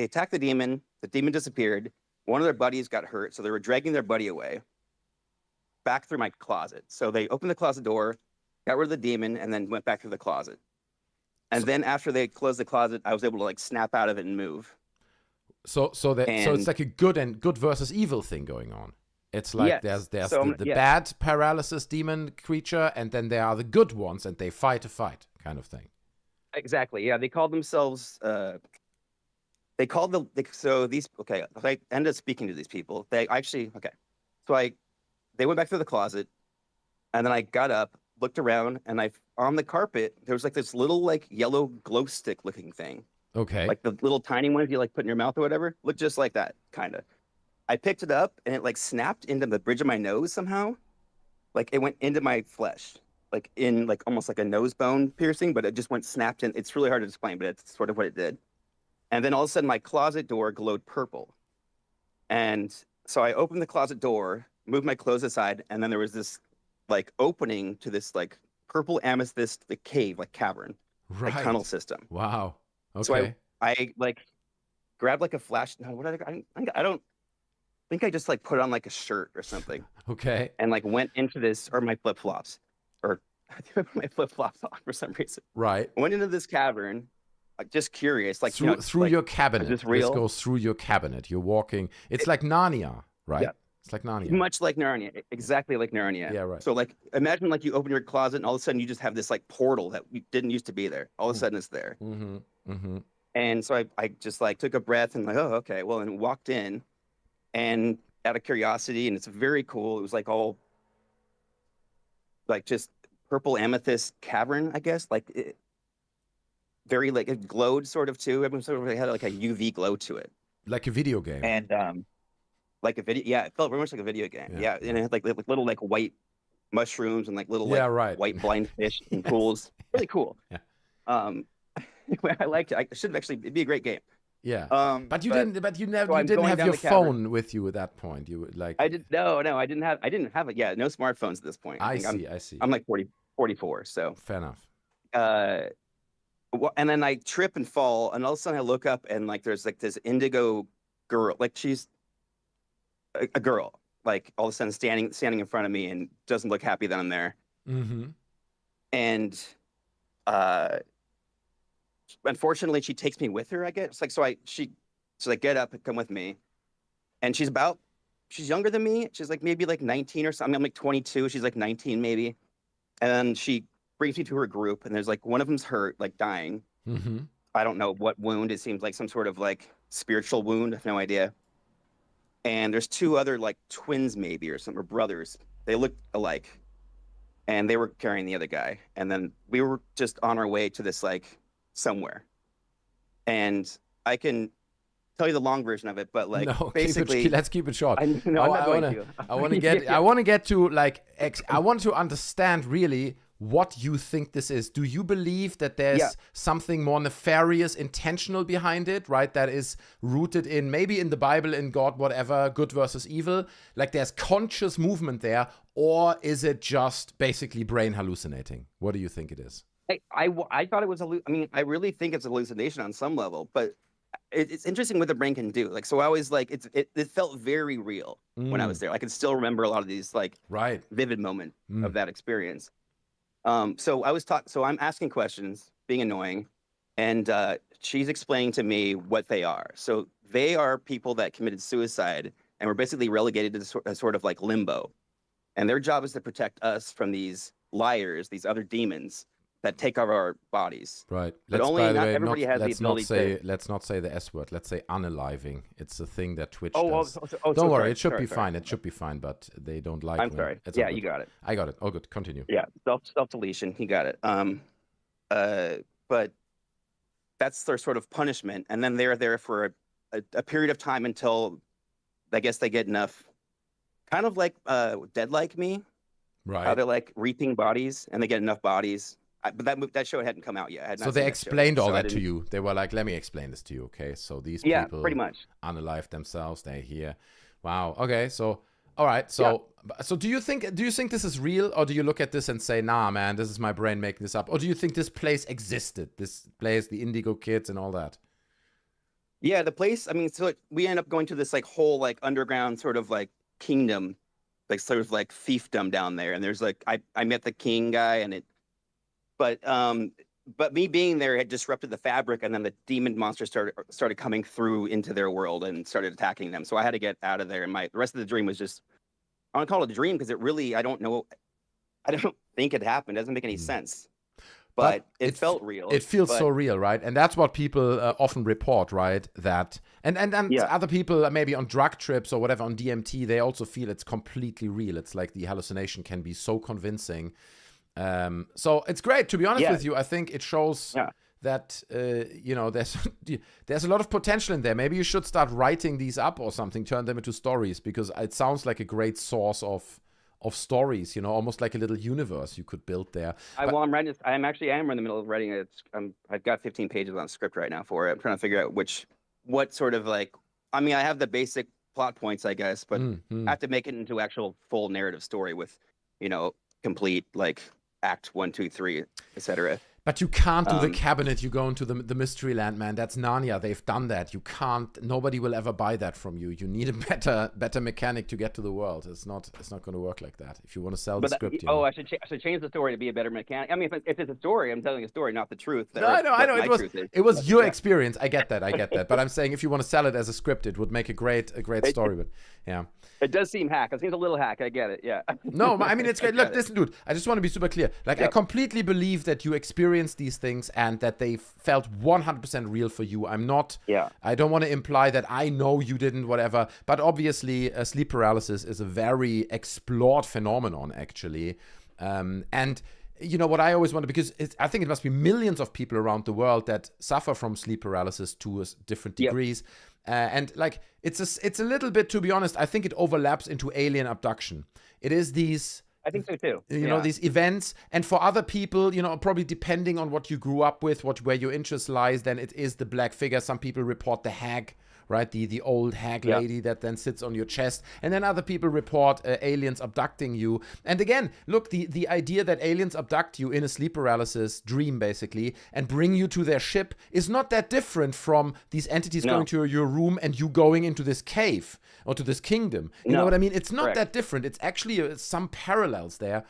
attacked the demon disappeared. One of their buddies got hurt. So they were dragging their buddy away back through my closet. So they opened the closet door, got rid of the demon, and then went back through the closet. And then after they closed the closet, I was able to like snap out of it and move. So it's like a good versus evil thing going on. It's like there's the bad paralysis demon creature, and then there are the good ones, and they fight a fight kind of thing. Exactly. Yeah, they called themselves. So I ended up speaking to these people. They went back to the closet, and then I got up, looked around, and on the carpet there was like this little like yellow glow stick looking thing. Okay. Like the little tiny ones you like put in your mouth or whatever. Looked just like that, kind of. I picked it up and it like snapped into the bridge of my nose somehow. Like it went into my flesh, like in like almost like a nose bone piercing, but it just snapped in. It's really hard to explain, but it's sort of what it did. And then all of a sudden my closet door glowed purple. And so I opened the closet door, moved my clothes aside, and then there was this like opening to this like purple amethyst, the cave, like cavern, like tunnel system. Wow. Okay. So I like grabbed like a flash. No, what I don't think I just like put on like a shirt or something. Okay. And like went into this, or my flip flops, or I think I put my flip flops on for some reason. Right. I went into this cavern, like just curious, like through like, your cabinet. Is this real? This goes through your cabinet. You're walking. It's like Narnia, right? Yeah. It's like Narnia. Much like Narnia, exactly like Narnia. Yeah, right. So like, imagine like you open your closet and all of a sudden you just have this like portal that didn't used to be there. All of a sudden it's there. Mm-hmm. Mm-hmm. And so I just like took a breath and like, oh, okay, well, and walked in, and out of curiosity, and it's very cool. It was like all like just purple amethyst cavern, I guess. Like very like it glowed sort of too. Everyone sort of had like a UV glow to it, Like a video game. and like a video. Yeah, it felt very much like a video game. Yeah, and it had like little like white mushrooms and like little white blind fish and pools. Really cool. Yeah. I liked it. It'd be a great game. Yeah. But you didn't have your phone with you at that point. You would like. I didn't have it. Yeah, no smartphones at this point. I see. I'm like 44, so. Fair enough. And then I trip and fall, and all of a sudden I look up and like there's like this indigo girl, like she's a girl, like all of a sudden standing in front of me and doesn't look happy that I'm there. Mm-hmm. And unfortunately she takes me with her, I guess. Like so I get up and come with me, and she's younger than me. She's like maybe like 19 or something. I'm like 22. She's like 19 maybe. And then she brings me to her group, and there's like one of them's hurt, like dying. Mm-hmm. I don't know what wound. It seems like some sort of like spiritual wound. I have no idea. And there's 2 other like twins maybe or something, or brothers. They look alike, and they were carrying the other guy. And then we were just on our way to this like somewhere. And I can tell you the long version of it, but like basically, let's keep it short. I want to get to like I want to understand really what you think this is. Do you believe that there's something more nefarious, intentional behind it, right? That is rooted in maybe in the Bible, in God, whatever, good versus evil. Like there's conscious movement there, or is it just basically brain hallucinating? What do you think it is? I thought it was I really think it's a hallucination on some level, but it's interesting what the brain can do. Like, so I was like, it felt very real when I was there. I can still remember a lot of these like vivid moments of that experience. So I'm asking questions, being annoying, and she's explaining to me what they are. So they are people that committed suicide and were basically relegated to a sort of like limbo. And their job is to protect us from these liars, these other demons that take over our bodies. Right. But Let's, only by the not way, everybody has the ability to. let's not say the S word. Let's say unaliving. It's a thing that Twitch Oh, does. Don't so worry, sorry, it should sorry, be sorry. fine. It should be fine, but they don't like I'm when sorry. it's Yeah, all you good. got it. I got it. Oh, good. Continue. Yeah, self deletion. You got it. But that's their sort of punishment, and then they're there for a period of time until I guess they get enough, kind of like Dead Like Me, how Right. they're like reaping bodies, and they get enough bodies. But that show hadn't come out yet. I had So not they seen that show explained yet, all so I that to didn't- you. They were like, let me explain this to you, okay? So these Yeah, people pretty much. unalive themselves. They're here. Wow. Okay. So, all right. So, so do you think this is real, or do you look at this and say, nah, man, this is my brain making this up, or do you think this place existed? This place, the Indigo Kids, and all that. Yeah, the place. I mean, so we end up going to this like whole like underground sort of like kingdom, like sort of like fiefdom down there. And there's like I met the king guy, and but me being there had disrupted the fabric, and then the demon monsters started coming through into their world and started attacking them. So I had to get out of there. And the rest of the dream was just, I don't call it a dream because it really, I don't think it happened. It doesn't make any sense. But it felt real. It feels so real, right? And that's what people often report, right? That and other people maybe on drug trips or whatever on DMT, they also feel it's completely real. It's like the hallucination can be so convincing. So it's great, to be honest with you. I think it shows that there's a lot of potential in there. Maybe you should start writing these up or something, turn them into stories, because it sounds like a great source of stories, almost like a little universe you could build there. Well, I'm writing. I am in the middle of writing it. I've got 15 pages on script right now for it. I'm trying to figure out what sort of like. I mean, I have the basic plot points, I guess, but I have to make it into actual full narrative story with, complete like act 1, 2, 3, etc. But you can't do the cabinet. You go into the mystery land, man. That's Narnia. They've done that. You can't. Nobody will ever buy that from you. You need a better mechanic to get to the world. It's not going to work like that. If you want to sell the script. I should change the story to be a better mechanic. I mean, if it's a story, I'm telling a story, not the truth. No, I know. It was your experience. I get that. But I'm saying if you want to sell it as a script, it would make a great story. But yeah. It does seem hack. It seems a little hack. I get it. Yeah. No, I mean, it's great. Look, listen, dude. I just want to be super clear. Like, I completely believe that you experienced these things and that they felt 100% real for you. I'm not. Yeah. I don't want to imply that I know you didn't, whatever. But obviously, sleep paralysis is a very explored phenomenon, actually. And what I always wonder, because I think it must be millions of people around the world that suffer from sleep paralysis to different degrees. And like, it's a little bit, to be honest, I think it overlaps into alien abduction. It is these. I think so too. These events, and for other people, probably depending on what you grew up with, where your interest lies, then it is the black figure. Some people report the hag, right? The old hag lady that then sits on your chest. And then other people report aliens abducting you. And again, look, the idea that aliens abduct you in a sleep paralysis dream, basically, and bring you to their ship is not that different from these entities going to your room and you going into this cave or to this kingdom. You know what I mean? It's not that different. It's actually some parallels there.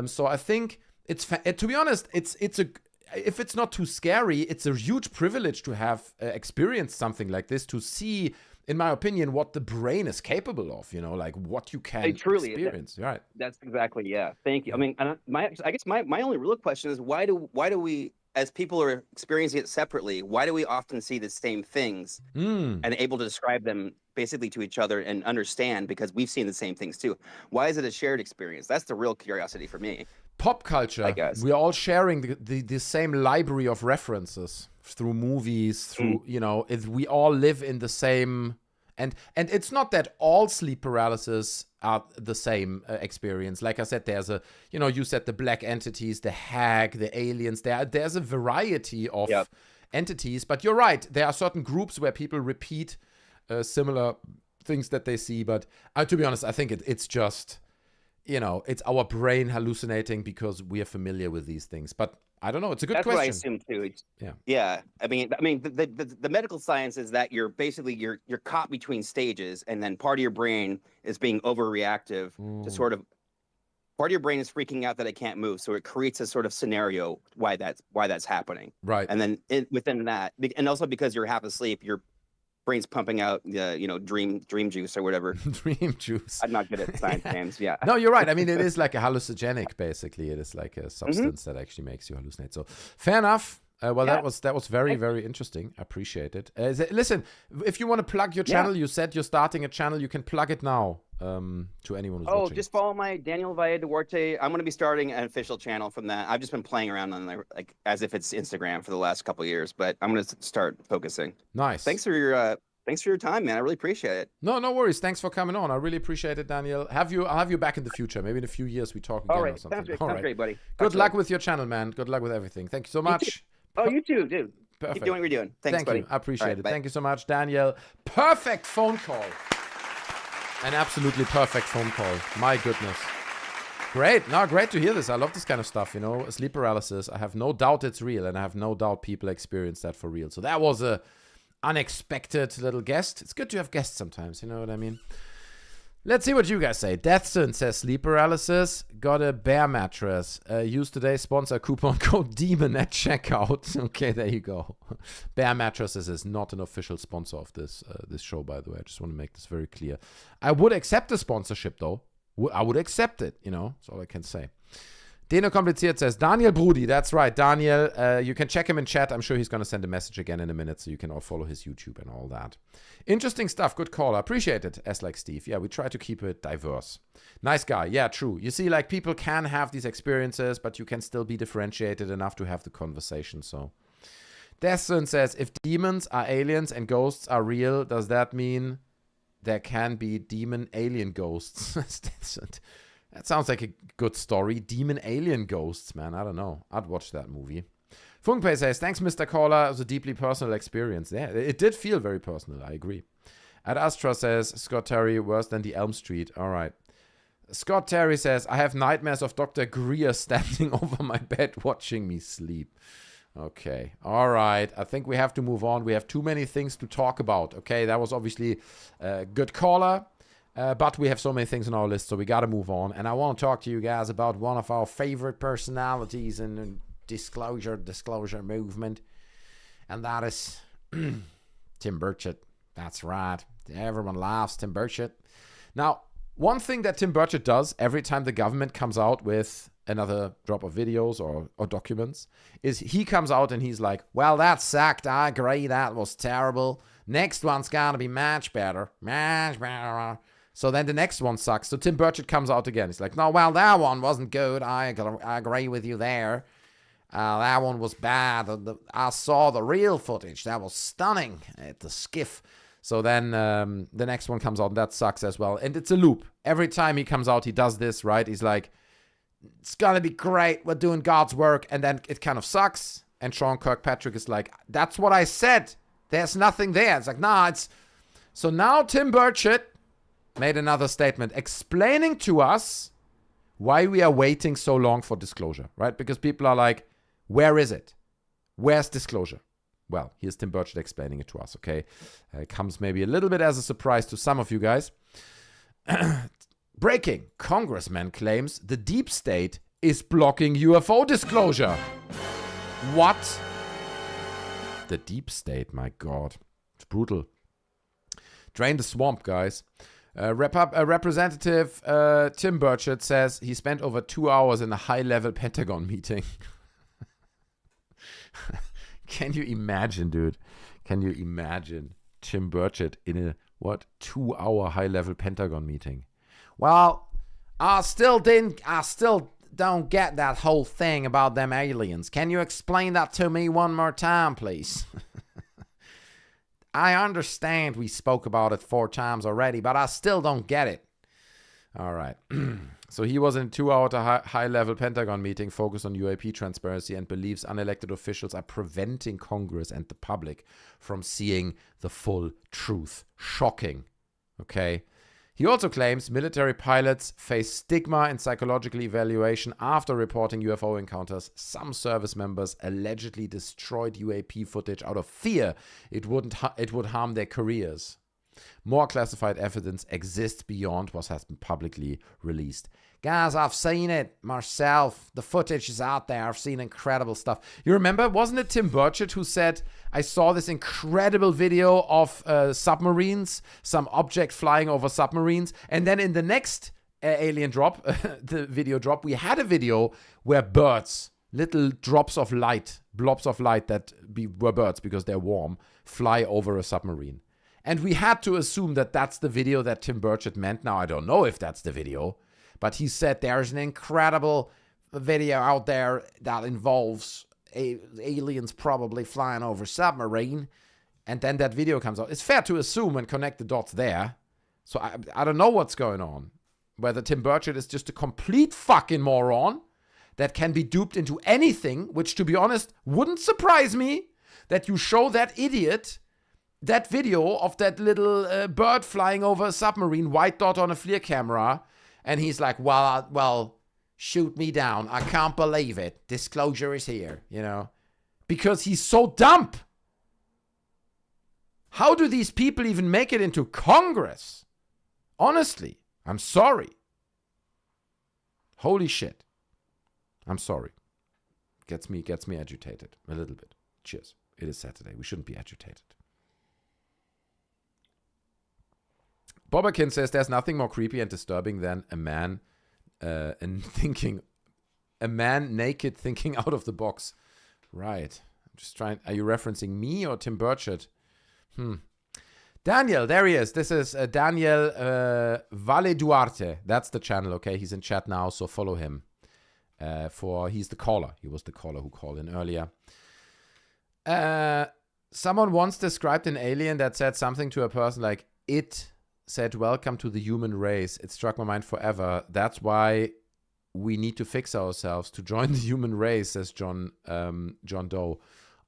So I think to be honest, if it's not too scary, it's a huge privilege to have experienced something like this, to see, in my opinion, what the brain is capable of, like what you can experience. Right. That's exactly, Thank you. I mean, I guess my only real question is why do we, as people are experiencing it separately, why do we often see the same things and able to describe them basically to each other and understand, because we've seen the same things too? Why is it a shared experience? That's the real curiosity for me. Pop culture, I guess. We're all sharing the same library of references through movies, through, we all live in the same, and it's not that all sleep paralysis are the same experience. Like I said, there's you said the black entities, the hag, the aliens, there's a variety of entities, but you're right, there are certain groups where people repeat similar things that they see, but to be honest, I think it's just, it's our brain hallucinating because we are familiar with these things. But I don't know. It's a good question. That's what I assume too. Yeah. I mean, the medical science is that you're caught between stages, and then part of your brain is being overreactive to sort of. Part of your brain is freaking out that it can't move, so it creates a sort of scenario why that's happening. Right. And then within that, and also because you're half asleep, your brain's pumping out dream juice or whatever. Dream juice. I'm not good at science names. Yeah. No, you're right. I mean, it is like a hallucinogenic, basically. It is like a substance that actually makes you hallucinate. So fair enough. That was very, very interesting. I appreciate it. Listen, if you want to plug your channel, you said you're starting a channel. You can plug it now to anyone who's watching. Just follow my Daniel Valle Duarte. I'm going to be starting an official channel from that. I've just been playing around on there, like as if it's Instagram for the last couple of years, but I'm going to start focusing. Nice. Thanks for your time, man. I really appreciate it. No worries. Thanks for coming on. I really appreciate it, Daniel. I'll have you back in the future. Maybe in a few years we talk again All right. or something. Sounds great, buddy. Good luck with your channel, man. Good luck with everything. Thank you so much. Oh, you too, dude. Perfect. Keep doing what you're doing. Thanks, buddy. You. I appreciate it. Bye. Thank you so much, Daniel. Perfect phone call. An absolutely perfect phone call. My goodness. Great. No, great to hear this. I love this kind of stuff, sleep paralysis. I have no doubt it's real, and I have no doubt people experience that for real. So that was a unexpected little guest. It's good to have guests sometimes, you know what I mean? Let's see what you guys say. Deathson says sleep paralysis. Got a bear mattress. Use today's sponsor coupon code DEMON at checkout. Okay, there you go. Bear mattresses is not an official sponsor of this show, by the way. I just want to make this very clear. I would accept the sponsorship, though. I would accept it, That's all I can say. Deno Kompliziert says, Daniel Brudi. That's right, Daniel. You can check him in chat. I'm sure he's going to send a message again in a minute, so you can all follow his YouTube and all that. Interesting stuff. Good call. I appreciate it, as like Steve. Yeah, we try to keep it diverse. Nice guy. Yeah, true. You see, like, people can have these experiences, but you can still be differentiated enough to have the conversation, so. Desson says, if demons are aliens and ghosts are real, does that mean there can be demon-alien ghosts? That sounds like a good story. Demon alien ghosts, man. I don't know. I'd watch that movie. Funkpei says, thanks, Mr. Caller. It was a deeply personal experience. Yeah, it did feel very personal. I agree. Ad Astra says, Scott Terry, worse than the Elm Street. All right. Scott Terry says, I have nightmares of Dr. Greer standing over my bed watching me sleep. Okay. All right. I think we have to move on. We have too many things to talk about. Okay. That was obviously a good caller. But we have so many things on our list, so we got to move on. And I want to talk to you guys about one of our favorite personalities in the disclosure movement. And that is Tim Burchett. That's right. Everyone laughs, Tim Burchett. Now, one thing that Tim Burchett does every time the government comes out with another drop of videos or documents is he comes out and he's like, well, that sucked. I agree. That was terrible. Next one's got to be much better. Much better. So then the next one sucks. So Tim Burchett comes out again. He's like, no, well, that one wasn't good. I agree with you there. That one was bad. I saw the real footage. That was stunning at the skiff. So then the next one comes out, and that sucks as well. And it's a loop. Every time he comes out, he does this, right? He's like, it's going to be great. We're doing God's work. And then it kind of sucks. And Sean Kirkpatrick is like, that's what I said. There's nothing there. It's like, nah, it's... So now Tim Burchett made another statement explaining to us why we are waiting so long for disclosure, right? Because people are like, where is it? Where's disclosure? Well, here's Tim Burchett explaining it to us, okay? It comes maybe a little bit as a surprise to some of you guys. Breaking. Congressman claims the deep state is blocking UFO disclosure. What? The deep state, my God. It's brutal. Drain the swamp, guys. Representative Tim Burchett says he spent over 2 hours in a high-level Pentagon meeting. Can you imagine, dude? Can you imagine Tim Burchett in a, 2-hour high-level Pentagon meeting? Well, I still don't get that whole thing about them aliens. Can you explain that to me one more time, please? I understand we spoke about it 4 times already, but I still don't get it. All right. So he was in a 2-hour high-level Pentagon meeting focused on UAP transparency and believes unelected officials are preventing Congress and the public from seeing the full truth. Shocking. Okay. He also claims military pilots face stigma and psychological evaluation after reporting UFO encounters. Some service members allegedly destroyed UAP footage out of fear it would harm their careers. More classified evidence exists beyond what has been publicly released. Guys, I've seen it myself. The footage is out there. I've seen incredible stuff. You remember, wasn't it Tim Burchett who said, I saw this incredible video of submarines, some object flying over submarines. And then in the next alien drop, the video drop, we had a video where birds, little drops of light, blobs of light that were birds because they're warm, fly over a submarine. And we had to assume that that's the video that Tim Burchett meant. Now, I don't know if that's the video, but he said there's an incredible video out there that involves aliens probably flying over submarine. And then that video comes out. It's fair to assume and connect the dots there. So I don't know what's going on. Whether Tim Burchett is just a complete fucking moron that can be duped into anything, which, to be honest, wouldn't surprise me that you show that idiot that video of that little bird flying over a submarine, white dot on a FLIR camera, and he's like, well, shoot me down. I can't believe it. Disclosure is here, you know, because he's so dumb. How do these people even make it into Congress? Honestly, I'm sorry. Holy shit. I'm sorry. Gets me agitated a little bit. Cheers. It is Saturday. We shouldn't be agitated. Bobakin says there's nothing more creepy and disturbing than a man naked thinking out of the box. Right. I'm just trying. Are you referencing me or Tim Burchett? Daniel, there he is. This is Daniel Valle Duarte. That's the channel, okay? He's in chat now, so follow him. He's the caller. He was the caller who called in earlier. Someone once described an alien that said something to a person like, it said, welcome to the human race. It struck my mind forever. That's why we need to fix ourselves to join the human race, says John Doe.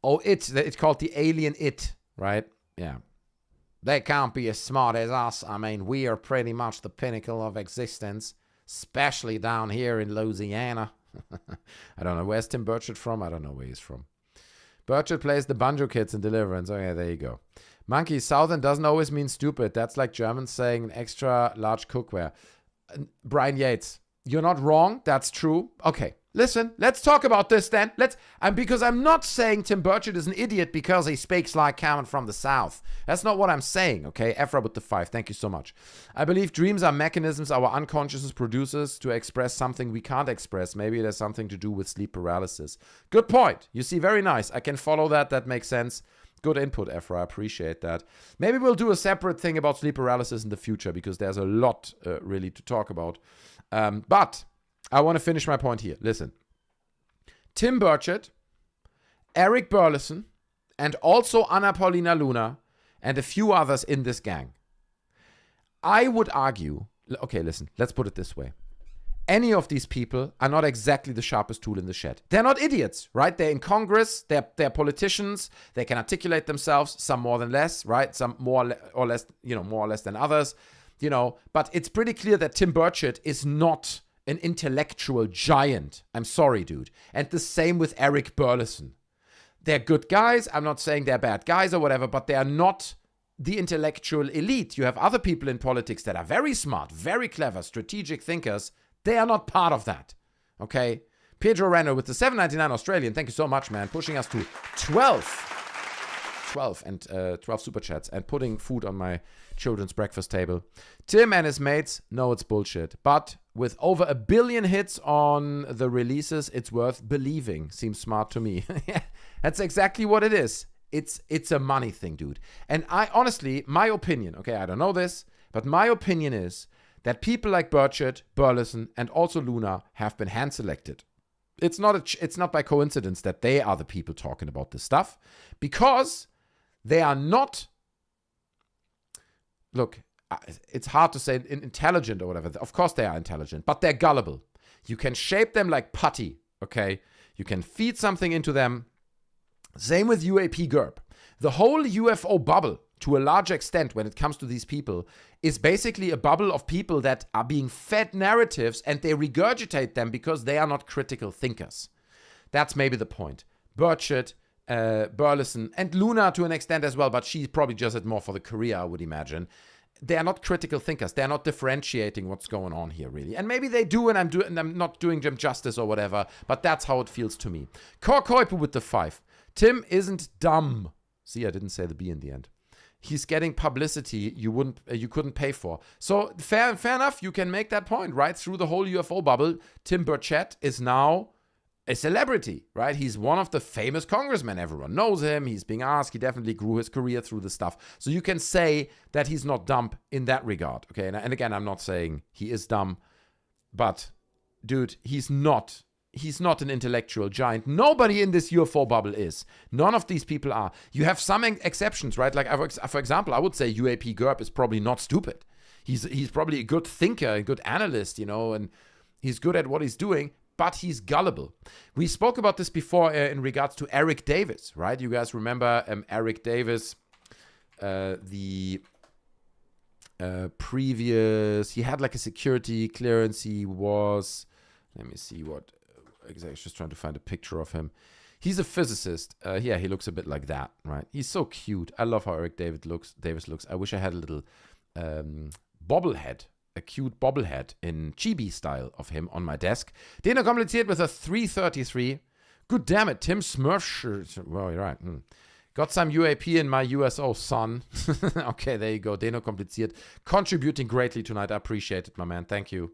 Oh, it's called the alien it, right? Yeah. They can't be as smart as us. I mean, we are pretty much the pinnacle of existence, especially down here in Louisiana. I don't know. Where's Tim Burchett from? I don't know where he's from. Burchett plays the banjo kids in Deliverance. Oh, yeah, there you go. Monkey, Southern doesn't always mean stupid. That's like Germans saying an extra large cookware. Brian Yates, you're not wrong. That's true. Okay, listen, let's talk about this then. Because I'm not saying Tim Burchett is an idiot because he speaks like coming from the South. That's not what I'm saying, okay? Efra with the 5. Thank you so much. I believe dreams are mechanisms our unconscious produces to express something we can't express. Maybe it has something to do with sleep paralysis. Good point. You see, very nice. I can follow that. That makes sense. Good input, Efra. I appreciate that. Maybe we'll do a separate thing about sleep paralysis in the future because there's a lot really to talk about. But I want to finish my point here. Listen. Tim Burchett, Eric Burleson, and also Anna Paulina Luna, and a few others in this gang. I would argue, okay, listen, let's put it this way. Any of these people are not exactly the sharpest tool in the shed. They're not idiots, right? They're in Congress. They're politicians. They can articulate themselves, some more than less, right? Some more or less, more or less than others, But it's pretty clear that Tim Burchett is not an intellectual giant. I'm sorry, dude. And the same with Eric Burleson. They're good guys. I'm not saying they're bad guys or whatever, but they are not the intellectual elite. You have other people in politics that are very smart, very clever, strategic thinkers. They are not part of that, okay? Pedro Renner with the $7.99 Australian. Thank you so much, man. Pushing us to 12 super chats and putting food on my children's breakfast table. Tim and his mates know it's bullshit, but with over 1 billion hits on the releases, it's worth believing. Seems smart to me. That's exactly what it is. It's a money thing, dude. And I honestly, my opinion, okay, I don't know this, but my opinion is that people like Burchett, Burleson, and also Luna have been hand-selected. It's not by coincidence that they are the people talking about this stuff, because they are not, look, it's hard to say intelligent or whatever. Of course they are intelligent, but they're gullible. You can shape them like putty, okay? You can feed something into them. Same with UAP Gerb. The whole UFO bubble, to a large extent when it comes to these people, is basically a bubble of people that are being fed narratives and they regurgitate them because they are not critical thinkers. That's maybe the point. Burchett, Burleson, and Luna to an extent as well, but she probably does it more for the career, I would imagine. They are not critical thinkers. They're not differentiating what's going on here, really. And maybe they do, and I'm not doing them justice or whatever, but that's how it feels to me. Korkoipu with the 5. Tim isn't dumb. See, I didn't say the B in the end. He's getting publicity you couldn't pay for. So fair enough. You can make that point, right? Through the whole UFO bubble, Tim Burchett is now a celebrity, right? He's one of the famous congressmen. Everyone knows him. He's being asked. He definitely grew his career through the stuff. So you can say that he's not dumb in that regard, okay? And again, I'm not saying he is dumb, but dude, he's not an intellectual giant. Nobody in this UFO bubble is. None of these people are. You have some exceptions, right? Like, for example, I would say UAP Gerb is probably not stupid. He's probably a good thinker, a good analyst, and he's good at what he's doing, but he's gullible. We spoke about this before in regards to Eric Davis, right? You guys remember Eric Davis, the previous, he had like a security clearance. He was, let me see what, exactly, I was just trying to find a picture of him. He's a physicist. Yeah, he looks a bit like that, right? He's so cute. I love how Eric Davis looks. I wish I had a little bobblehead, a cute bobblehead in chibi style of him on my desk. Dana kompliziert with a 333. Good damn it, Tim Smurf shirt. Well, you're right. Got some UAP in my USO, son. Okay, there you go. Dano kompliziert. Contributing greatly tonight. I appreciate it, my man. Thank you.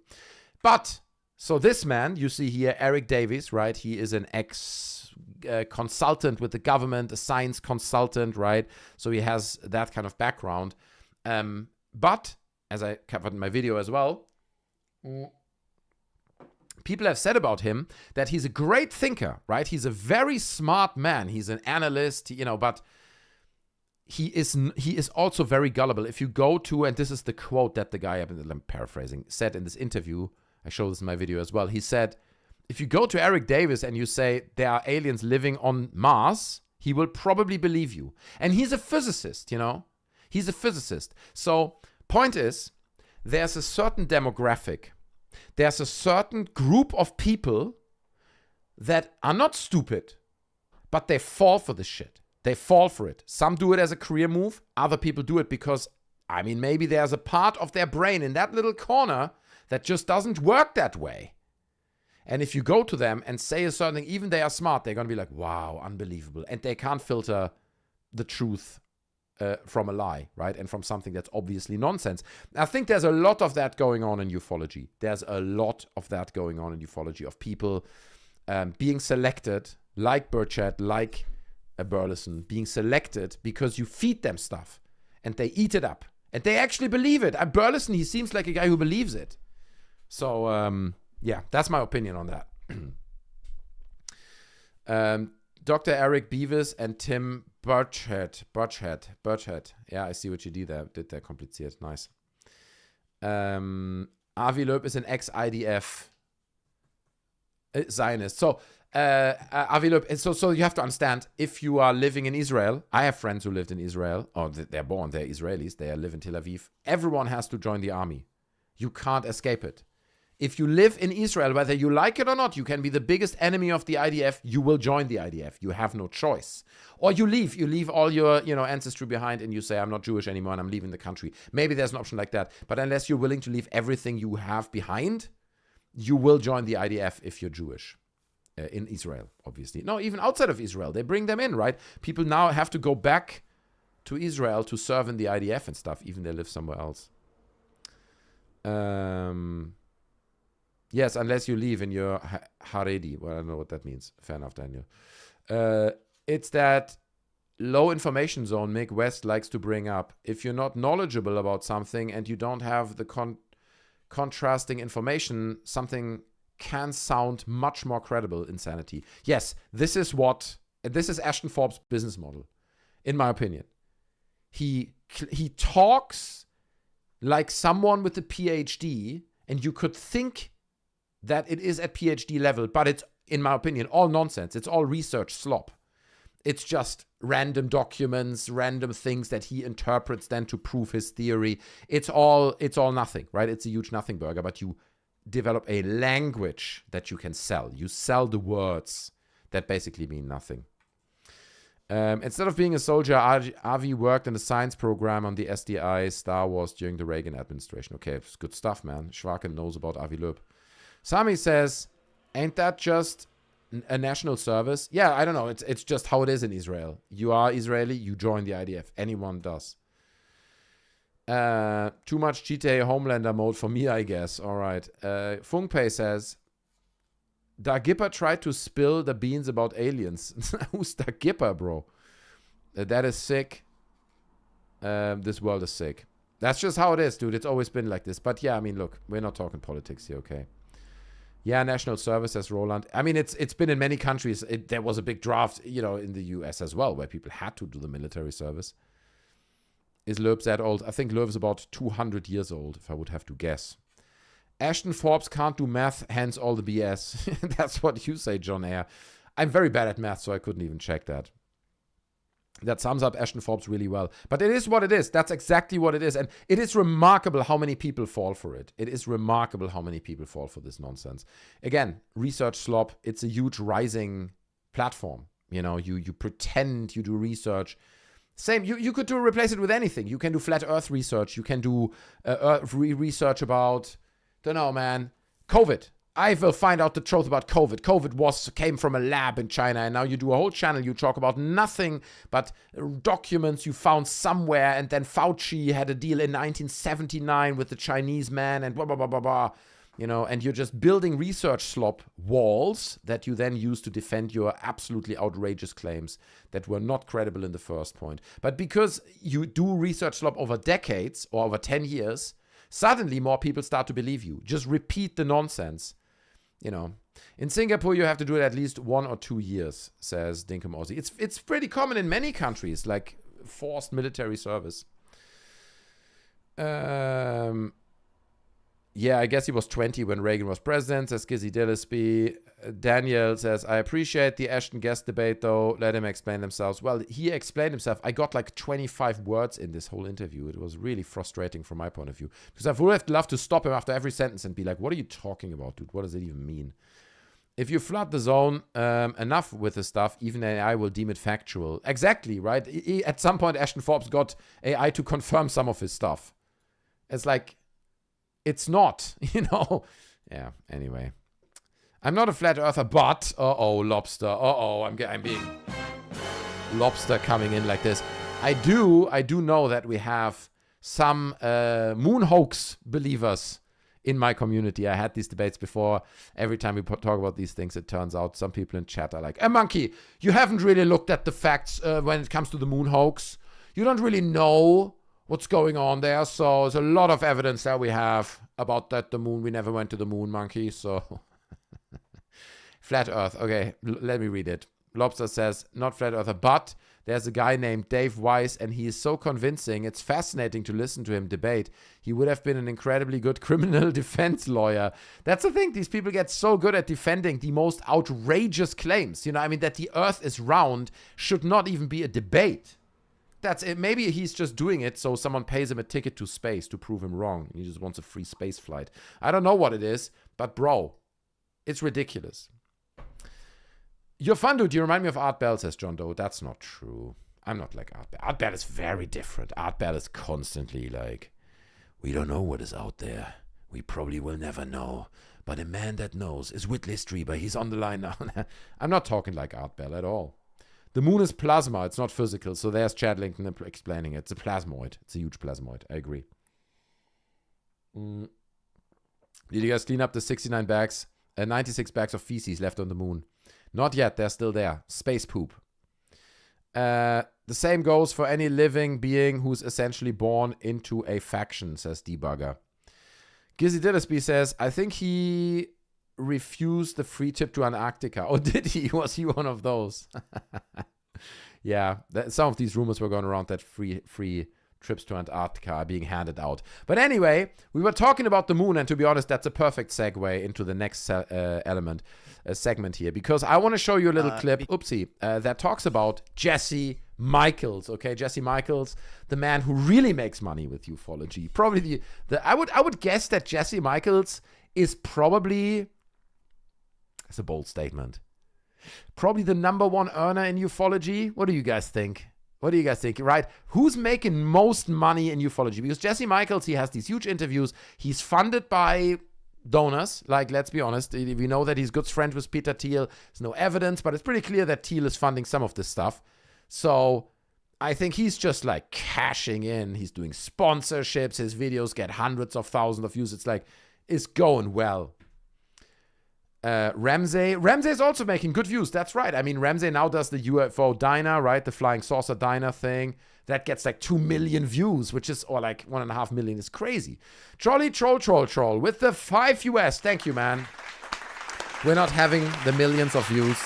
But, so this man, you see here, Eric Davis, right? He is an ex-consultant with the government, a science consultant, right? So he has that kind of background. But, as I covered in my video as well, people have said about him that he's a great thinker, right? He's a very smart man. He's an analyst, but he is also very gullible. If you go to, and this is the quote that the guy, I'm paraphrasing, said in this interview, I show this in my video as well. He said, if you go to Eric Davis and you say there are aliens living on Mars, he will probably believe you. And he's a physicist, He's a physicist. So, point is, there's a certain demographic. There's a certain group of people that are not stupid, but they fall for this shit. They fall for it. Some do it as a career move. Other people do it because, maybe there's a part of their brain in that little corner that just doesn't work that way. And if you go to them and say a certain thing, even they are smart, they're going to be like, wow, unbelievable. And they can't filter the truth from a lie, right? And from something that's obviously nonsense. I think there's a lot of that going on in ufology. There's a lot of that going on in ufology, of people being selected, like Burchett, like Burleson, being selected because you feed them stuff and they eat it up. And they actually believe it. Burleson, he seems like a guy who believes it. So, yeah, that's my opinion on that. Dr. Eric Beavis and Tim Burchett. Yeah, I see what you did there. Kompliziert. Nice. Avi Loeb is an ex-IDF Zionist. So, Avi Loeb, so you have to understand, if you are living in Israel, I have friends who lived in Israel, or they're born, they're Israelis, they live in Tel Aviv. Everyone has to join the army. You can't escape it. If you live in Israel, whether you like it or not, you can be the biggest enemy of the IDF, you will join the IDF. You have no choice. Or you leave all your, ancestry behind and you say, I'm not Jewish anymore and I'm leaving the country. Maybe there's an option like that. But unless you're willing to leave everything you have behind, you will join the IDF if you're Jewish. In Israel, obviously. No, even outside of Israel, they bring them in, right? People now have to go back to Israel to serve in the IDF and stuff, even they live somewhere else. Yes, unless you leave in your Haredi. Well, I don't know what that means. Fair enough, Daniel. It's that low information zone Mick West likes to bring up. If you're not knowledgeable about something and you don't have the contrasting information, something can sound much more credible. Insanity. Yes, this is Ashton Forbes' business model, in my opinion. He talks like someone with a PhD, and you could think that it is at PhD level, but it's, in my opinion, all nonsense. It's all research slop. It's just random documents, random things that he interprets then to prove his theory. It's all nothing, right? It's a huge nothing burger, but you develop a language that you can sell. You sell the words that basically mean nothing. Instead of being a soldier, Avi worked in the science program on the SDI Star Wars during the Reagan administration. Okay, it's good stuff, man. Schwarken knows about Avi Loeb. Sami says, ain't that just a national service? Yeah, I don't know. It's just how it is in Israel. You are Israeli, you join the IDF. Anyone does. Too much GTA Homelander mode for me, I guess. All right. Funkpei says, Da Gipper tried to spill the beans about aliens. Who's Da Gipper, bro? That is sick. This world is sick. That's just how it is, dude. It's always been like this. But yeah, I mean, look, we're not talking politics here, okay? Yeah, national service, says Roland. I mean, it's been in many countries. There was a big draft, in the US as well, where people had to do the military service. Is Loeb that old? I think Loeb is about 200 years old, if I would have to guess. Ashton Forbes can't do math, hence all the BS. That's what you say, John Ayer. I'm very bad at math, so I couldn't even check that. That sums up Ashton Forbes really well. But it is what it is. That's exactly what it is. And it is remarkable how many people fall for it. It is remarkable how many people fall for this nonsense. Again, research slop. It's a huge rising platform. You pretend you do research. Same, you could replace it with anything. You can do flat earth research. You can do research about, don't know, man, COVID. I will find out the truth about COVID. COVID came from a lab in China, and now you do a whole channel. You talk about nothing but documents you found somewhere, and then Fauci had a deal in 1979 with the Chinese man, and blah, blah, blah, blah, blah. And you're just building research slop walls that you then use to defend your absolutely outrageous claims that were not credible in the first point. But because you do research slop over decades or over 10 years, suddenly more people start to believe you. Just repeat the nonsense. In Singapore, you have to do it at least 1 or 2 years, says Dinkum Aussie. It's pretty common in many countries, like forced military service. Yeah, I guess he was 20 when Reagan was president, says Gizzy Dillesby. Daniel says, I appreciate the Ashton guest debate, though. Let him explain themselves. Well, he explained himself. I got like 25 words in this whole interview. It was really frustrating from my point of view. Because I would have loved to stop him after every sentence and be like, what are you talking about, dude? What does it even mean? If you flood the zone enough with the stuff, even AI will deem it factual. Exactly, right? At some point, Ashton Forbes got AI to confirm some of his stuff. It's like, it's not, Yeah, anyway. I'm not a flat earther, but, lobster. I'm being lobster coming in like this. I do know that we have some moon hoax believers in my community. I had these debates before. Every time we talk about these things, it turns out some people in chat are like, Monkey, you haven't really looked at the facts when it comes to the moon hoax. You don't really know what's going on there. So there's a lot of evidence that we have about that the moon. We never went to the moon, Monkey. So flat earth. Okay, let me read it. Lobster says, not flat earther, but there's a guy named Dave Weiss, and he is so convincing. It's fascinating to listen to him debate. He would have been an incredibly good criminal defense lawyer. That's the thing. These people get so good at defending the most outrageous claims. That the earth is round should not even be a debate. That's it. Maybe he's just doing it so someone pays him a ticket to space to prove him wrong. He just wants a free space flight. I don't know what it is, but bro, it's ridiculous. You're fun, dude. You remind me of Art Bell, says John Doe. That's not true. I'm not like Art Bell. Art Bell is very different. Art Bell is constantly like, we don't know what is out there. We probably will never know. But a man that knows is Whitley Strieber. He's on the line now. I'm not talking like Art Bell at all. The moon is plasma. It's not physical. So there's Chad Lincoln explaining it. It's a plasmoid. It's a huge plasmoid. I agree. Did you guys clean up the 96 bags of feces left on the moon? Not yet. They're still there. Space poop. The same goes for any living being who's essentially born into a faction, says Debugger. Gizzy Dillesby says, I think he refused the free trip to Antarctica. Oh, did he? Was he one of those? Yeah, some of these rumors were going around that free trips to Antarctica are being handed out. But anyway, we were talking about the moon, and to be honest, that's a perfect segue into the next segment here, because I want to show you a little clip, that talks about Jesse Michels. Okay, Jesse Michels, the man who really makes money with ufology. Probably I would guess that Jesse Michels is probably, that's a bold statement, Probably the #1 earner in ufology. What do you guys think? What do you guys think? Right? Who's making most money in ufology? Because Jesse Michels, he has these huge interviews. He's funded by donors. Like, let's be honest. We know that he's good friends with Peter Thiel. There's no evidence, but it's pretty clear that Thiel is funding some of this stuff. So I think he's just like cashing in. He's doing sponsorships. His videos get hundreds of thousands of views. It's like, it's going well. Ramsey is also making good views. That's right. I mean, Ramsey now does the UFO diner, right? The flying saucer diner thing. That gets like 2 million views, which is, or like 1.5 million. Is crazy. Troll with the 5 US. Thank you, man. We're not having the millions of views.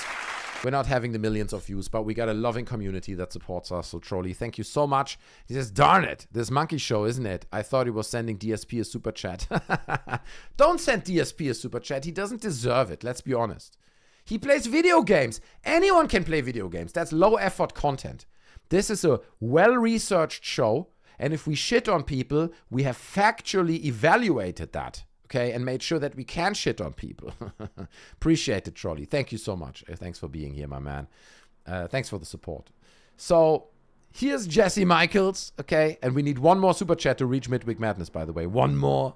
But we got a loving community that supports us. So, Trolley, thank you so much. He says, darn it, this monkey show, isn't it? I thought he was sending DSP a super chat. Don't send DSP a super chat. He doesn't deserve it. Let's be honest. He plays video games. Anyone can play video games. That's low effort content. This is a well-researched show. And if we shit on people, we have factually evaluated that. Okay, and made sure that we can shit on people. Appreciate it, Trolley. Thank you so much. Thanks for being here, my man. Thanks for the support. So, here's Jesse Michels, okay? And we need one more super chat to reach Midweek Madness, by the way. One more.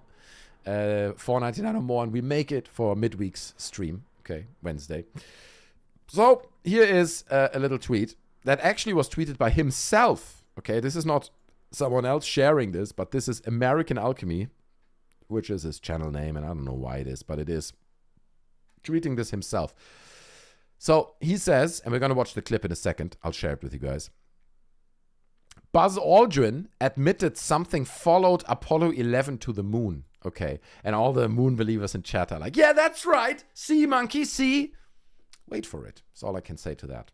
$4.99 or more, and we make it for midweek's stream, okay? Wednesday. So, here is a little tweet that actually was tweeted by himself, okay? This is not someone else sharing this, but this is American Alchemy, which is his channel name, and I don't know why it is, but it is, tweeting this himself. So he says, and we're going to watch the clip in a second. I'll share it with you guys. Buzz Aldrin admitted something followed Apollo 11 to the moon. Okay. And all the moon believers in chat are like, yeah, that's right. See, monkey, see. Wait for it. That's all I can say to that.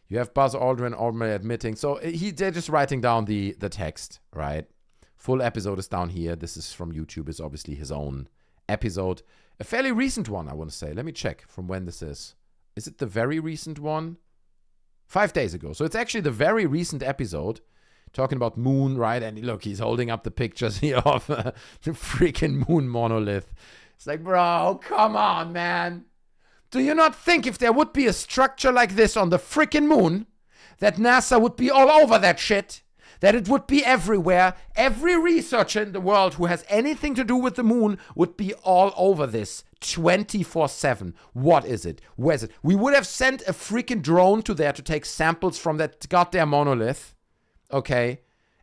You have Buzz Aldrin admitting. So they're just writing down the text, right? Full episode is down here. This is from YouTube. It's obviously his own episode. A fairly recent one, I want to say. Let me check from when this is. Is it the very recent one? 5 days ago. So it's actually the very recent episode talking about moon, right? And look, he's holding up the pictures here of the freaking moon monolith. It's like, bro, come on, man. Do you not think if there would be a structure like this on the freaking moon, that NASA would be all over that shit? That it would be everywhere. Every researcher in the world who has anything to do with the moon would be all over this 24/7. What is it? Where is it? We would have sent a freaking drone to there to take samples from that goddamn monolith, okay,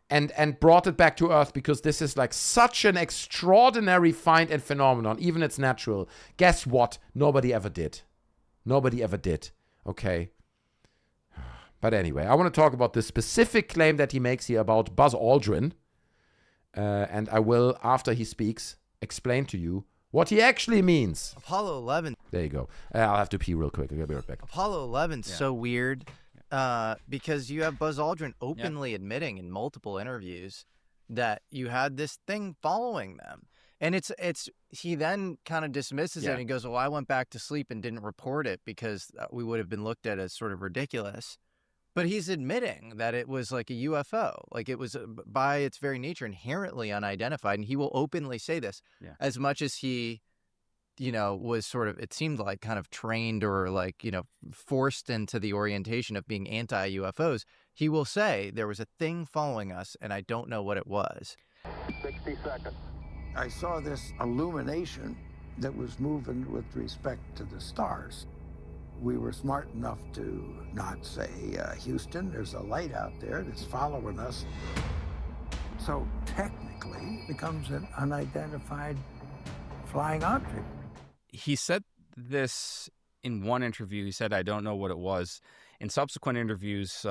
and brought it back to Earth because this is like such an extraordinary find and phenomenon, even it's natural. Guess what? Nobody ever did. Nobody ever did, okay? But anyway, I want to talk about this specific claim that he makes here about Buzz Aldrin. And I will, after he speaks, explain to you what he actually means. Apollo 11. There you go. I'll have to pee real quick. I'll be right back. Apollo 11's so weird because you have Buzz Aldrin openly admitting in multiple interviews that you had this thing following them. And he then kind of dismisses it and goes, well, I went back to sleep and didn't report it because we would have been looked at as sort of ridiculous. But he's admitting that it was like a UFO, like it was by its very nature inherently unidentified. And he will openly say this as much as he, was sort of, it seemed like kind of trained or like, forced into the orientation of being anti-UFOs. He will say there was a thing following us and I don't know what it was. 60 seconds. I saw this illumination that was moving with respect to the stars. We were smart enough to not say, Houston, there's a light out there that's following us. So technically it becomes an unidentified flying object. He said this in one interview. He said, I don't know what it was. In subsequent interviews,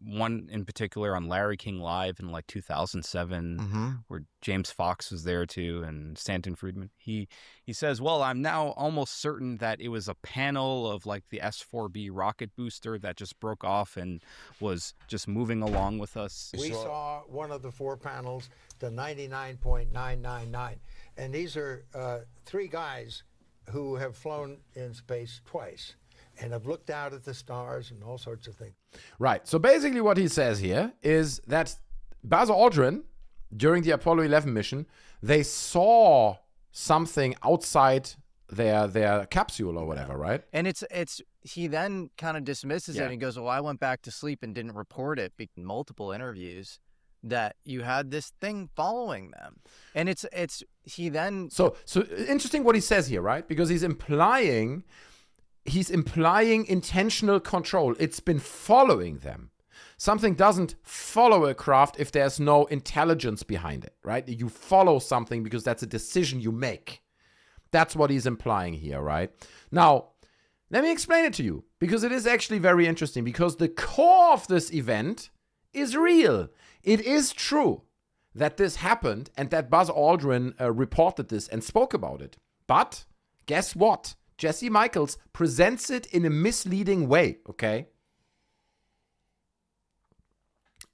one in particular on Larry King Live in like 2007, where James Fox was there too, and Stanton Friedman. He says, well, I'm now almost certain that it was a panel of like the S-4B rocket booster that just broke off and was just moving along with us. We saw one of the 4 panels, the 99.999. And these are 3 guys who have flown in space twice and have looked out at the stars and all sorts of things. Right. So basically what he says here is that Buzz Aldrin, during the Apollo 11 mission, they saw something outside their capsule or whatever, right? And it's he then kind of dismisses it and he goes, well, I went back to sleep and didn't report it in multiple interviews that you had this thing following them. And it's he then So interesting what he says here, right? Because he's implying intentional control. It's been following them. Something doesn't follow a craft if there's no intelligence behind it, right? You follow something because that's a decision you make. That's what he's implying here, right? Now, let me explain it to you, because it is actually very interesting, because the core of this event is real. It is true that this happened and that Buzz Aldrin reported this and spoke about it. But guess what? Jesse Michels presents it in a misleading way, okay?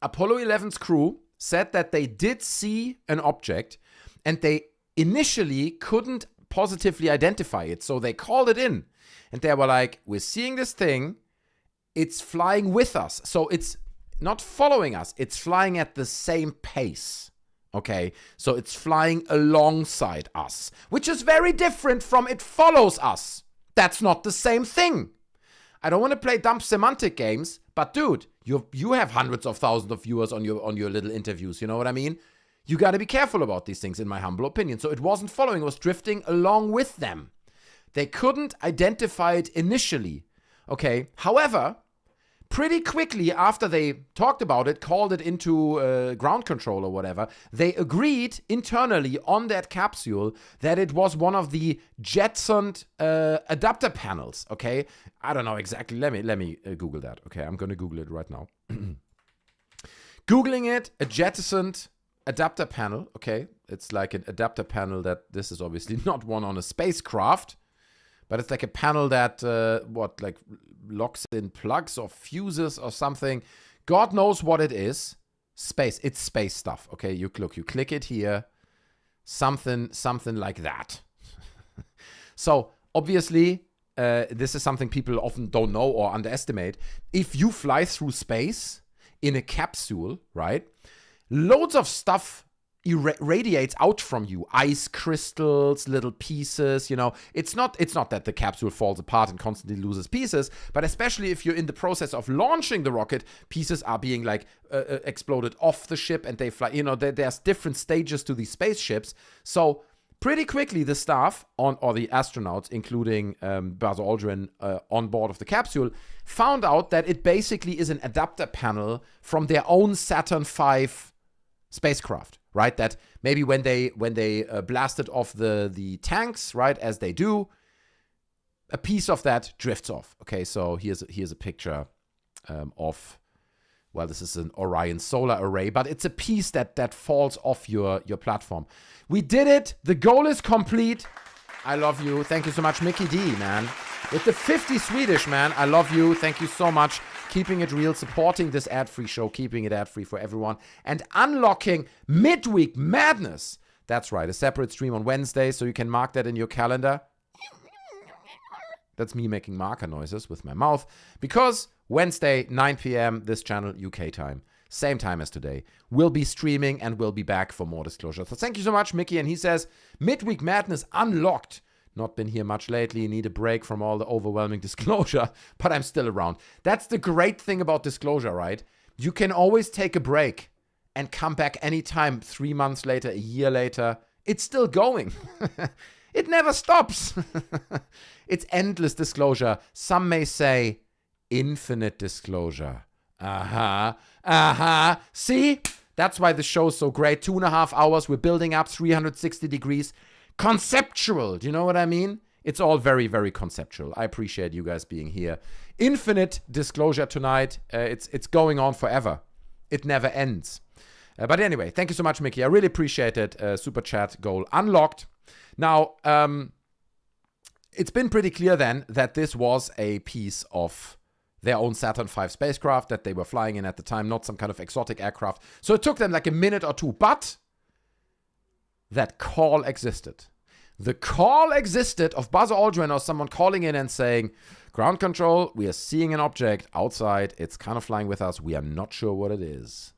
Apollo 11's crew said that they did see an object and they initially couldn't positively identify it. So they called it in and they were like, we're seeing this thing. It's flying with us. So it's not following us. It's flying at the same pace. Okay, so it's flying alongside us, which is very different from it follows us. That's not the same thing. I don't want to play dumb semantic games, but dude, you have hundreds of thousands of viewers on your little interviews. You know what I mean? You got to be careful about these things, in my humble opinion. So it wasn't following; it was drifting along with them. They couldn't identify it initially. Okay. However, pretty quickly after they talked about it, called it into ground control or whatever, they agreed internally on that capsule that it was one of the jettisoned adapter panels. Okay, I don't know exactly. Let me Google that. Okay, I'm gonna Google it right now. Googling it, a jettisoned adapter panel. Okay, it's like an adapter panel that this is obviously not one on a spacecraft. But it's like a panel that, like locks in plugs or fuses or something. God knows what it is. Space. It's space stuff. Okay, you click it here. Something like that. So, obviously, this is something people often don't know or underestimate. If you fly through space in a capsule, right? Loads of stuff radiates out from you. Ice crystals, little pieces, you know. It's not that the capsule falls apart and constantly loses pieces, but especially if you're in the process of launching the rocket, pieces are being like exploded off the ship and they fly. You know, there's different stages to these spaceships. So pretty quickly the staff or the astronauts, including Buzz Aldrin on board of the capsule, found out that it basically is an adapter panel from their own Saturn V spacecraft. Right, that maybe when they blasted off the tanks, right, as they do, a piece of that drifts off. Okay, so here's a picture of, well, this is an Orion solar array, but it's a piece that falls off your platform. We did it. The goal is complete. I love you. Thank you so much, Mickey D, man. With the 50 Swedish, man. I love you. Thank you so much. Keeping it real, supporting this ad-free show, keeping it ad-free for everyone, and unlocking Midweek Madness. That's right, a separate stream on Wednesday, so you can mark that in your calendar. That's me making marker noises with my mouth, because Wednesday, 9 p.m., this channel, UK time, same time as today, we'll be streaming and we'll be back for more disclosure. So thank you so much, Mickey, and he says, Midweek Madness unlocked. Not been here much lately, need a break from all the overwhelming disclosure, but I'm still around. That's the great thing about disclosure, right? You can always take a break and come back anytime, 3 months later, a year later. It's still going. It never stops. It's endless disclosure. Some may say infinite disclosure. See? That's why the show's so great. 2.5 hours, we're building up 360 degrees. Conceptual, do you know what I mean? It's all very, very conceptual. I appreciate you guys being here. Infinite disclosure tonight. It's going on forever. It never ends. But anyway, thank you so much, Mickey. I really appreciate it. Super chat goal unlocked. Now, it's been pretty clear then that this was a piece of their own Saturn V spacecraft that they were flying in at the time, not some kind of exotic aircraft. So it took them like a minute or two, but that call existed. The call existed of Buzz Aldrin or someone calling in and saying, ground control, we are seeing an object outside. It's kind of flying with us. We are not sure what it is.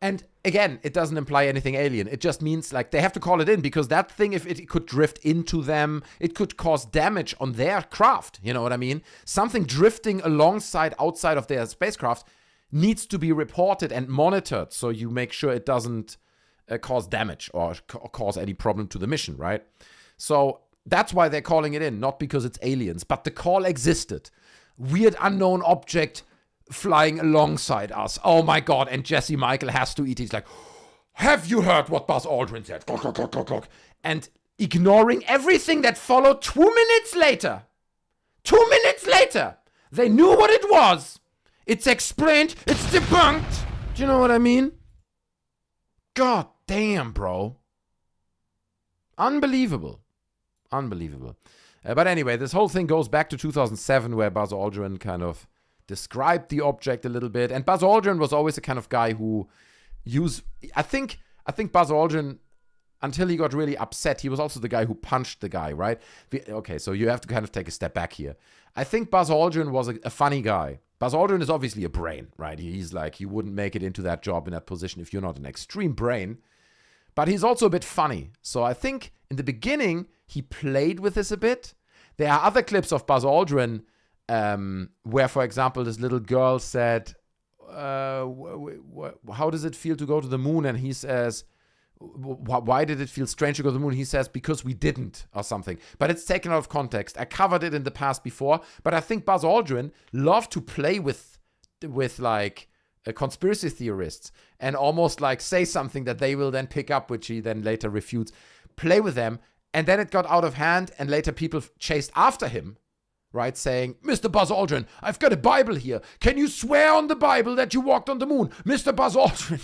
And again, it doesn't imply anything alien. It just means like they have to call it in because that thing, if it could drift into them, it could cause damage on their craft. You know what I mean? Something drifting outside of their spacecraft needs to be reported and monitored so you make sure it doesn't cause damage or cause any problem to the mission, right? So that's why they're calling it in, not because it's aliens, but the call existed. Weird unknown object flying alongside us. Oh my God. And Jesse Michael has to eat. He's like, have you heard what Buzz Aldrin said? And ignoring everything that followed 2 minutes later. 2 minutes later. They knew what it was. It's explained. It's debunked. Do you know what I mean? God damn, bro. Unbelievable. But anyway, this whole thing goes back to 2007 where Buzz Aldrin kind of described the object a little bit. And Buzz Aldrin was always the kind of guy who I think Buzz Aldrin, until he got really upset, he was also the guy who punched the guy, right? Okay, so you have to kind of take a step back here. I think Buzz Aldrin was a funny guy. Buzz Aldrin is obviously a brain, right? He's like, you wouldn't make it into that job in that position if you're not an extreme brain. But he's also a bit funny. So I think in the beginning, he played with this a bit. There are other clips of Buzz Aldrin where, for example, this little girl said, how does it feel to go to the moon? And he says, why did it feel strange to go to the moon? He says, because we didn't, or something. But it's taken out of context. I covered it in the past before, but I think Buzz Aldrin loved to play with like conspiracy theorists and almost like say something that they will then pick up, which he then later refutes, play with them. And then it got out of hand, and later people chased after him, right? Saying, Mr. Buzz Aldrin, I've got a Bible here. Can you swear on the Bible that you walked on the moon? Mr. Buzz Aldrin.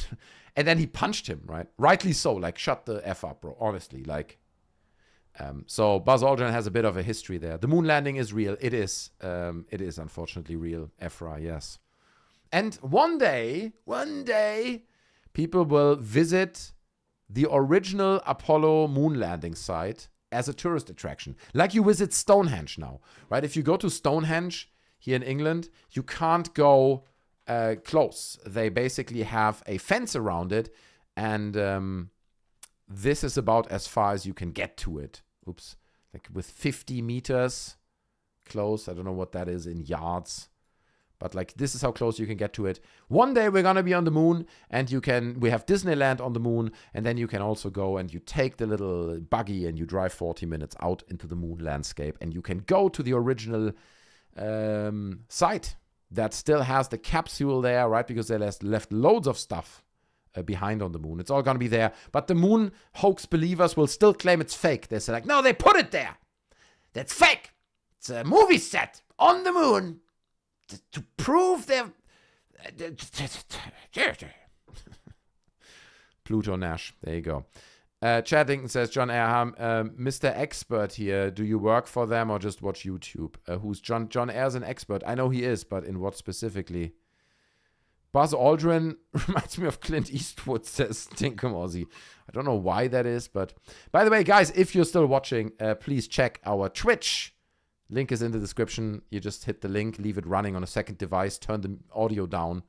And then he punched him, right? Rightly so. Like, shut the F up, bro. Honestly, like. So Buzz Aldrin has a bit of a history there. The moon landing is real. It is. It is unfortunately real. Ephra, yes. And one day, people will visit the original Apollo moon landing site as a tourist attraction. Like you visit Stonehenge now, right? If you go to Stonehenge here in England, you can't go close. They basically have a fence around it, and this is about as far as you can get to it. Oops. Like with 50 meters close. I don't know what that is in yards. But like this is how close you can get to it. One day we're going to be on the moon, and we have Disneyland on the moon, and then you can also go and you take the little buggy and you drive 40 minutes out into the moon landscape, and you can go to the original site that still has the capsule there, right? Because they left loads of stuff behind on the moon. It's all going to be there. But the moon hoax believers will still claim it's fake. They say like, no, they put it there. That's fake. It's a movie set on the moon. To prove their Pluto Nash. There you go. Chaddington says, John Airham, Mr. Expert here. Do you work for them or just watch YouTube? Who's John? John Air's an expert. I know he is, but in what specifically? Buzz Aldrin reminds me of Clint Eastwood, says Tinkum Aussie. I don't know why that is, but by the way, guys, if you're still watching, please check our Twitch. Link is in the description. You just hit the link, leave it running on a second device, turn the audio down.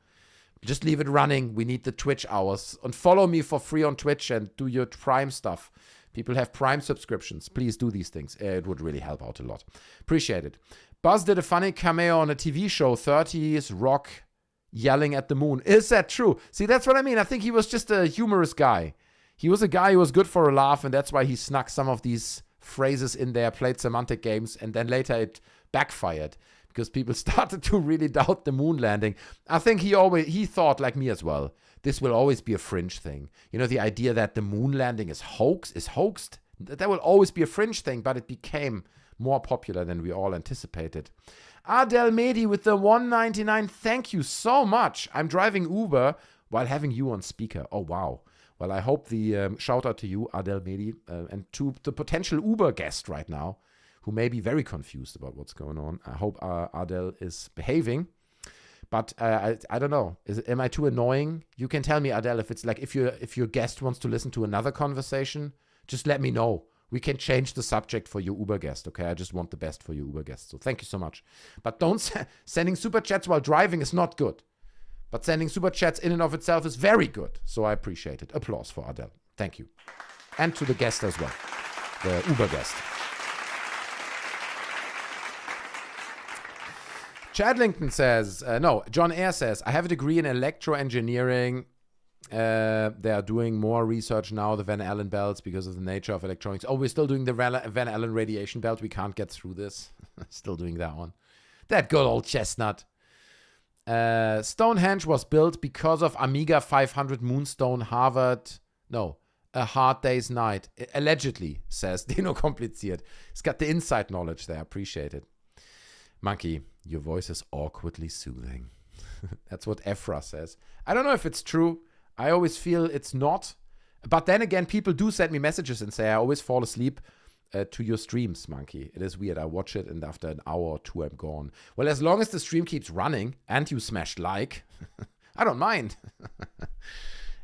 Just leave it running. We need the Twitch hours. And follow me for free on Twitch and do your Prime stuff. People have Prime subscriptions. Please do these things. It would really help out a lot. Appreciate it. Buzz did a funny cameo on a TV show, 30s Rock yelling at the moon. Is that true? See, that's what I mean. I think he was just a humorous guy. He was a guy who was good for a laugh, and that's why he snuck some of these phrases in there, played semantic games, and then later it backfired because people started to really doubt the moon landing. I think he thought like me as well. This will always be a fringe thing. You know, the idea that the moon landing is hoaxed. That will always be a fringe thing, but it became more popular than we all anticipated. Adel Mehdi with the 199. Thank you so much. I'm driving Uber while having you on speaker. Oh, wow. Well, I hope the shout out to you, Adel Mehdi, and to the potential Uber guest right now, who may be very confused about what's going on. I hope Adel is behaving. But I don't know. Am I too annoying? You can tell me, Adel, if it's like if your guest wants to listen to another conversation, just let me know. We can change the subject for your Uber guest, okay? I just want the best for your Uber guest. So thank you so much. But don't sending super chats while driving is not good. But sending super chats in and of itself is very good. So I appreciate it. Applause for Adele. Thank you. And to the guest as well. The Uber guest. Chadlington says, no, John Eyre says, I have a degree in electro-engineering. They are doing more research now, the Van Allen belts, because of the nature of electronics. Oh, we're still doing the Van Allen radiation belt. We can't get through this. Still doing that one. That good old chestnut. Stonehenge was built because of Amiga 500 Moonstone Harvard. No, a hard day's night. Allegedly, says Dino Kompliziert. He's got the inside knowledge there. Appreciate it. Monkey, your voice is awkwardly soothing. That's what Ephra says. I don't know if it's true. I always feel it's not. But then again, people do send me messages and say I always fall asleep to your streams, Monkey. It is weird. I watch it and after an hour or two, I'm gone. Well, as long as the stream keeps running and you smash like, I don't mind.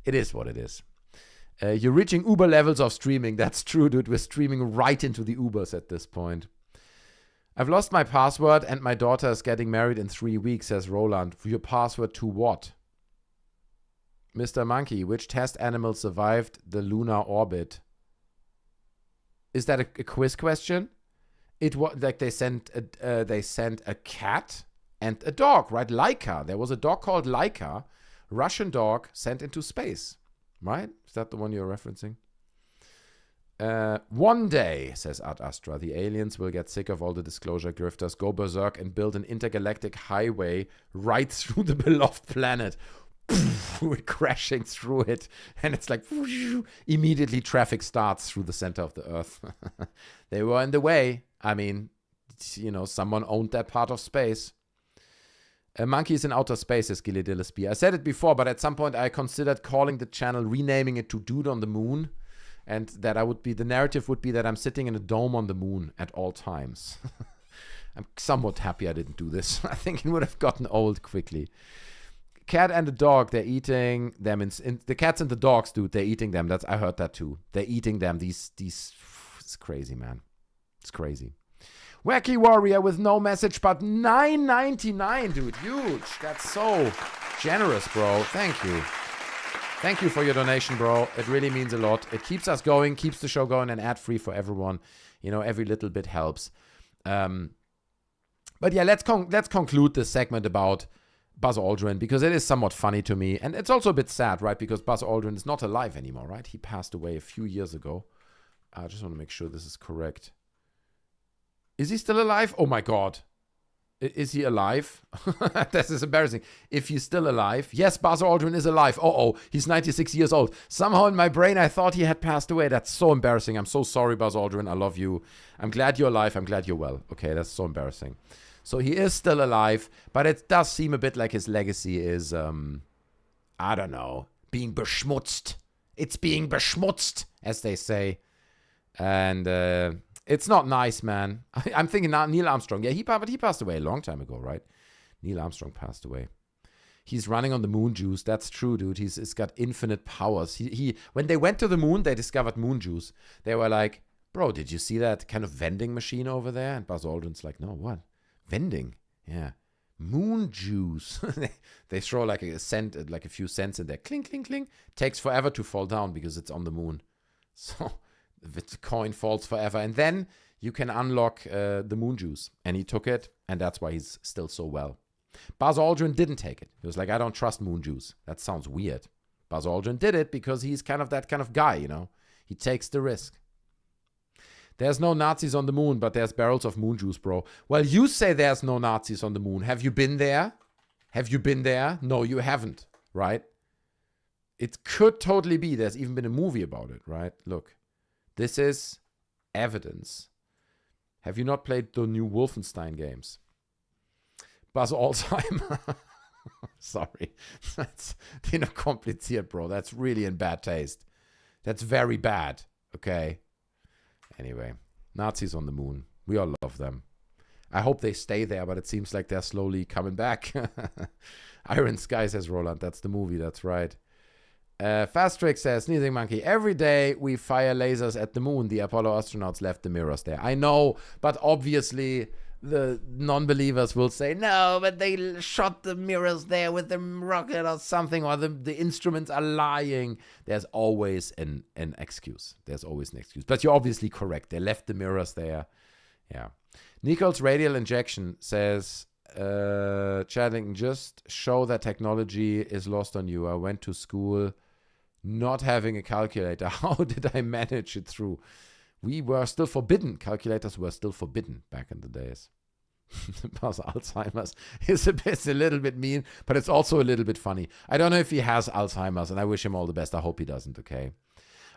It is what it is. You're reaching Uber levels of streaming. That's true, dude. We're streaming right into the Ubers at this point. I've lost my password and my daughter is getting married in 3 weeks, says Roland. Your password to what? Mr. Monkey, which test animal survived the lunar orbit? Is that a quiz question? It was like they sent a cat and a dog, right? Laika. There was a dog called Laika, Russian dog sent into space, right? Is that the one you're referencing? One day, says Ad Astra, the aliens will get sick of all the disclosure grifters, go berserk and build an intergalactic highway right through the beloved planet. We're crashing through it. And it's like, immediately traffic starts through the center of the earth. They were in the way. I mean, you know, someone owned that part of space. Monkeys in outer space, says Gilly Dillesby. I said it before, but at some point I considered calling the channel, renaming it to Dude on the Moon. And that the narrative would be that I'm sitting in a dome on the moon at all times. I'm somewhat happy I didn't do this. I think it would have gotten old quickly. Cat and the dog, they're eating them. The cats and the dogs, dude, they're eating them. I heard that too. They're eating them. It's crazy, man. It's crazy. Wacky Warrior with no message, but $9.99, dude. Huge. That's so generous, bro. Thank you. Thank you for your donation, bro. It really means a lot. It keeps us going, keeps the show going, and ad-free for everyone. You know, every little bit helps. But yeah, let's conclude this segment about Buzz Aldrin, because it is somewhat funny to me. And it's also a bit sad, right? Because Buzz Aldrin is not alive anymore, right? He passed away a few years ago. I just want to make sure this is correct. Is he still alive? Oh my God. Is he alive? This is embarrassing. If he's still alive. Yes, Buzz Aldrin is alive. He's 96 years old. Somehow in my brain, I thought he had passed away. That's so embarrassing. I'm so sorry, Buzz Aldrin. I love you. I'm glad you're alive. I'm glad you're well. Okay, that's so embarrassing. So he is still alive, but it does seem a bit like his legacy is, I don't know, being beschmutzt. It's being beschmutzt, as they say. And, it's not nice, man. I'm thinking now Neil Armstrong. Yeah, but he passed away a long time ago, right? Neil Armstrong passed away. He's running on the moon juice. That's true, dude. He's got infinite powers. He when they went to the moon, they discovered moon juice. They were like, bro, did you see that kind of vending machine over there? And Buzz Aldrin's like, no, what? Vending? Yeah. Moon juice. They throw like a few cents in there. Clink, clink, clink. Takes forever to fall down because it's on the moon. So the coin falls forever. And then you can unlock the moon juice. And he took it, and that's why he's still so well. Buzz Aldrin didn't take it. He was like, I don't trust moon juice. That sounds weird. Buzz Aldrin did it because he's kind of that kind of guy, you know. He takes the risk. There's no Nazis on the moon, but there's barrels of moon juice, bro. Well, you say there's no Nazis on the moon. Have you been there? Have you been there? No, you haven't, right? It could totally be. There's even been a movie about it, right? Look. This is evidence. Have you not played the new Wolfenstein games? Buzz Alzheimer. Sorry. That's kompliziert, bro. That's really in bad taste. That's very bad. Okay. Anyway, Nazis on the moon. We all love them. I hope they stay there, but it seems like they're slowly coming back. Iron Sky, says Roland. That's the movie. That's right. Fast Trick says, Sneezing Monkey, every day we fire lasers at the moon. The Apollo astronauts left the mirrors there. I know, but obviously the non-believers will say, no, but they shot the mirrors there with the rocket or something, or the instruments are lying. There's always an excuse. There's always an excuse. But you're obviously correct. They left the mirrors there. Yeah. Nichols radial injection says, Chadlington, just show that technology is lost on you. I went to school not having a calculator. How did I manage it through? We were still forbidden. Calculators were still forbidden back in the days. Because Alzheimer's is a little bit mean, but it's also a little bit funny. I don't know if he has Alzheimer's, and I wish him all the best. I hope he doesn't, okay?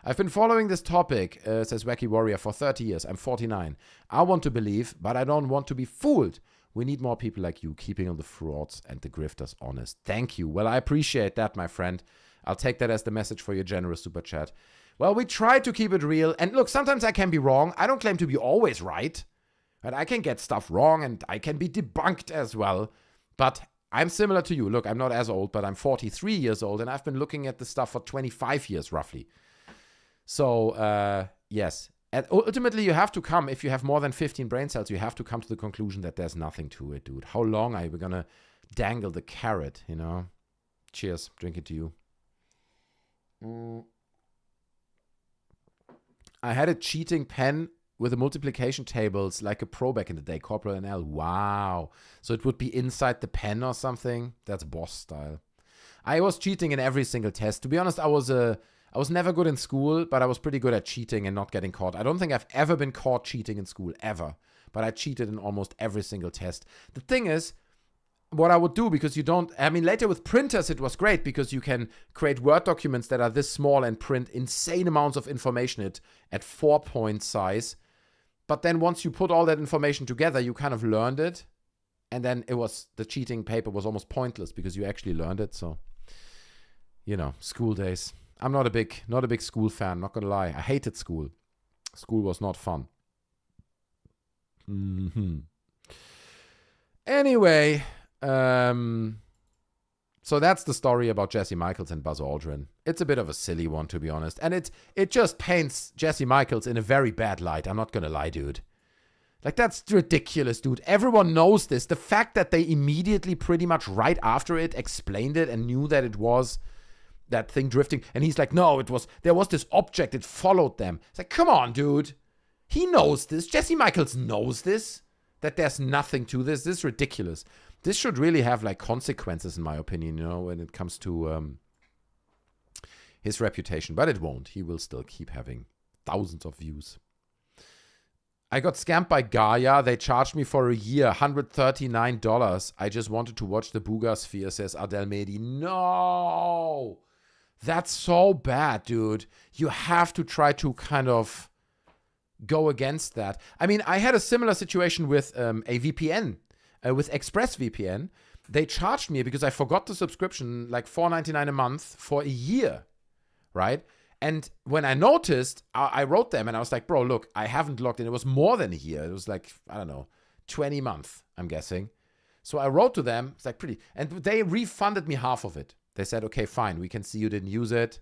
I've been following this topic, says Wacky Warrior, for 30 years. I'm 49. I want to believe, but I don't want to be fooled. We need more people like you, keeping all the frauds and the grifters honest. Thank you. Well, I appreciate that, my friend. I'll take that as the message for your generous super chat. Well, we try to keep it real. And look, sometimes I can be wrong. I don't claim to be always right. But I can get stuff wrong and I can be debunked as well. But I'm similar to you. Look, I'm not as old, but I'm 43 years old. And I've been looking at this stuff for 25 years, roughly. So, yes. And ultimately, you have to come, if you have more than 15 brain cells, you have to come to the conclusion that there's nothing to it, dude. How long are we going to dangle the carrot, you know? Cheers. Drink it to you. I had a cheating pen with the multiplication tables like a pro back in the day, Corporal NL. Wow. So it would be inside the pen or something? That's boss style. I was cheating in every single test. To be honest, I was never good in school, but I was pretty good at cheating and not getting caught. I don't think I've ever been caught cheating in school, ever. But I cheated in almost every single test. The thing is, what I would do, because later with printers it was great because you can create Word documents that are this small and print insane amounts of information at 4-point size. But then once you put all that information together, you kind of learned it. And then the cheating paper was almost pointless because you actually learned it. So, school days. I'm not a big school fan, not gonna lie. I hated school. School was not fun. Anyway, so that's the story about Jesse Michels and Buzz Aldrin. It's a bit of a silly one, to be honest. And it just paints Jesse Michels in a very bad light. I'm not gonna lie, dude. Like, that's ridiculous, dude. Everyone knows this. The fact that they immediately, pretty much right after it, explained it and knew that it was that thing drifting. And he's like, no, there was this object. It followed them. It's like, come on, dude. He knows this. Jesse Michels knows this. That there's nothing to this. This is ridiculous. This should really have, like, consequences, in my opinion, when it comes to his reputation. But it won't. He will still keep having thousands of views. I got scammed by Gaia. They charged me for a year, $139. I just wanted to watch the Booga Sphere, says Adel Mehdi. No! That's so bad, dude. You have to try to kind of go against that. I mean, I had a similar situation with a VPN, with ExpressVPN. They charged me because I forgot the subscription, like $4.99 a month for a year, right? And when I noticed, I wrote them and I was like, bro, look, I haven't logged in. It was more than a year. It was like, I don't know, 20 months, I'm guessing. So I wrote to them. It's like and they refunded me half of it. They said, okay, fine. We can see you didn't use it,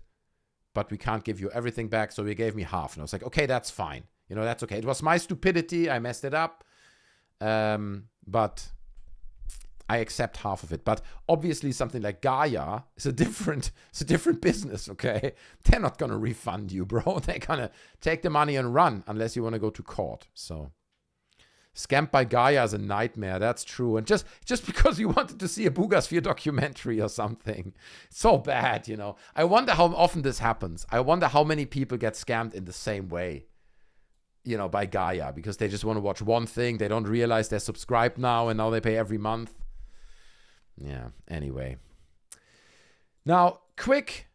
but we can't give you everything back. So they gave me half. And I was like, okay, that's fine. That's okay. It was my stupidity. I messed it up. But I accept half of it. But obviously something like Gaia is a different business, okay? They're not going to refund you, bro. They're going to take the money and run unless you want to go to court. So scammed by Gaia is a nightmare. That's true. And just because you wanted to see a Booga Sphere documentary or something. So bad, I wonder how often this happens. I wonder how many people get scammed in the same way. By Gaia, because they just want to watch one thing. They don't realize they're subscribed now, and now they pay every month. Yeah, anyway. Now, quick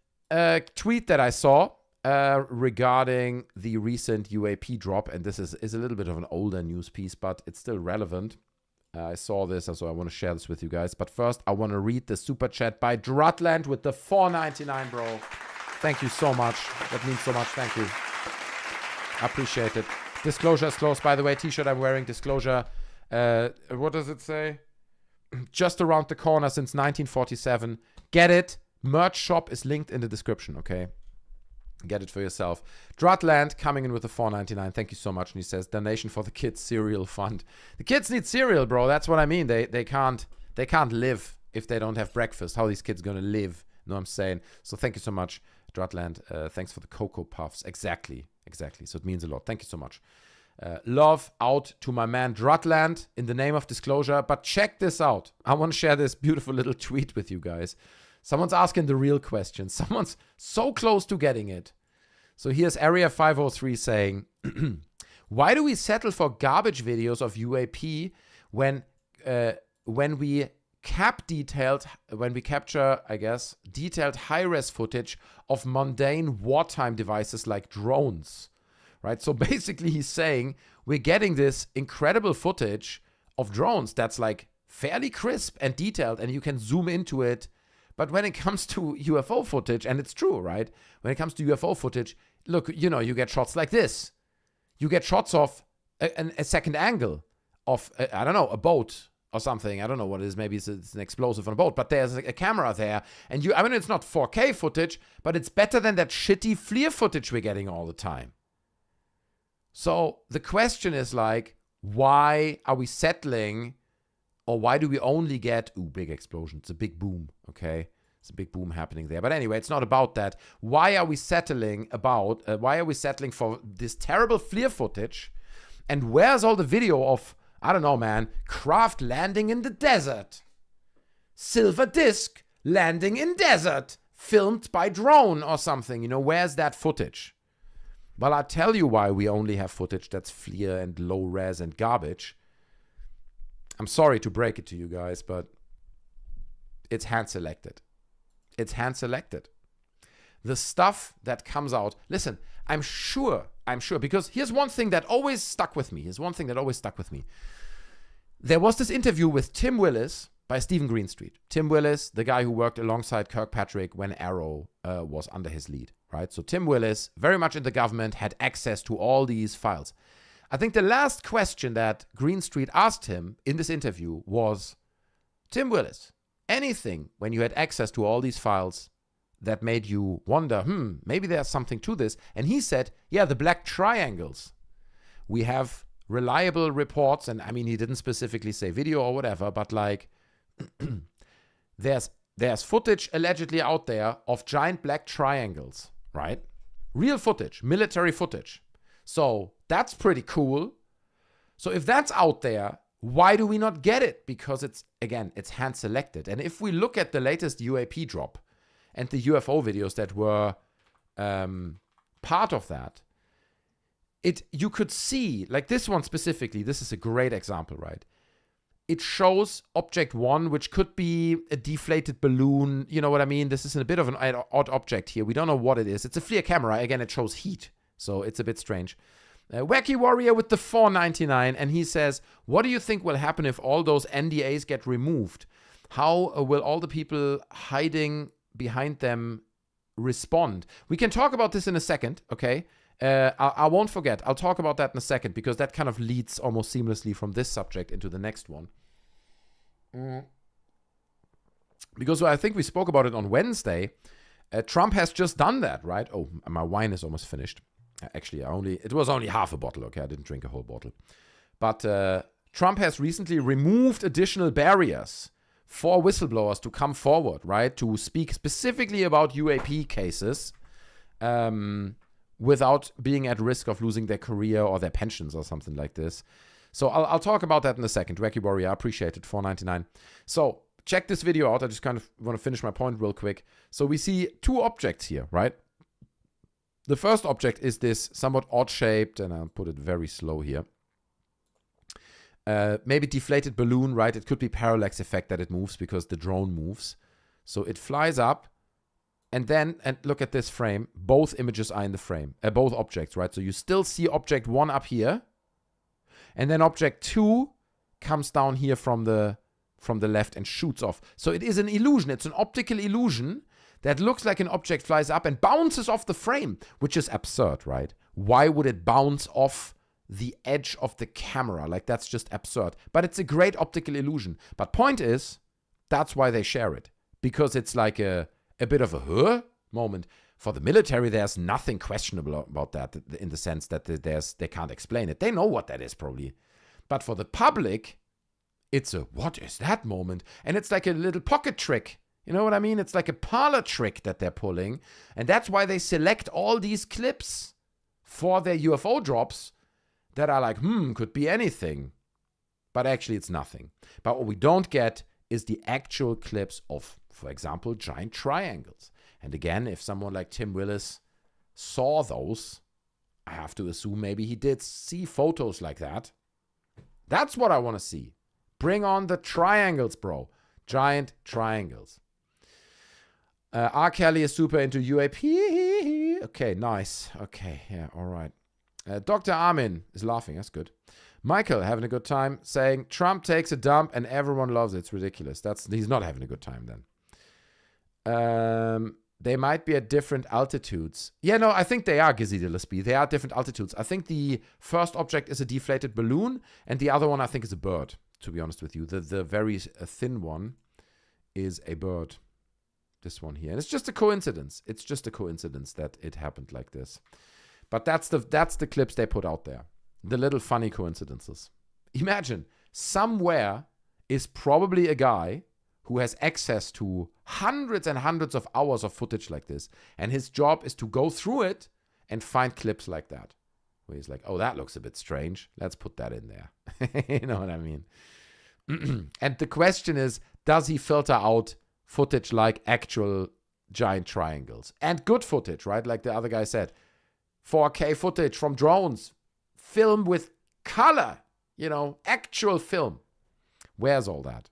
tweet that I saw regarding the recent UAP drop, and this is a little bit of an older news piece, but it's still relevant. I saw this, so I want to share this with you guys. But first, I want to read the super chat by Drutland with the $4.99, bro. Thank you so much. That means so much. Thank you. I appreciate it. Disclosure is closed, by the way. T-shirt I'm wearing, disclosure. What does it say? Just around the corner since 1947. Get it? Merch shop is linked in the description, okay? Get it for yourself. Drutland coming in with the $4.99. Thank you so much. And he says, donation for the kids cereal fund. The kids need cereal, bro. That's what I mean. They can't live if they don't have breakfast. How are these kids gonna live? You know what I'm saying? So thank you so much, Drutland. Thanks for the Cocoa Puffs. Exactly. So it means a lot. Thank you so much. Love out to my man Drutland in the name of disclosure. But check this out. I want to share this beautiful little tweet with you guys. Someone's asking the real question. Someone's so close to getting it. So here's Area 503 saying, why do we settle for garbage videos of UAP when we capture, I guess, detailed high-res footage of mundane wartime devices like drones? Right? So basically he's saying we're getting this incredible footage of drones that's like fairly crisp and detailed, and you can zoom into it. But when it comes to UFO footage, and it's true, right? When it comes to UFO footage, look, you get shots like this. You get shots of a second angle of, I don't know, a boat or something. I don't know what it is. Maybe it's an explosive on a boat. But there's a camera there. And it's not 4K footage, but it's better than that shitty FLIR footage we're getting all the time. So the question is like, why are we settling, or why do we only get, big explosion, it's a big boom, okay? It's a big boom happening there. But anyway, it's not about that. Why are we settling for this terrible FLIR footage? And where's all the video of, I don't know, man, craft landing in the desert? Silver disc landing in desert, filmed by drone or something. Where's that footage? Well, I'll tell you why we only have footage that's FLIR and low res and garbage. I'm sorry to break it to you guys, but it's hand selected. It's hand selected. The stuff that comes out, listen, I'm sure, because here's one thing that always stuck with me. There was this interview with Tim Willis by Stephen Greenstreet. Tim Willis, the guy who worked alongside Kirkpatrick when Arrow was under his lead, right? So Tim Willis, very much in the government, had access to all these files. I think the last question that Greenstreet asked him in this interview was, Tim Willis, anything when you had access to all these files that made you wonder, maybe there's something to this? And he said, yeah, the black triangles. We have reliable reports, and he didn't specifically say video or whatever, but like, there's footage allegedly out there of giant black triangles, right? Real footage, military footage. So that's pretty cool. So if that's out there, why do we not get it? Because it's hand selected. And if we look at the latest UAP drop and the UFO videos that were part of that, you could see, like this one specifically, this is a great example, right? It shows object one, which could be a deflated balloon. You know what I mean? This is a bit of an odd object here. We don't know what it is. It's a FLIR camera. Again, it shows heat. So it's a bit strange. Wacky Warrior with the $4.99, and he says, what do you think will happen if all those NDAs get removed? How will all the people hiding behind them respond? We can talk about this in a second, okay? I won't forget. I'll talk about that in a second, because that kind of leads almost seamlessly from this subject into the next one. Because I think we spoke about it on Wednesday. Trump has just done that, right? Oh, my wine is almost finished. Actually, it was only half a bottle, okay? I didn't drink a whole bottle. But Trump has recently removed additional barriers for whistleblowers to come forward, right? To speak specifically about UAP cases without being at risk of losing their career or their pensions or something like this. So I'll talk about that in a second. Wacky Warrior, I appreciate it, $4.99. So check this video out. I just kind of want to finish my point real quick. So we see two objects here, right? The first object is this somewhat odd-shaped, and I'll put it very slow here. Maybe deflated balloon, right? It could be parallax effect that it moves because the drone moves. So it flies up, and look at this frame. Both images are in the frame, both objects, right? So you still see object one up here, and then object two comes down here from the left and shoots off. So it is an illusion. It's an optical illusion that looks like an object flies up and bounces off the frame, which is absurd, right? Why would it bounce off the edge of the camera? Like, that's just absurd. But it's a great optical illusion. But point is, that's why they share it. Because it's like a bit of a moment. For the military, there's nothing questionable about that in the sense that they can't explain it. They know what that is probably. But for the public, it's a what is that moment? And it's like a little pocket trick. You know what I mean? It's like a parlor trick that they're pulling. And that's why they select all these clips for their UFO drops that are like, could be anything. But actually it's nothing. But what we don't get is the actual clips of, for example, giant triangles. And again, if someone like Tim Willis saw those, I have to assume maybe he did see photos like that. That's what I want to see. Bring on the triangles, bro. Giant triangles. R. Kelly is super into UAP. Okay, nice. Okay, yeah, all right. Dr. Armin is laughing. That's good. Michael having a good time saying Trump takes a dump and everyone loves it. It's ridiculous. He's not having a good time then. They might be at different altitudes. Yeah, no, I think they are, Gizzy Gillespie. They are at different altitudes. I think the first object is a deflated balloon, and the other one I think is a bird, to be honest with you. The very thin one is a bird. This one here. And it's just a coincidence. It's just a coincidence that it happened like this. But that's the clips they put out there. The little funny coincidences. Imagine, somewhere is probably a guy who has access to hundreds and hundreds of hours of footage like this. And his job is to go through it and find clips like that. Where he's like, oh, that looks a bit strange. Let's put that in there. You know what I mean? And the question is, does he filter out footage like actual giant triangles? And good footage, right? Like the other guy said. 4K footage from drones. Film with color. You know, actual film. Where's all that?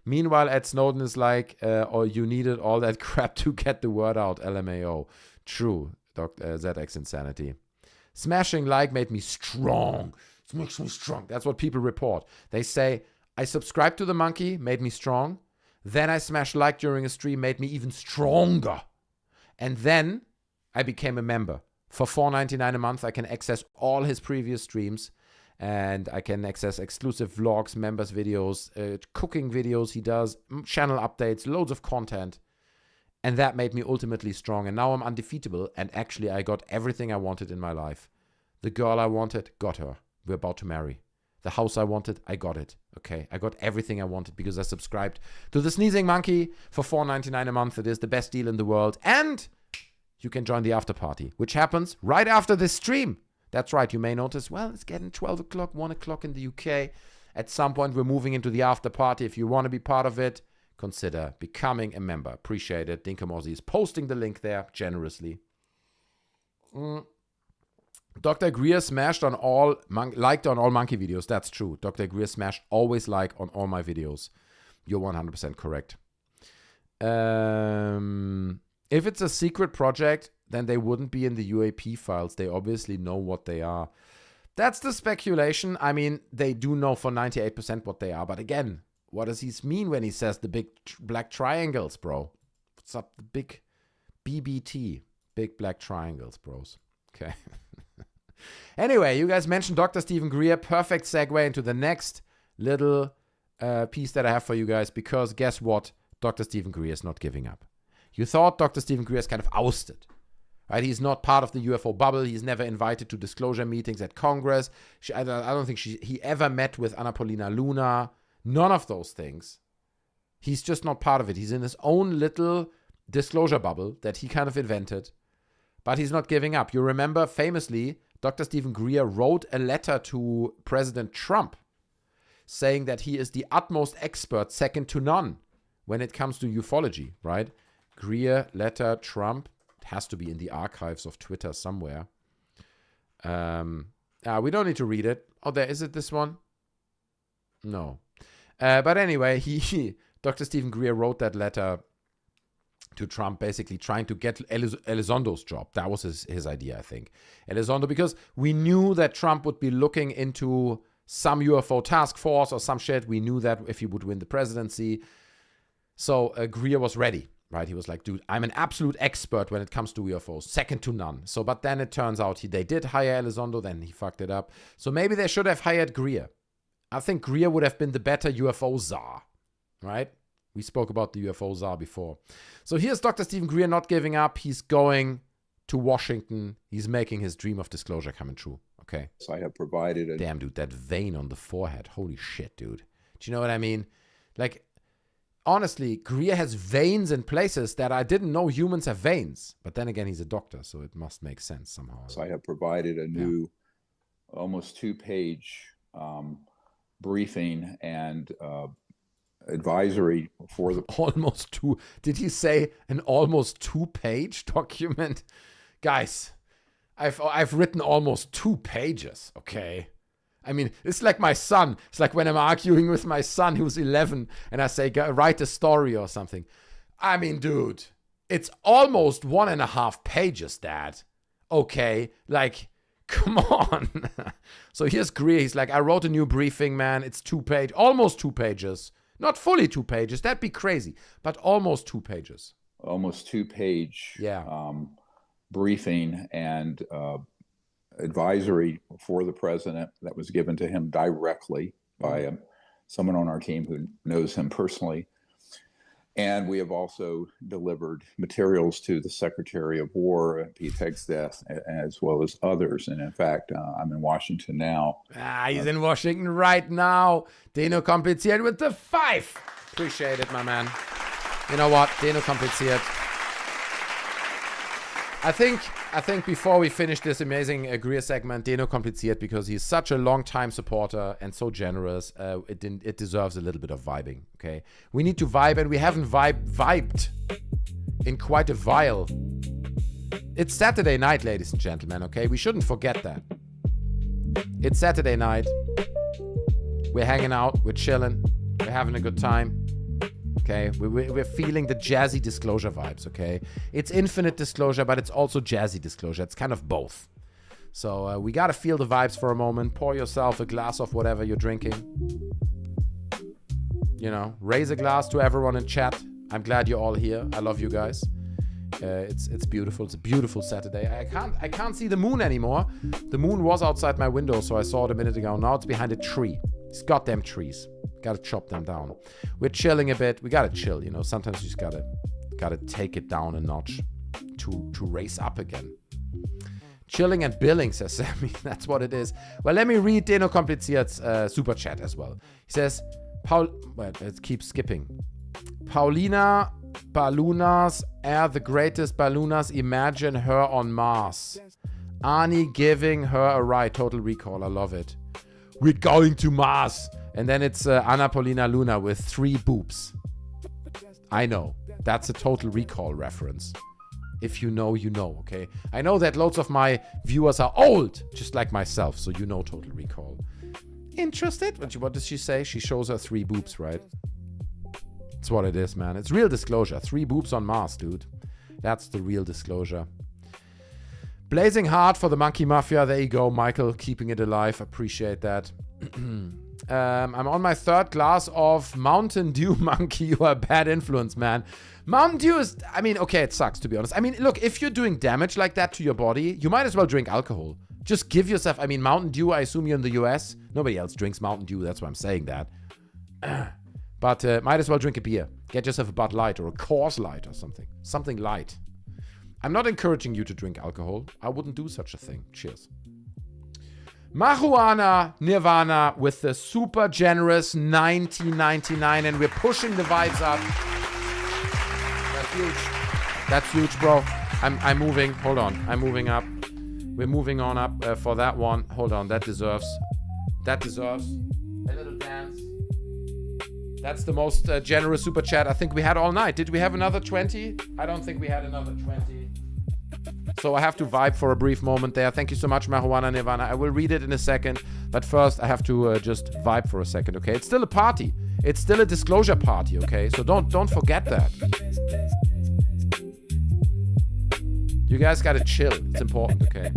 Meanwhile, Ed Snowden is like, oh, you needed all that crap to get the word out, LMAO. True, ZX Insanity. Smashing like made me strong. It makes me strong. That's what people report. They say, I subscribed to the monkey, made me strong. Then I smashed like during a stream, made me even stronger. And then I became a member. For $4.99 a month, I can access all his previous streams. And I can access exclusive vlogs, members videos, cooking videos he does, channel updates, loads of content. And that made me ultimately strong. And now I'm undefeatable. And actually, I got everything I wanted in my life. The girl I wanted, got her. We're about to marry. The house I wanted, I got it. Okay, I got everything I wanted because I subscribed to the Sneezing Monkey for $4.99 a month. It is the best deal in the world. And you can join the after party, which happens right after this stream. That's right, you may notice, well, it's getting 12 o'clock, 1 o'clock in the UK. At some point, we're moving into the after party. If you want to be part of it, consider becoming a member. Appreciate it. Dinka Mozzie is posting the link there generously. Dr. Greer smashed on all, liked on all monkey videos. That's true. Dr. Greer smashed always like on all my videos. You're 100% correct. If it's a secret project, then they wouldn't be in the UAP files. They obviously know what they are. That's the speculation. I mean, they do know for 98% what they are. But again, what does he mean when he says the big black triangles, bro? What's up? The big BBT. Big black triangles, bros. Okay. Anyway, you guys mentioned Dr. Stephen Greer. Perfect segue into the next little piece that I have for you guys. Because guess what? Dr. Stephen Greer is not giving up. You thought Dr. Stephen Greer is kind of ousted. Right? He's not part of the UFO bubble. He's never invited to disclosure meetings at Congress. I don't think he ever met with Anna-Paulina Luna. None of those things. He's just not part of it. He's in his own little disclosure bubble that he kind of invented. But he's not giving up. You remember, famously, Dr. Stephen Greer wrote a letter to President Trump saying that he is the utmost expert, second to none, when it comes to ufology, right? Greer, letter, Trump. It has to be in the archives of Twitter somewhere. We don't need to read it. Oh, is it this one? No. But anyway, Dr. Stephen Greer wrote that letter to Trump, basically trying to get Elizondo's job. That was his idea, I think. Elizondo, because we knew that Trump would be looking into some UFO task force or some shit. We knew that if he would win the presidency. So Greer was ready, right? He was like, dude, I'm an absolute expert when it comes to UFOs, second to none. So, but then it turns out they did hire Elizondo, then he fucked it up. So maybe they should have hired Greer. I think Greer would have been the better UFO czar, right? We spoke about the UFO czar before. So here's Dr. Stephen Greer not giving up. He's going to Washington. He's making his dream of disclosure coming true. Okay. I have provided a Damn, dude, that vein on the forehead. Holy shit, dude. Do you know what I mean? Like, honestly, Greer has veins in places that I didn't know humans have veins. But then again, he's a doctor, so it must make sense somehow. I have provided a new, almost 2-page briefing and advisory for the almost 2. Did he say an almost 2-page document? Guys, I've written almost 2 pages. Okay. I mean, it's like my son. It's like when I'm arguing with my son who's 11 and I say, write a story or something. I mean, dude, it's almost 1.5 pages, Dad. Okay. Like, come on. So here's Greer. He's like, I wrote a new briefing, man. It's 2 pages, almost 2 pages. Not fully 2 pages. That'd be crazy. But almost 2 pages. almost 2-page briefing and advisory for the president that was given to him directly by someone on our team who knows him personally. And we have also delivered materials to the Secretary of War, Pete Hegseth, as well as others. And in fact, I'm in Washington now. He's in Washington right now. Deno kompliziert with the 5. Appreciate it, my man. You know what? Deno kompliziert. I think before we finish this amazing Greer segment, Deno kompliziert, because he's such a long-time supporter and so generous, it deserves a little bit of vibing, okay? We need to vibe, and we haven't vibed in quite a while. It's Saturday night, ladies and gentlemen, okay? We shouldn't forget that. It's Saturday night. We're hanging out, we're chilling, we're having a good time. Okay, we're feeling the jazzy disclosure vibes, okay? It's infinite disclosure, but it's also jazzy disclosure. It's kind of both. So we got to feel the vibes for a moment. Pour yourself a glass of whatever you're drinking. You know, raise a glass to everyone in chat. I'm glad you're all here. I love you guys. It's beautiful. It's a beautiful Saturday. I can't see the moon anymore. The moon was outside my window, so I saw it a minute ago. Now it's behind a tree. These goddamn trees. Gotta chop them down. We're chilling a bit. We gotta chill, you know. Sometimes you just gotta take it down a notch to race up again. Chilling and billing, says Sammy. That's what it is. Well, let me read Deno Kompliziert's super chat as well. He says, let's keep skipping. Paulina Ballunas are the greatest Ballunas. Imagine her on Mars. Arnie giving her a ride. Total Recall. I love it. We're going to Mars. And then it's Anna Paulina Luna with 3 boobs. I know. That's a Total Recall reference. If you know, you know, okay? I know that loads of my viewers are old, just like myself, so you know Total Recall. Interested? What does she say? She shows her 3 boobs, right? That's what it is, man. It's real disclosure. 3 boobs on Mars, dude. That's the real disclosure. Blazing hard for the Monkey Mafia. There you go, Michael. Keeping it alive. Appreciate that. I'm on my 3rd glass of Mountain Dew, Monkey. You are a bad influence, man. Mountain Dew is, I mean, okay, it sucks, to be honest. I mean, look, if you're doing damage like that to your body, you might as well drink alcohol. Just give yourself, I mean, Mountain Dew, I assume you're in the US. Nobody else drinks Mountain Dew, that's why I'm saying that. But might as well drink a beer. Get yourself a Bud Light or a Coors Light or something. Something light. I'm not encouraging you to drink alcohol. I wouldn't do such a thing. Cheers. Marijuana Nirvana with the super generous $19.99, and we're pushing the vibes up. That's huge. That's huge, bro. I'm moving. Hold on. I'm moving up. We're moving on up for that one. Hold on. That deserves a little dance. That's the most generous super chat I think we had all night. Did we have another 20? I don't think we had another 20. So I have to vibe for a brief moment there. Thank you so much, Marijuana Nirvana. I will read it in a second. But first, I have to just vibe for a second, okay? It's still a party. It's still a disclosure party, okay? So don't forget that. You guys gotta chill. It's important, okay?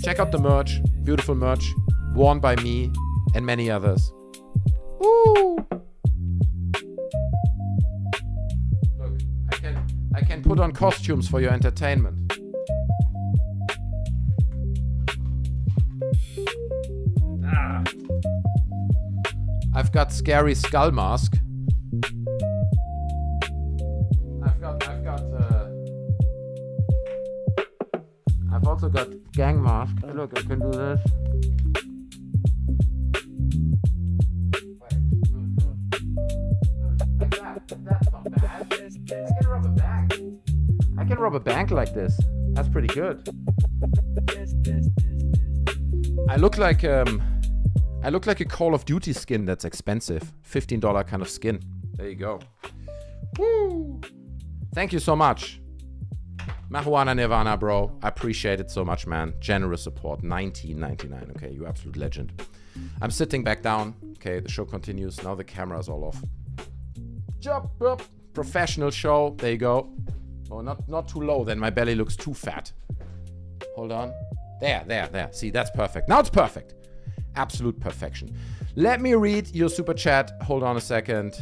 Check out the merch. Beautiful merch. Worn by me and many others. Woo! Look, I can put on costumes for your entertainment. I've got Scary Skull Mask. also got gang mask. Look, I can do this. Like that. That's not bad. I can rob a bank. I can rob a bank like this. That's pretty good. I look like a Call of Duty skin that's expensive. $15 kind of skin. There you go. Woo! Thank you so much. Marijuana Nirvana, bro. I appreciate it so much, man. Generous support. $19.99. Okay, you absolute legend. I'm sitting back down. Okay, the show continues. Now the camera's all off. Jump up. Professional show. There you go. Oh, not too low, then my belly looks too fat. Hold on. There. See, that's perfect. Now it's perfect. Absolute perfection. Let me read your super chat. Hold on a second.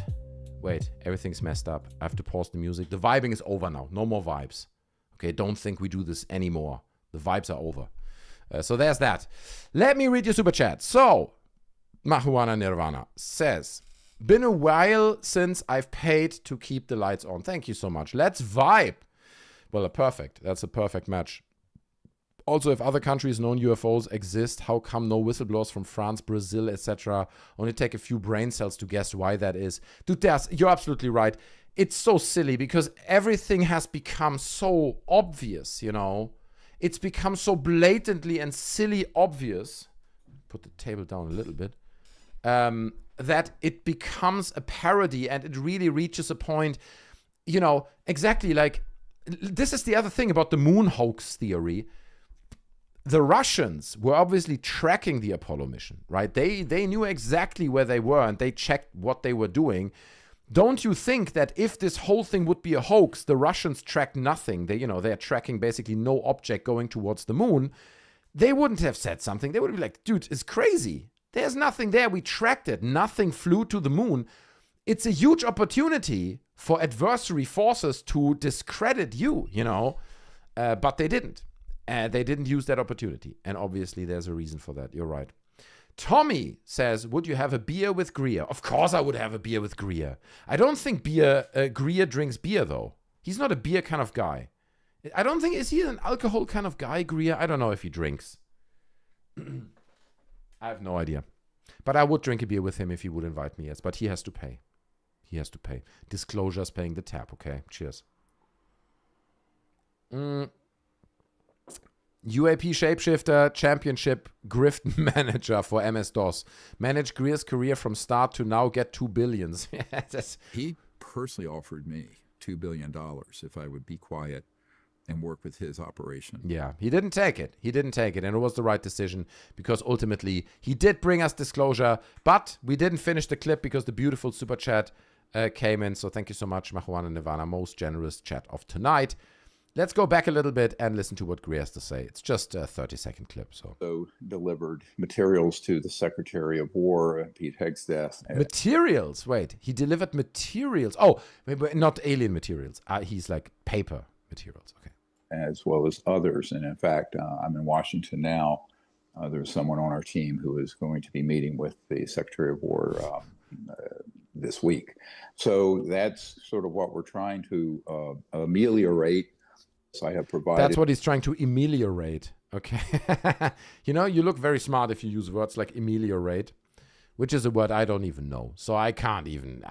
Wait, everything's messed up. I have to pause the music. The vibing is over now. No more vibes. Okay, don't think we do this anymore. The vibes are over. So there's that. Let me read your super chat. So, Marijuana Nirvana says, been a while since I've paid to keep the lights on. Thank you so much. Let's vibe. Well, perfect. That's a perfect match. Also, if other countries known UFOs exist, how come no whistleblowers from France, Brazil, etc.? Only take a few brain cells to guess why that is. Dude, you're absolutely right. It's so silly because everything has become so obvious, you know? It's become so blatantly and silly obvious. Put the table down a little bit. That it becomes a parody and it really reaches a point, you know, exactly like, this is the other thing about the moon hoax theory. The Russians were obviously tracking the Apollo mission, right? They knew exactly where they were and they checked what they were doing. Don't you think that if this whole thing would be a hoax, the Russians tracked nothing? They're tracking basically no object going towards the moon. They wouldn't have said something. They would be like, dude, it's crazy. There's nothing there. We tracked it. Nothing flew to the moon. It's a huge opportunity for adversary forces to discredit you, you know, but they didn't. They didn't use that opportunity. And obviously there's a reason for that. You're right. Tommy says, would you have a beer with Greer? Of course I would have a beer with Greer. I don't think Greer drinks beer, though. He's not a beer kind of guy. I don't think, is he an alcohol kind of guy, Greer? I don't know if he drinks. I have no idea. But I would drink a beer with him if he would invite me, yes. But he has to pay. He has to pay. Disclosure's paying the tab, okay? Cheers. UAP Shapeshifter Championship Grift Manager for MS-DOS. Manage Greer's career from start to now, get $2 billion. He personally offered me $2 billion if I would be quiet and work with his operation. Yeah, he didn't take it. And it was the right decision because ultimately he did bring us disclosure, but we didn't finish the clip because the beautiful super chat came in. So thank you so much, Marijuana Nirvana. Most generous chat of tonight. Let's go back a little bit and listen to what Greer has to say. It's just a 30-second clip. So delivered materials to the Secretary of War, Pete Hegseth. Materials? Wait, he delivered materials. Oh, not alien materials. He's like paper materials. Okay. As well as others. And in fact, I'm in Washington now. There's someone on our team who is going to be meeting with the Secretary of War this week. So that's sort of what we're trying to ameliorate. So I have provided. That's what he's trying to ameliorate. Okay. You know, you look very smart if you use words like ameliorate, which is a word I don't even know. So I can't even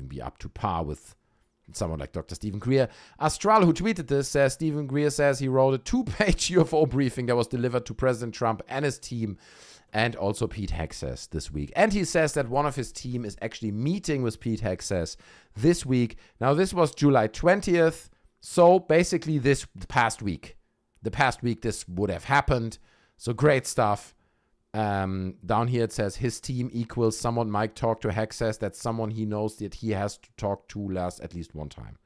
be up to par with someone like Dr. Stephen Greer. Astral, who tweeted this, says Stephen Greer says he wrote a 2-page UFO briefing that was delivered to President Trump and his team and also Pete Hegseth this week. And he says that one of his team is actually meeting with Pete Hegseth this week. Now, this was July 20th. So basically the past week, this would have happened. So great stuff. Down here it says his team equals someone Mike talked to. Hegseth, that's someone he knows that he has to talk to at least one time.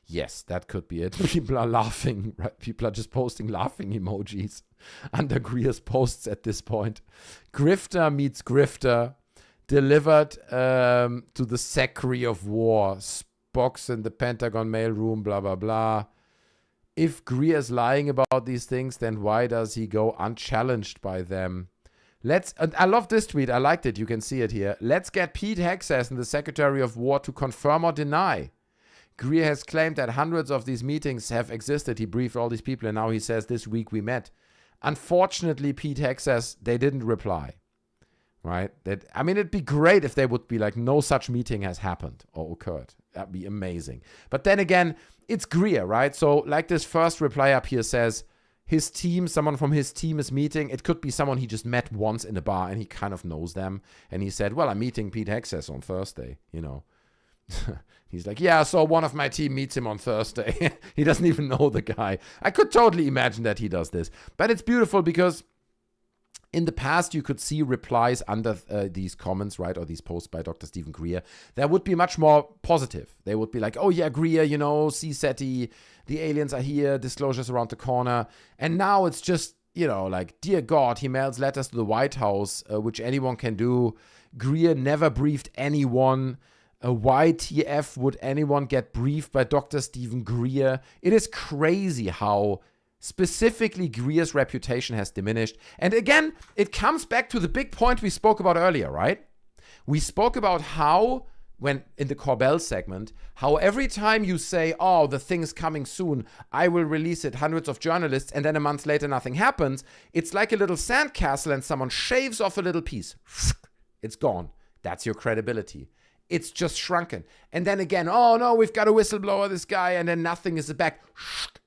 Yes, that could be it. People are laughing, right? People are just posting laughing emojis under Greer's posts at this point. Grifter meets Grifter, delivered to the Secretary of War. Box in the Pentagon mailroom, blah, blah, blah. If Greer is lying about these things, then why does he go unchallenged by them? I love this tweet. I liked it. You can see it here. Let's get Pete Hegseth and the Secretary of War to confirm or deny. Greer has claimed that hundreds of these meetings have existed. He briefed all these people, and now he says this week we met. Unfortunately, Pete Heck says they didn't reply. Right? It'd be great if they would be like, no such meeting has happened or occurred. That'd be amazing. But then again, it's Greer, right? So like this first reply up here says, his team, someone from his team is meeting. It could be someone he just met once in a bar and he kind of knows them. And he said, well, I'm meeting Pete Hexes on Thursday, you know. He's like, yeah, so one of my team meets him on Thursday. He doesn't even know the guy. I could totally imagine that he does this. But it's beautiful because in the past, you could see replies under these comments, right, or these posts by Dr. Stephen Greer. That would be much more positive. They would be like, oh yeah, Greer, you know, see SETI, the aliens are here, disclosures around the corner. And now it's just, you know, like, dear God, he mails letters to the White House, which anyone can do. Greer never briefed anyone. YTF would anyone get briefed by Dr. Stephen Greer? It is crazy how specifically Greer's reputation has diminished. And again, it comes back to the big point we spoke about earlier, right? We spoke about how, when in the Corbells segment, how every time you say, oh, the thing's coming soon, I will release it, hundreds of journalists, and then a month later nothing happens, it's like a little sandcastle and someone shaves off a little piece. It's gone. That's your credibility. It's just shrunken. And then again, oh no, we've got a whistleblower, this guy, and then nothing is back.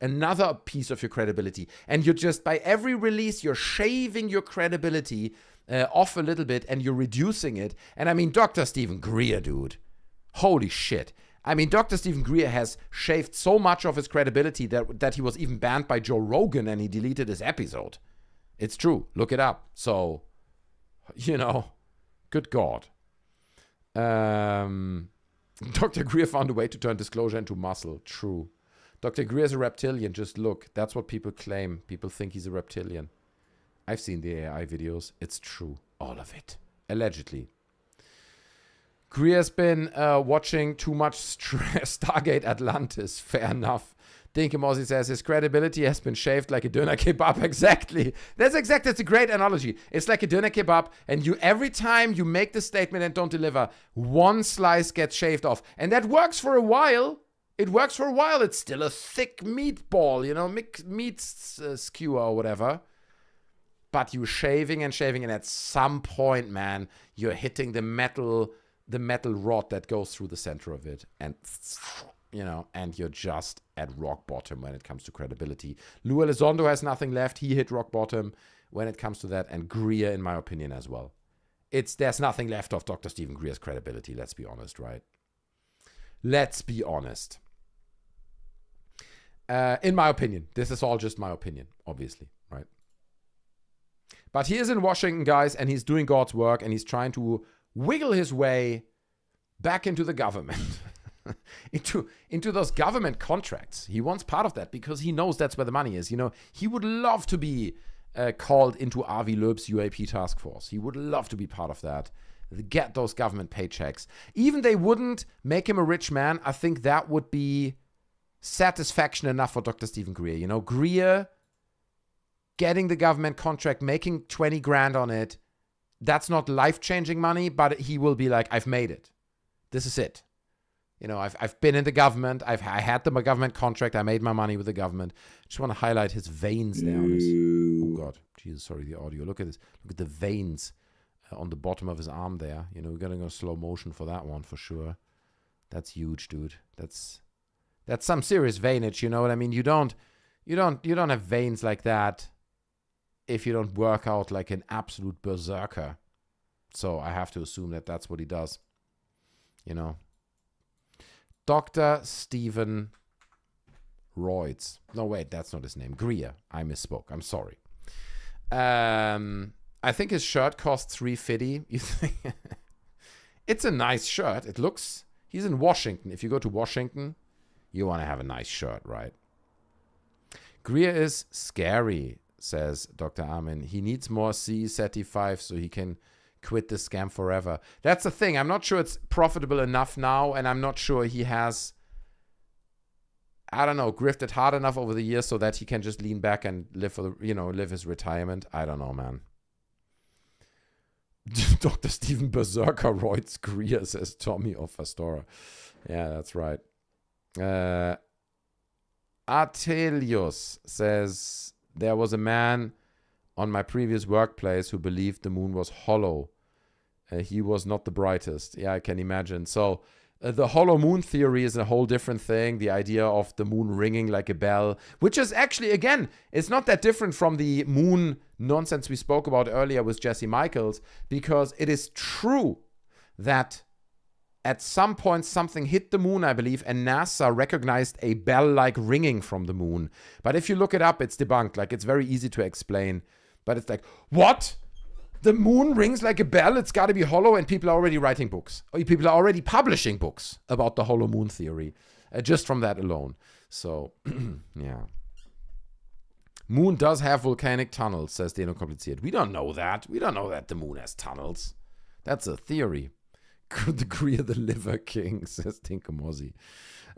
Another piece of your credibility. And you're just, by every release, you're shaving your credibility off a little bit and you're reducing it. And I mean, Dr. Stephen Greer, dude. Holy shit. I mean, Dr. Stephen Greer has shaved so much of his credibility that he was even banned by Joe Rogan and he deleted his episode. It's true. Look it up. So, you know, good God. Dr. Greer found a way to turn disclosure into muscle. True. Dr. Greer is a reptilian. Just look. That's what people claim. People think he's a reptilian. I've seen the AI videos. It's true. All of it. Allegedly. Greer's been watching too much Stargate Atlantis. Fair enough. Dinkemosi says his credibility has been shaved like a doner kebab. Exactly. That's a great analogy. It's like a doner kebab, and you every time you make the statement and don't deliver, one slice gets shaved off. And that works for a while. It works for a while. It's still a thick meatball, you know, meat skewer or whatever. But you're shaving, and at some point, man, you're hitting the metal rod that goes through the center of it. And you know, and you're just at rock bottom when it comes to credibility. Lou Elizondo has nothing left. He hit rock bottom when it comes to that, and Greer, in my opinion, as well. There's nothing left of Dr. Stephen Greer's credibility, let's be honest, right? Let's be honest. In my opinion. This is all just my opinion, obviously, right? But he is in Washington, guys, and he's doing God's work, and he's trying to wiggle his way back into the government. into those government contracts. He wants part of that because he knows that's where the money is. You know, he would love to be called into Avi Loeb's UAP task force. He would love to be part of that. Get those government paychecks. Even they wouldn't make him a rich man. I think that would be satisfaction enough for Dr. Stephen Greer. You know, Greer getting the government contract, making 20 grand on it. That's not life-changing money, but he will be like, I've made it. This is it. You know, I've been in the government. I had the government contract. I made my money with the government. Just want to highlight his veins there on his. Oh God, Jesus, sorry, the audio. Look at this. Look at the veins on the bottom of his arm there. You know, we're gonna go slow motion for that one for sure. That's huge, dude. That's some serious veinage. You know what I mean? You don't have veins like that if you don't work out like an absolute berserker. So I have to assume that that's what he does. You know. Dr. Stephen Royds. No, wait, that's not his name. Greer. I misspoke. I'm sorry. I think his shirt costs $350. You think? It's a nice shirt. It looks... He's in Washington. If you go to Washington, you want to have a nice shirt, right? Greer is scary, says Dr. Armin. He needs more C-35 so he can quit this scam forever. That's the thing. I'm not sure it's profitable enough now, and I'm not sure he has, I don't know, grifted hard enough over the years so that he can just lean back and live his retirement. I don't know, man. Dr. Stephen Berserker Royds Greer, says Tommy of Astora. Yeah, that's right. Artelius says, there was a man on my previous workplace who believed the moon was hollow. He was not the brightest. Yeah, I can imagine. So the hollow moon theory is a whole different thing. The idea of the moon ringing like a bell, which is actually, again, it's not that different from the moon nonsense we spoke about earlier with Jesse Michels, because it is true that at some point something hit the moon, I believe, and NASA recognized a bell-like ringing from the moon. But if you look it up, it's debunked. Like, it's very easy to explain. But it's like, what? The moon rings like a bell? It's got to be hollow, and people are already writing books. Or people are already publishing books about the hollow moon theory, just from that alone. So, yeah. Moon does have volcanic tunnels, says Deno Kompliziert. We don't know that. We don't know that the moon has tunnels. That's a theory. The Greer the Liver King, says Tinkamozzi.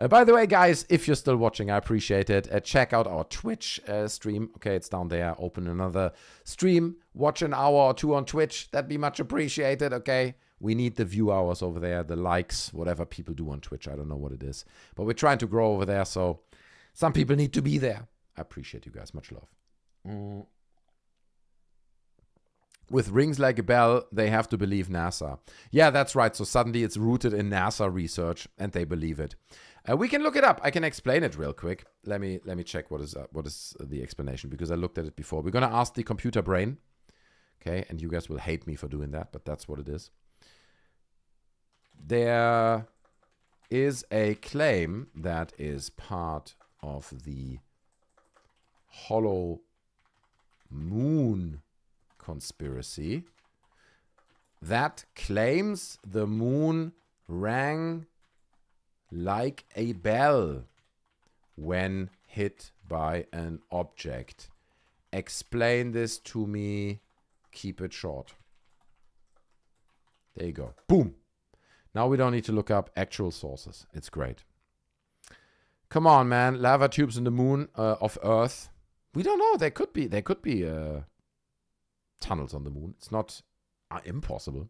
By the way, guys, if you're still watching, I appreciate it. Check out our Twitch stream. Okay, it's down there. Open another stream. Watch an hour or two on Twitch. That'd be much appreciated, okay? We need the view hours over there, the likes, whatever people do on Twitch. I don't know what it is. But we're trying to grow over there, so some people need to be there. I appreciate you guys. Much love. With rings like a bell, they have to believe NASA. Yeah, that's right. So suddenly it's rooted in NASA research, and they believe it. We can look it up. I can explain it real quick. Let me check what is the explanation, because I looked at it before. We're gonna ask the computer brain, okay? And you guys will hate me for doing that, but that's what it is. There is a claim that is part of the hollow moon conspiracy that claims the moon rang like a bell when hit by an object. Explain this to me. Keep it short. There you go. Boom. Now we don't need to look up actual sources. It's great. Come on, man. Lava tubes in the moon of Earth. We don't know. There could be tunnels on the moon. It's not impossible.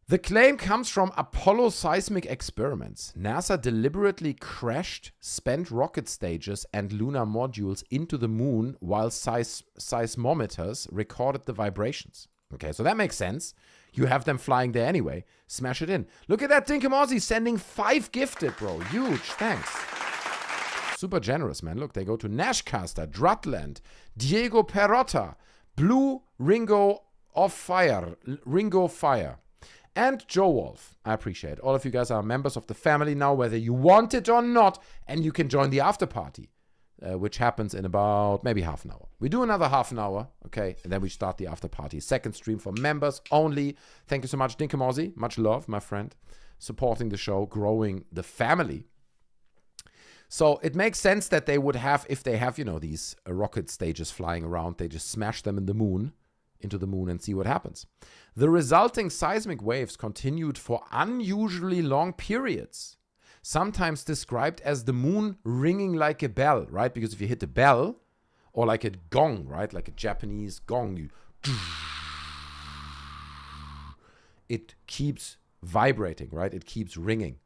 The claim comes from Apollo seismic experiments. NASA deliberately crashed spent rocket stages and lunar modules into the moon while seismometers recorded the vibrations. Okay, so that makes sense. You have them flying there anyway. Smash it in. Look at that, Dinkamozzi sending 5 gifted, bro. Huge. Thanks. Super generous, man. Look, they go to Nashcaster, Drutland, Diego Perotta, Blue Ringo Fire, and Joe Wolf. I appreciate it. All of you guys are members of the family now, whether you want it or not, and you can join the after party, which happens in about maybe half an hour. We do another half an hour, okay, and then we start the after party. Second stream for members only. Thank you so much, Dinkamozzi. Much love, my friend. Supporting the show, growing the family. So it makes sense that they would have, if they have, these rocket stages flying around, they just smash them into the moon and see what happens. The resulting seismic waves continued for unusually long periods, sometimes described as the moon ringing like a bell, right? Because if you hit a bell, or like a gong, right? Like a Japanese gong, it keeps vibrating, right? It keeps ringing.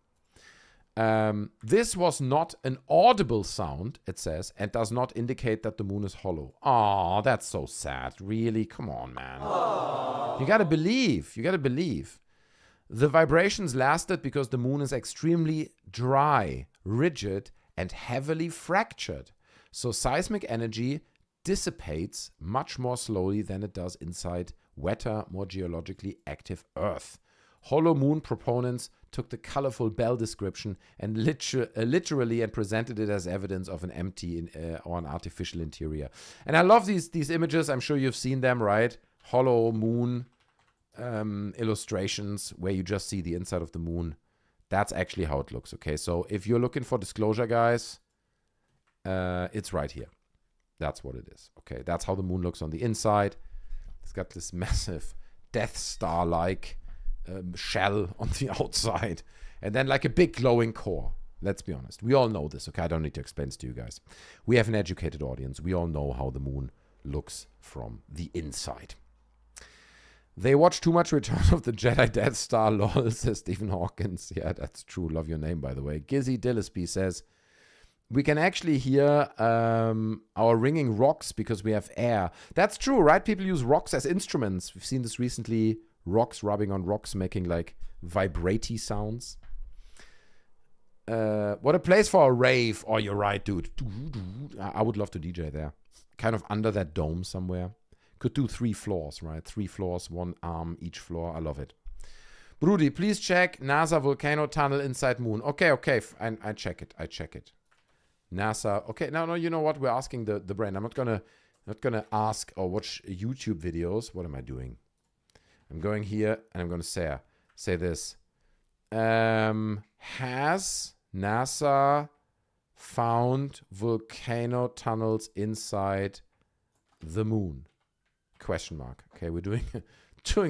This was not an audible sound, it says, and does not indicate that the moon is hollow. Aw, that's so sad. Really? Come on, man. Aww. You gotta believe. You gotta believe. The vibrations lasted because the moon is extremely dry, rigid, and heavily fractured. So seismic energy dissipates much more slowly than it does inside wetter, more geologically active Earth. Hollow moon proponents took the colorful bell description and literally and presented it as evidence of an empty or an artificial interior. And I love these images. I'm sure you've seen them, right? Hollow moon illustrations where you just see the inside of the moon. That's actually how it looks, okay? So if you're looking for disclosure, guys, it's right here. That's what it is, okay? That's how the moon looks on the inside. It's got this massive Death Star-like shell on the outside, and then like a big glowing core. Let's be honest. We all know this, okay? I don't need to explain this to you guys. We have an educated audience. We all know how the moon looks from the inside. They watch too much Return of the Jedi Death Star, lol, says Stephen Hawkins. Yeah, that's true. Love your name, by the way. Gizzy Dillesby says, we can actually hear our ringing rocks because we have air. That's true, right? People use rocks as instruments. We've seen this recently. Rocks rubbing on rocks, making like vibraty sounds. What a place for a rave. Oh, you're right, dude. I would love to DJ there. Kind of under that dome somewhere. Could do 3 floors, right? 3 floors, 1 arm each floor. I love it. Brudi, please check NASA volcano tunnel inside moon. Okay. I check it. NASA. Okay, no, you know what? We're asking the brain. I'm not gonna ask or watch YouTube videos. What am I doing? I'm going here and I'm gonna say this. Has NASA found volcano tunnels inside the moon? Question mark. Okay, we're doing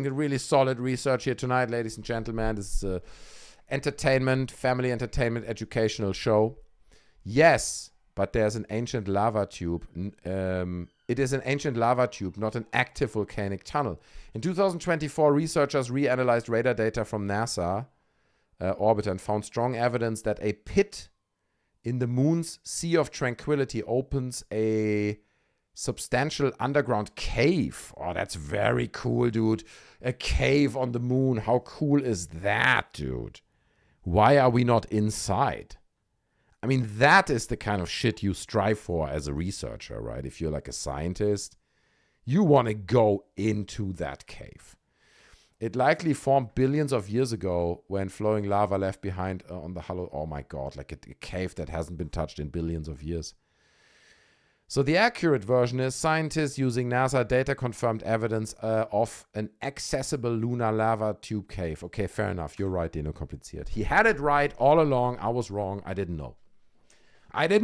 a really solid research here tonight, ladies and gentlemen. This is entertainment, family entertainment, educational show. Yes, but there's an ancient lava tube. It is an ancient lava tube, not an active volcanic tunnel. In 2024, researchers reanalyzed radar data from NASA orbiter and found strong evidence that a pit in the moon's Sea of Tranquility opens a substantial underground cave. Oh, that's very cool, dude. A cave on the moon. How cool is that, dude? Why are we not inside? I mean, that is the kind of shit you strive for as a researcher, right? If you're like a scientist, you want to go into that cave. It likely formed billions of years ago when flowing lava left behind on the hollow. Oh my God, like a cave that hasn't been touched in billions of years. So the accurate version is scientists using NASA data confirmed evidence of an accessible lunar lava tube cave. Okay, fair enough. You're right, Dino Kompliziert. He had it right all along. I was wrong. I didn't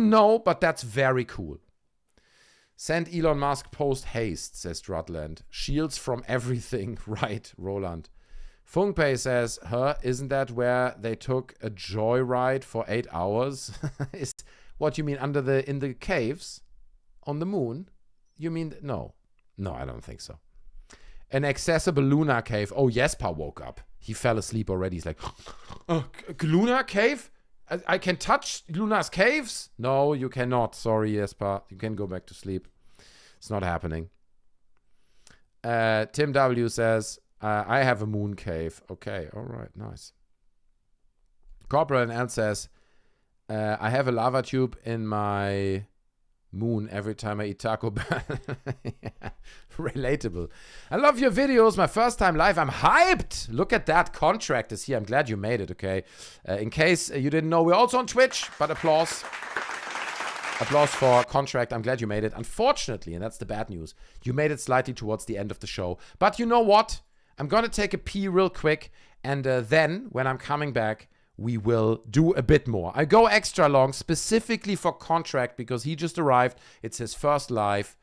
know, but that's very cool. Send Elon Musk post haste, says Drutland. Shields from everything. Right, Roland. Fungpei says, isn't that where they took a joyride for 8 hours? What you mean in the caves? On the moon? You mean, no, I don't think so. An accessible lunar cave. Oh, Jesper woke up. He fell asleep already. He's like, lunar cave? I can touch Luna's caves? No, you cannot. Sorry, Jesper. You can go back to sleep. It's not happening. Tim W says, I have a moon cave. Okay, all right, nice. Corporal L says, I have a lava tube in my moon every time I eat Taco Bell. Yeah, relatable. I love your videos. My first time live. I'm hyped. Look at that. Contract is here. I'm glad you made it, okay? In case you didn't know, we're also on Twitch, but applause. Applause for Contract. I'm glad you made it. Unfortunately, and that's the bad news, you made it slightly towards the end of the show. But you know what? I'm going to take a pee real quick, and then, when I'm coming back, we will do a bit more. I go extra long specifically for Contract because he just arrived. It's his first live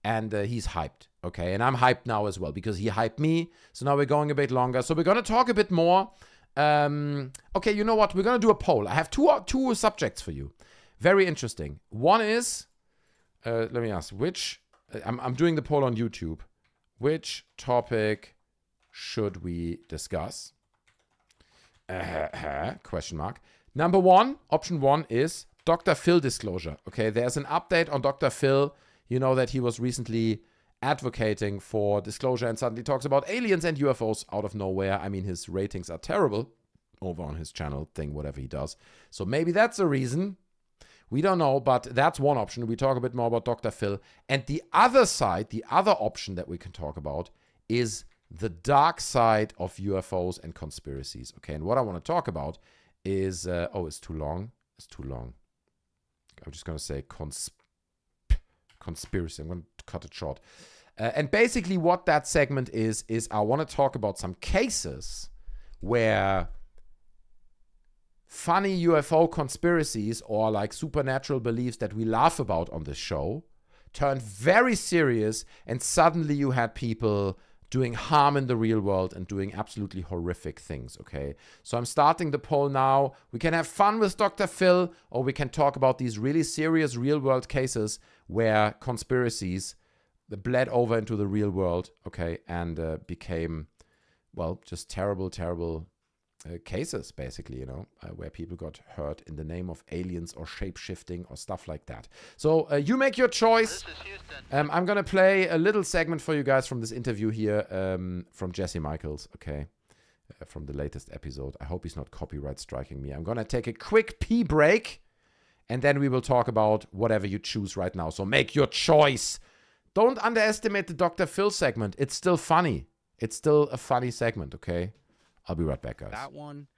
and he's hyped. Okay, and I'm hyped now as well because he hyped me. So now we're going a bit longer. So we're going to talk a bit more. Okay, you know what? We're going to do a poll. I have two subjects for you. Very interesting. One is, let me ask, I'm doing the poll on YouTube. Which topic should we discuss? Question mark. Number 1, option 1 is Dr. Phil disclosure. Okay, there's an update on Dr. Phil. You know that he was recently advocating for disclosure and suddenly talks about aliens and UFOs out of nowhere. I mean, his ratings are terrible over on his channel thing, whatever he does. So maybe that's a reason. We don't know, but that's one option. We talk a bit more about Dr. Phil. And the other side, the other option that we can talk about is the dark side of UFOs and conspiracies. Okay, and what I want to talk about is, it's too long. It's too long. I'm just going to say conspiracy. I'm going to cut it short. And basically what that segment is I want to talk about some cases where funny UFO conspiracies or like supernatural beliefs that we laugh about on this show turned very serious, and suddenly you had people doing harm in the real world and doing absolutely horrific things, okay? So I'm starting the poll now. We can have fun with Dr. Phil, or we can talk about these really serious real-world cases where conspiracies bled over into the real world, okay, and became, well, just terrible cases, basically, where people got hurt in the name of aliens or shape-shifting or stuff like that. So you make your choice. I'm going to play a little segment for you guys from this interview here from Jesse Michels, okay, from the latest episode. I hope he's not copyright striking me. I'm going to take a quick pee break, and then we will talk about whatever you choose right now. So make your choice. Don't underestimate the Dr. Phil segment. It's still funny. It's still a funny segment, okay? I'll be right back, guys. That one,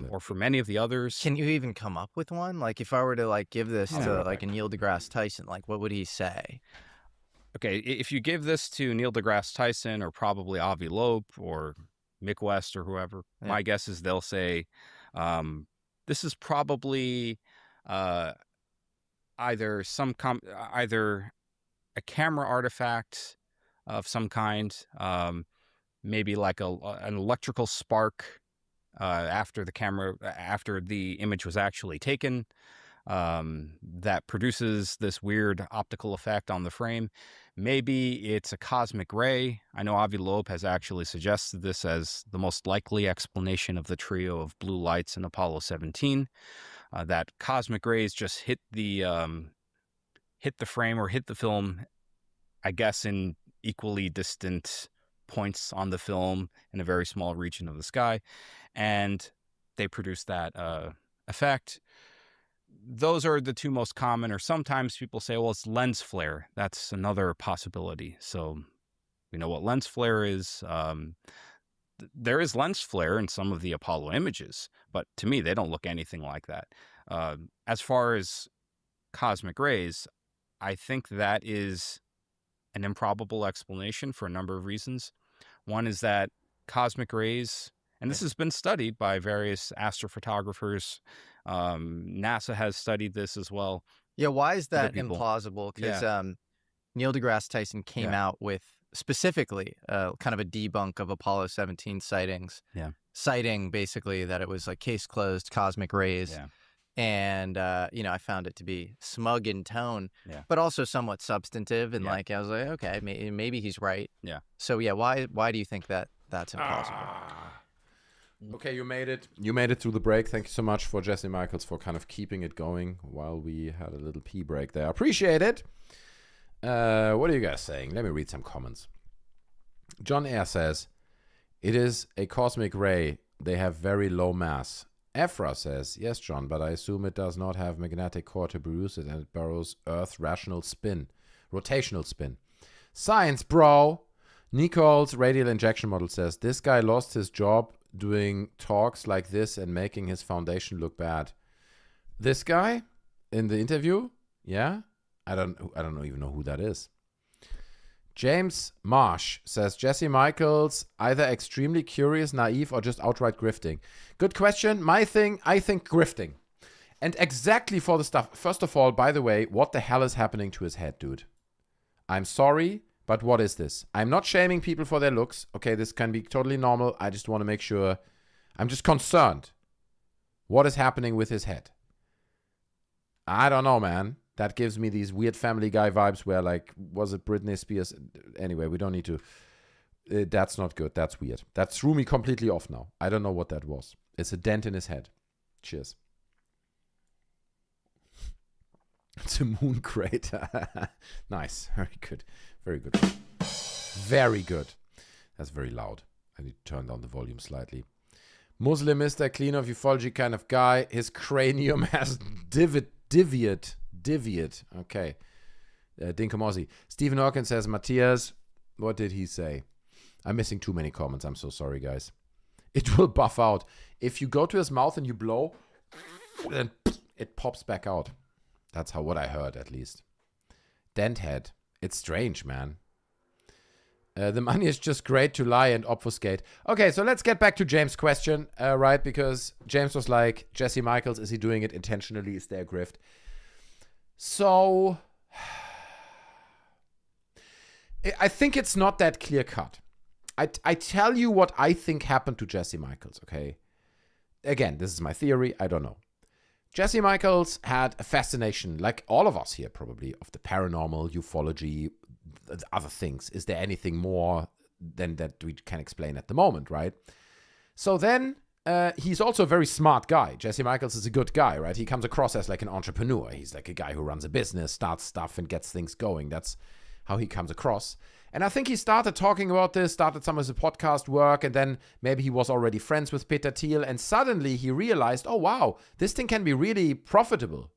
or for many of the others. Can you even come up with one? Like, if I were to like give this to like a Neil deGrasse Tyson, like what would he say? Okay, if you give this to Neil deGrasse Tyson or probably Avi Loeb or Mick West or whoever, my guess is they'll say, this is probably either either a camera artifact of some kind, maybe like an electrical spark after the image was actually taken, that produces this weird optical effect on the frame. Maybe it's a cosmic ray. I know Avi Loeb has actually suggested this as the most likely explanation of the trio of blue lights in Apollo 17. That cosmic rays just hit the frame or hit the film, I guess, in equally distant points on the film in a very small region of the sky, and they produce that effect. Those are the two most common, or sometimes people say, well, it's lens flare. That's another possibility. So we know what lens flare is. There is lens flare in some of the Apollo images, but to me, they don't look anything like that. As far as cosmic rays, I think that is an improbable explanation for a number of reasons. One is that cosmic rays, and this has been studied by various astrophotographers. NASA has studied this as well. Yeah, why is that implausible? Because Neil deGrasse Tyson came out with specifically kind of a debunk of Apollo 17 sightings. Yeah. Citing basically that it was like case closed cosmic rays. Yeah. And, I found it to be smug in tone, but also somewhat substantive. And I was like, okay, maybe he's right. Yeah. So, why do you think that that's implausible? Okay, you made it. You made it through the break. Thank you so much for Jesse Michels for kind of keeping it going while we had a little pee break there. Appreciate it. What are you guys saying? Let me read some comments. John Air says, it is a cosmic ray. They have very low mass. Ephra says, yes, John, but I assume it does not have magnetic core to produce it, and it borrows Earth's rotational spin. Science, bro. Nicole's radial injection model says, this guy lost his job doing talks like this and making his foundation look bad. This guy in the interview? Yeah? I don't even know who that is. James Marsh says, Jesse Michels, either extremely curious, naive, or just outright grifting. Good question. My thing, I think grifting. And exactly for the stuff. First of all, by the way, what the hell is happening to his head, dude? I'm sorry, but what is this? I'm not shaming people for their looks. Okay, this can be totally normal. I just want to make sure. I'm just concerned. What is happening with his head? I don't know, man. That gives me these weird Family Guy vibes where, like, was it Britney Spears? Anyway, we don't need to. That's not good. That's weird. That threw me completely off now. I don't know what that was. It's a dent in his head. Cheers. It's a moon crater. Nice. Very good. Very good. Very good. That's very loud. I need to turn down the volume slightly. Muslim is the clean of ufology kind of guy. His cranium has deviate. Okay. Dinkamozzi. Stephen Hawkins says, Matthias, what did he say? I'm missing too many comments. I'm so sorry, guys. It will buff out. If you go to his mouth and you blow, then it pops back out. That's what I heard, at least. Dent head. It's strange, man. The money is just great to lie and obfuscate. Okay, so let's get back to James' question, right? Because James was like, Jesse Michels, is he doing it intentionally? Is there a grift? So, I think it's not that clear cut. I tell you what I think happened to Jesse Michels, okay? Again, this is my theory. I don't know. Jesse Michels had a fascination, like all of us here probably, of the paranormal, ufology, other things. Is there anything more than that we can explain at the moment, right? So then he's also a very smart guy. Jesse Michels is a good guy, right? He comes across as like an entrepreneur. He's like a guy who runs a business, starts stuff, and gets things going. That's how he comes across. And I think he started talking about this, started some of his podcast work, and then maybe he was already friends with Peter Thiel, and suddenly he realized, oh, wow, this thing can be really profitable,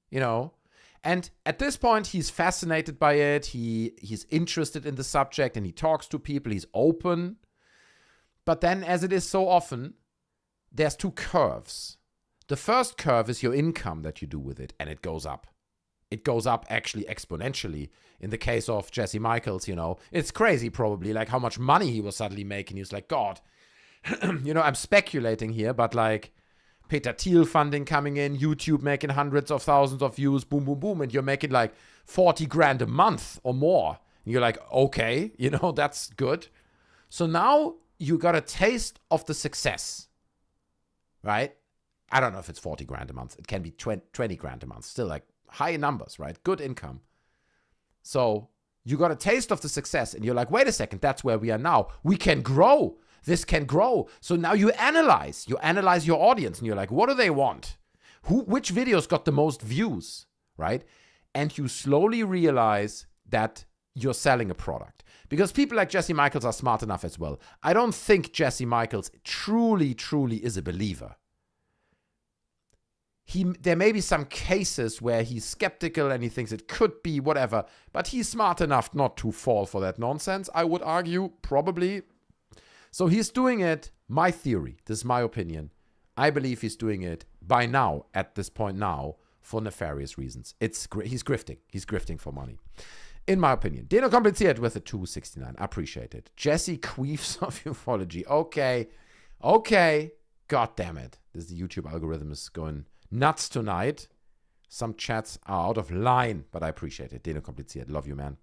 you know? And at this point, he's fascinated by it. He's interested in the subject, and he talks to people. He's open. But then, as it is so often, there's two curves. The first curve is your income that you do with it, and it goes up. It goes up actually exponentially. In the case of Jesse Michels, you know, it's crazy probably, like how much money he was suddenly making. He was like, God, you know, I'm speculating here, but like Peter Thiel funding coming in, YouTube making hundreds of thousands of views, boom, boom, boom, and you're making like 40 grand a month or more. And you're like, okay, you know, that's good. So now you got a taste of the success, right? I don't know if it's 40 grand a month. It can be 20 grand a month. Still like high numbers, right? Good income. So you got a taste of the success and you're like, wait a second, that's where we are now. We can grow. This can grow. So now you analyze your audience and you're like, what do they want? Which videos got the most views, right? And you slowly realize that you're selling a product. Because people like Jesse Michels are smart enough as well. I don't think Jesse Michels truly is a believer. There may be some cases where he's skeptical and he thinks it could be whatever, but he's smart enough not to fall for that nonsense, I would argue, probably. So he's doing it, my theory, this is my opinion, I believe he's doing it by now, at this point now, for nefarious reasons. He's grifting for money. In my opinion. Deno Kompliziert with a 269, I appreciate it. Jesse Queefs of Ufology, okay, god damn it. The YouTube algorithm is going nuts tonight. Some chats are out of line, but I appreciate it. Deno Kompliziert. Love you, man.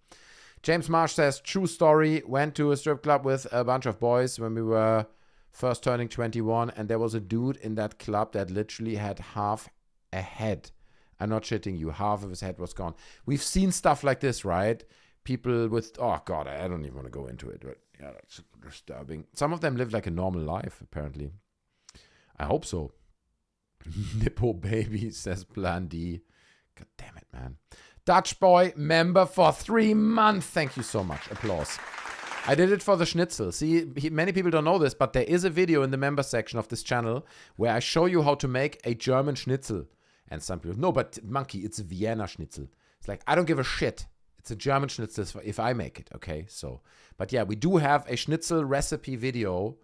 James Marsh says, true story. Went to a strip club with a bunch of boys when we were first turning 21, and there was a dude in that club that literally had half a head. I'm not shitting you. Half of his head was gone. We've seen stuff like this, right? People with, oh God, I don't even want to go into it, but yeah, that's disturbing. Some of them live like a normal life, apparently. I hope so. Nippo baby, says Plan D. God damn it, man. Dutch boy member for 3 months. Thank you so much. Applause. I did it for the schnitzel. See, many people don't know this, but there is a video in the member section of this channel where I show you how to make a German schnitzel. And some people, no, but monkey, it's a Vienna schnitzel. It's like, I don't give a shit. It's a German schnitzel if I make it, okay? So, but yeah, we do have a schnitzel recipe video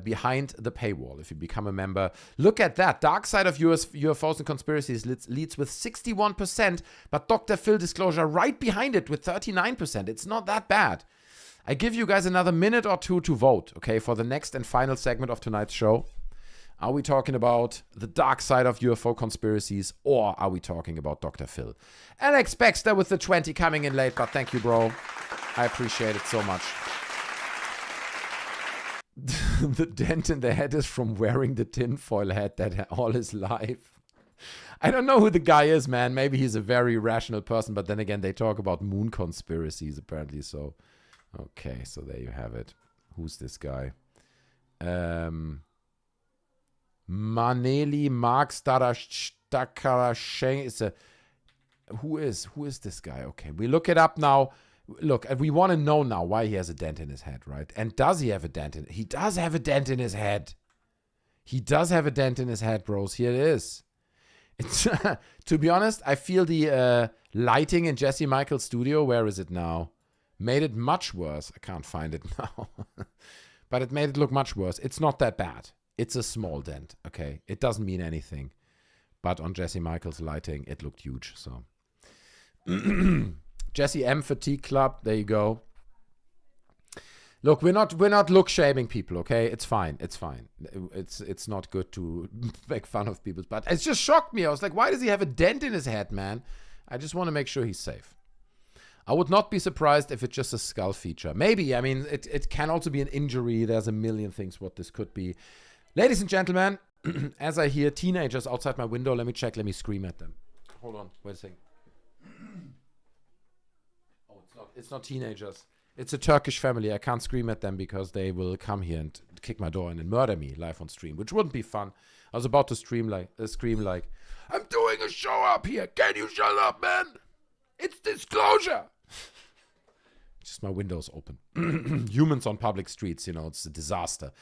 behind the paywall if you become a member. Look at that. Dark Side of UFOs and Conspiracies leads with 61%, but Dr. Phil Disclosure right behind it with 39%. It's not that bad. I give you guys another minute or two to vote, okay, for the next and final segment of tonight's show. Are we talking about the dark side of UFO conspiracies, or are we talking about Dr. Phil? Alex Baxter with the 20 coming in late, but thank you, bro. I appreciate it so much. The dent in the head is from wearing the tinfoil hat that all his life. I don't know who the guy is, man. Maybe he's a very rational person, but then again, they talk about moon conspiracies, apparently. So, okay, so there you have it. Who's this guy? Maneli Marx Stakarasheng is a who is this guy? Okay, we look it up now. Look, and we want to know now why he has a dent in his head, right? And does he have a dent in it? He does have a dent in his head. He does have a dent in his head, bros. Here it is. It's to be honest, I feel the lighting in Jesse Michels' studio, where is it now? Made it much worse. I can't find it now. But it made it look much worse. It's not that bad. It's a small dent, okay? It doesn't mean anything. But on Jesse Michels' lighting, it looked huge, so. Jesse M. Fatigue Club, there you go. Look, we're not look shaming people, okay? It's fine. It's not good to make fun of people, but it just shocked me. I was like, why does he have a dent in his head, man? I just want to make sure he's safe. I would not be surprised if it's just a skull feature. Maybe, I mean, it can also be an injury. There's a million things what this could be. Ladies and gentlemen, as I hear teenagers outside my window, let me check, let me scream at them. Hold on, wait a second. Oh, it's not It's not teenagers. It's a Turkish family. I can't scream at them because they will come here and kick my door in and murder me live on stream, which wouldn't be fun. I was about to scream like, I'm doing a show up here. Can you shut up, man? It's disclosure. Just my windows open. Humans on public streets, it's a disaster.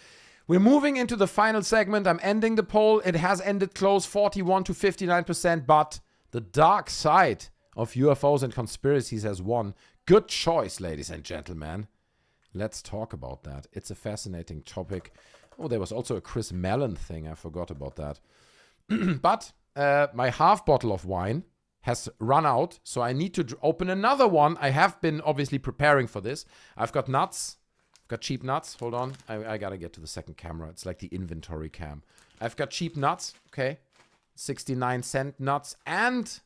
We're moving into the final segment. I'm ending the poll. It has ended close, 41 to 59%, but the dark side of UFOs and conspiracies has won. Good choice, ladies and gentlemen. Let's talk about that. It's a fascinating topic. Oh, there was also a Chris Mellon thing. I forgot about that. But my half bottle of wine has run out, so I need to open another one. I have been obviously preparing for this. I've got nuts. I've got cheap nuts. Hold on. I gotta get to the second camera. It's like the inventory cam. I've got cheap nuts, okay? 69-cent nuts and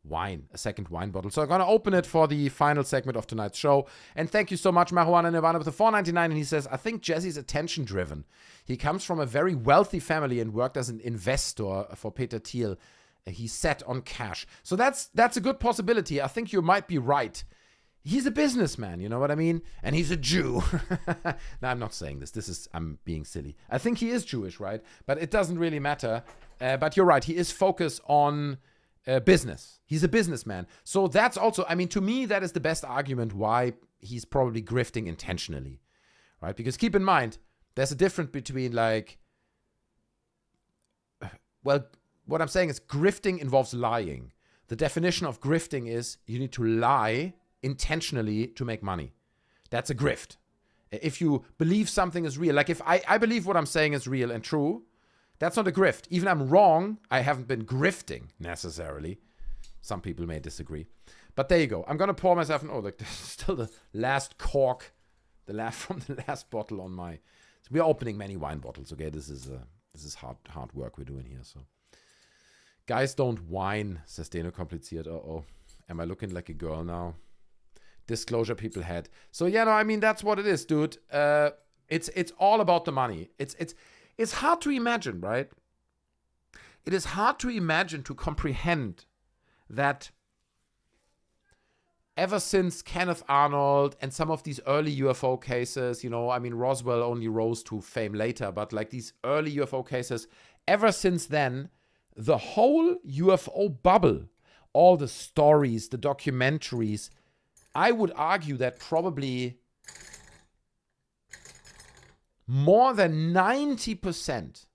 wine, a second wine bottle. So I'm gonna open it for the final segment of tonight's show. And thank you so much, Marijuana Nirvana, with the $4.99. And he says, I think Jesse's attention driven. He comes from a very wealthy family and worked as an investor for Peter Thiel. He's set on cash. So that's a good possibility. I think you might be right. He's a businessman, you know what I mean? And he's a Jew. No, I'm not saying this. I'm being silly. I think he is Jewish, right? But it doesn't really matter. But you're right. He is focused on business. He's a businessman. So that's also, to me, that is the best argument why he's probably grifting intentionally, right? Because keep in mind, there's a difference between what I'm saying is grifting involves lying. The definition of grifting is you need to lie intentionally to make money. That's a grift. If you believe something is real, like if I believe what I'm saying is real and true, that's not a grift. Even I'm wrong, I haven't been grifting necessarily. Some people may disagree. But there you go. I'm going to pour myself there's still the last cork, from the last bottle on my... So we're opening many wine bottles, okay? This is hard work we're doing here, so... Guys don't whine, says Deno Kompliziert. Uh-oh. Am I looking like a girl now? Disclosure people had. So, that's what it is, dude. It's all about the money. It's hard to imagine, right? It is hard to imagine, to comprehend that ever since Kenneth Arnold and some of these early UFO cases, Roswell only rose to fame later, but like these early UFO cases, ever since then, the whole UFO bubble, all the stories, the documentaries, I would argue that probably more than 90%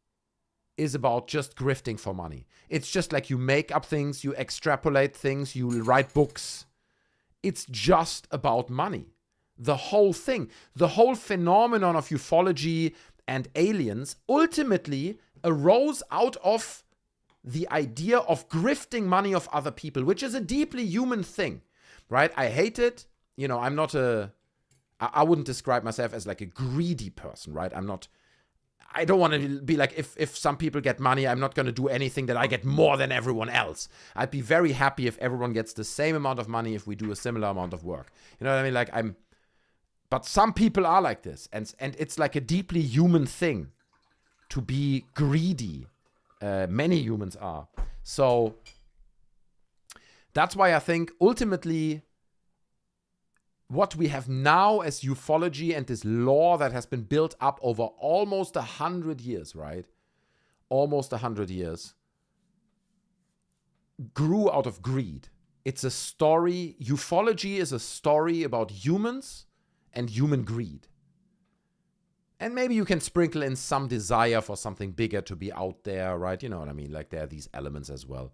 is about just grifting for money. It's just like you make up things, you extrapolate things, you write books. It's just about money. The whole thing, the whole phenomenon of ufology and aliens ultimately arose out of the idea of grifting money of other people, which is a deeply human thing, right? I hate it. I'm not I wouldn't describe myself as like a greedy person, right? I don't want to be like, if some people get money, I'm not going to do anything that I get more than everyone else. I'd be very happy if everyone gets the same amount of money if we do a similar amount of work. You know what I mean? But some people are like this, and it's like a deeply human thing to be greedy. Many humans are. So that's why I think ultimately what we have now as ufology and this lore that has been built up over almost 100 years, right? Almost 100 years, grew out of greed. It's a story. Ufology is a story about humans and human greed. And maybe you can sprinkle in some desire for something bigger to be out there, right? You know what I mean? Like there are these elements as well.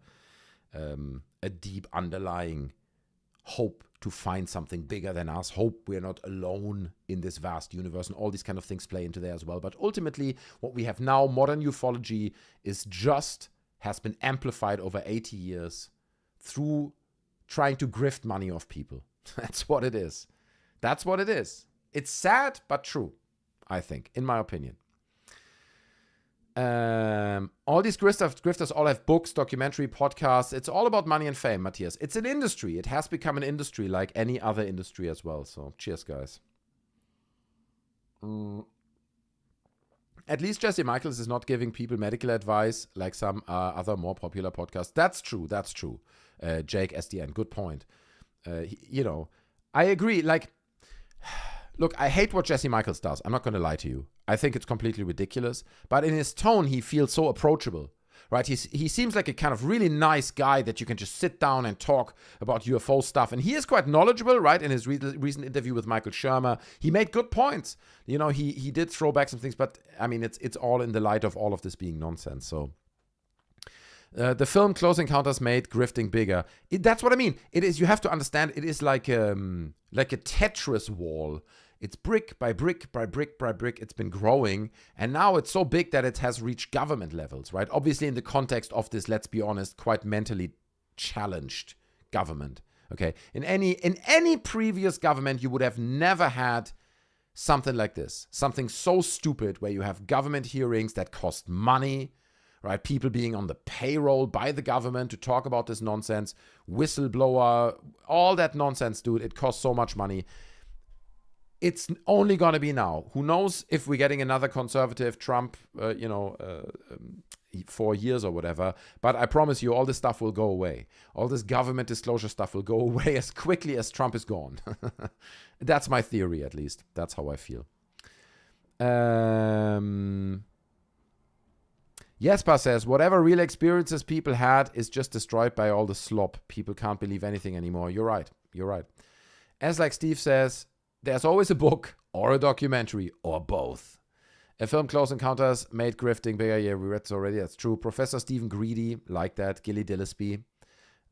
A deep underlying hope to find something bigger than us. Hope we're not alone in this vast universe. And all these kind of things play into there as well. But ultimately, what we have now, modern ufology, has been amplified over 80 years through trying to grift money off people. That's what it is. That's what it is. It's sad, but true. I think, in my opinion. All these grifters all have books, documentary, podcasts. It's all about money and fame, Matthias. It's an industry. It has become an industry like any other industry as well. So, cheers, guys. At least Jesse Michels is not giving people medical advice like some other more popular podcasts. That's true. Jake SDN, good point. I agree. Like, look, I hate what Jesse Michaels does. I'm not going to lie to you. I think it's completely ridiculous. But in his tone, he feels so approachable, right? He seems like a kind of really nice guy that you can just sit down and talk about UFO stuff. And he is quite knowledgeable, right? In his recent interview with Michael Shermer, he made good points. You know, he did throw back some things, but I mean, it's all in the light of all of this being nonsense. So the film Close Encounters made grifting bigger. That's what I mean. It is. You have to understand. It is like a Tetris wall. It's brick by brick by brick by brick. It's been growing, and now it's so big that it has reached government levels. Right? Obviously, in the context of this, let's be honest, quite mentally challenged government. Okay. In any previous government, you would have never had something like this. Something so stupid where you have government hearings that cost money. Right, people being on the payroll by the government to talk about this nonsense, whistleblower, all that nonsense, dude. It costs so much money. It's only going to be now. Who knows if we're getting another conservative Trump, 4 years or whatever. But I promise you, all this stuff will go away. All this government disclosure stuff will go away as quickly as Trump is gone. That's my theory, at least. That's how I feel. Jesper says, whatever real experiences people had is just destroyed by all the slop. People can't believe anything anymore. You're right. You're right. As like Steve says, there's always a book or a documentary or both. A film Close Encounters made grifting bigger. Yeah, we read this already. That's true. Professor Stephen Greedy, like that. Gilly Dillesby.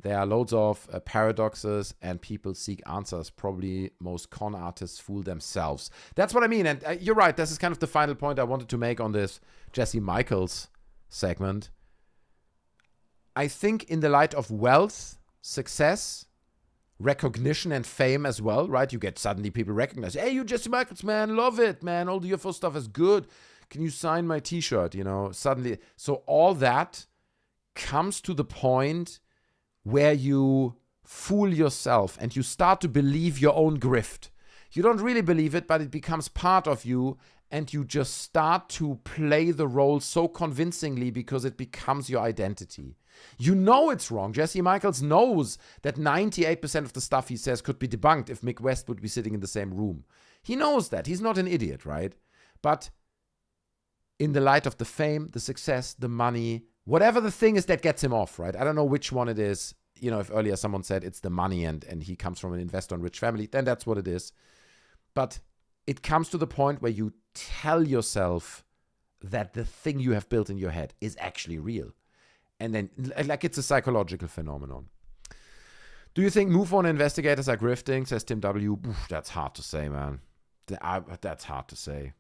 There are loads of paradoxes and people seek answers. Probably most con artists fool themselves. That's what I mean. And you're right. This is kind of the final point I wanted to make on this Jesse Michaels segment. I think in the light of wealth, success, recognition and fame as well, right? You get suddenly people recognize, hey, you Jesse Michaels, man, love it, man. All the UFO stuff is good. Can you sign my t-shirt? You know, suddenly. So all that comes to the point where you fool yourself and you start to believe your own grift. You don't really believe it, but it becomes part of you. And you just start to play the role so convincingly because it becomes your identity. You know it's wrong. Jesse Michaels knows that 98% of the stuff he says could be debunked if Mick West would be sitting in the same room. He knows that. He's not an idiot, right? But in the light of the fame, the success, the money, whatever the thing is that gets him off, right? I don't know which one it is. You know, if earlier someone said it's the money and he comes from an investor and rich family, then that's what it is. But it comes to the point where you tell yourself that the thing you have built in your head is actually real. And then, like, it's a psychological phenomenon. Do you think MoveOn investigators are grifting, says Tim W? Oof, that's hard to say, man. That's hard to say.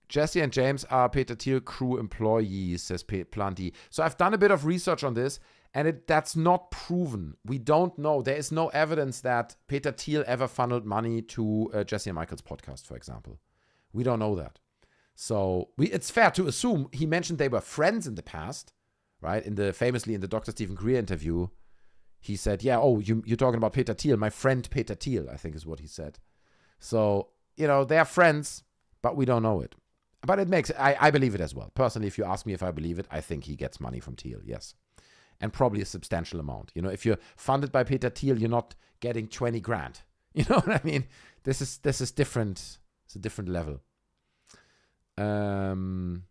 Jesse and James are Peter Thiel crew employees, says Planty. So I've done a bit of research on this, and that's not proven. We don't know. There is no evidence that Peter Thiel ever funneled money to Jesse and Michael's podcast, for example. We don't know that. So it's fair to assume he mentioned they were friends in the past, right? Famously in the Dr. Stephen Greer interview, he said, yeah, you're talking about Peter Thiel, my friend Peter Thiel, I think is what he said. So, you know, they are friends, but we don't know it. But it makes, I believe it as well. Personally, if you ask me if I believe it, I think he gets money from Thiel, yes. And probably a substantial amount. You know, if you're funded by Peter Thiel, you're not getting 20 grand. You know what I mean? This is different. It's a different level. Gerb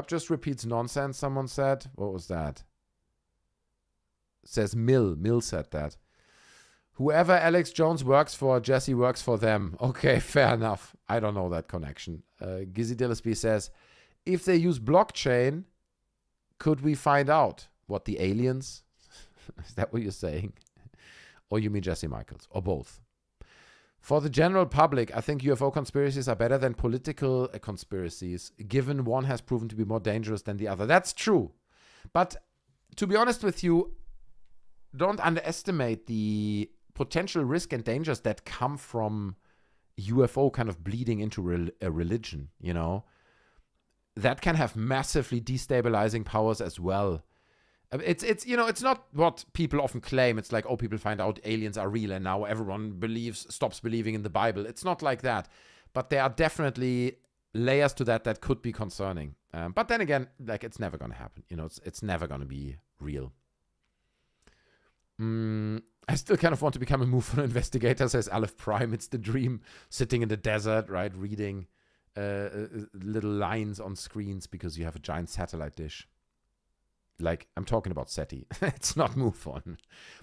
just repeats nonsense, someone said. What was that? Says Mill said that. Whoever Alex Jones works for, Jesse works for them. Okay, fair enough. I don't know that connection. Gizzy Dillesby says, if they use blockchain, could we find out what the aliens? Is that what you're saying? Or you mean Jesse Michaels? Or both? For the general public, I think UFO conspiracies are better than political conspiracies, given one has proven to be more dangerous than the other. That's true. But to be honest with you, don't underestimate the potential risk and dangers that come from UFO kind of bleeding into a religion, you know? That can have massively destabilizing powers as well. It's you know, it's not what people often claim. It's like, oh, people find out aliens are real and now everyone stops believing in the Bible. It's not like that. But there are definitely layers to that could be concerning. But then again, like, it's never going to happen. You know, it's never going to be real. I still kind of want to become a MUFON investigator, says Aleph Prime. It's the dream, sitting in the desert, right, reading little lines on screens because you have a giant satellite dish. Like, I'm talking about SETI. It's not MUFON.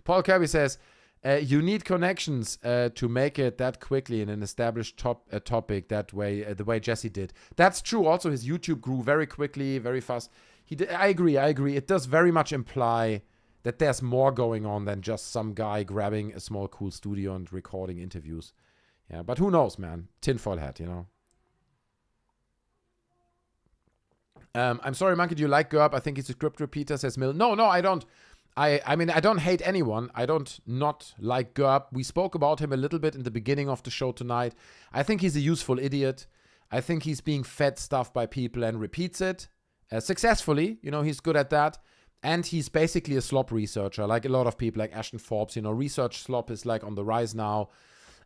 Paul Kirby says, you need connections to make it that quickly in an established topic that way, the way Jesse did. That's true. Also, his YouTube grew very quickly, very fast. I agree. It does very much imply that there's more going on than just some guy grabbing a small, cool studio and recording interviews. Yeah, but who knows, man? Tinfoil hat, you know. I'm sorry, Monkey, do you like Gerb? I think he's a script repeater, says Mill. No, I don't. I mean, I don't hate anyone. I don't not like Gerb. We spoke about him a little bit in the beginning of the show tonight. I think he's a useful idiot. I think he's being fed stuff by people and repeats it successfully. You know, he's good at that. And he's basically a slop researcher, like a lot of people, like Ashton Forbes. You know, research slop is like on the rise now.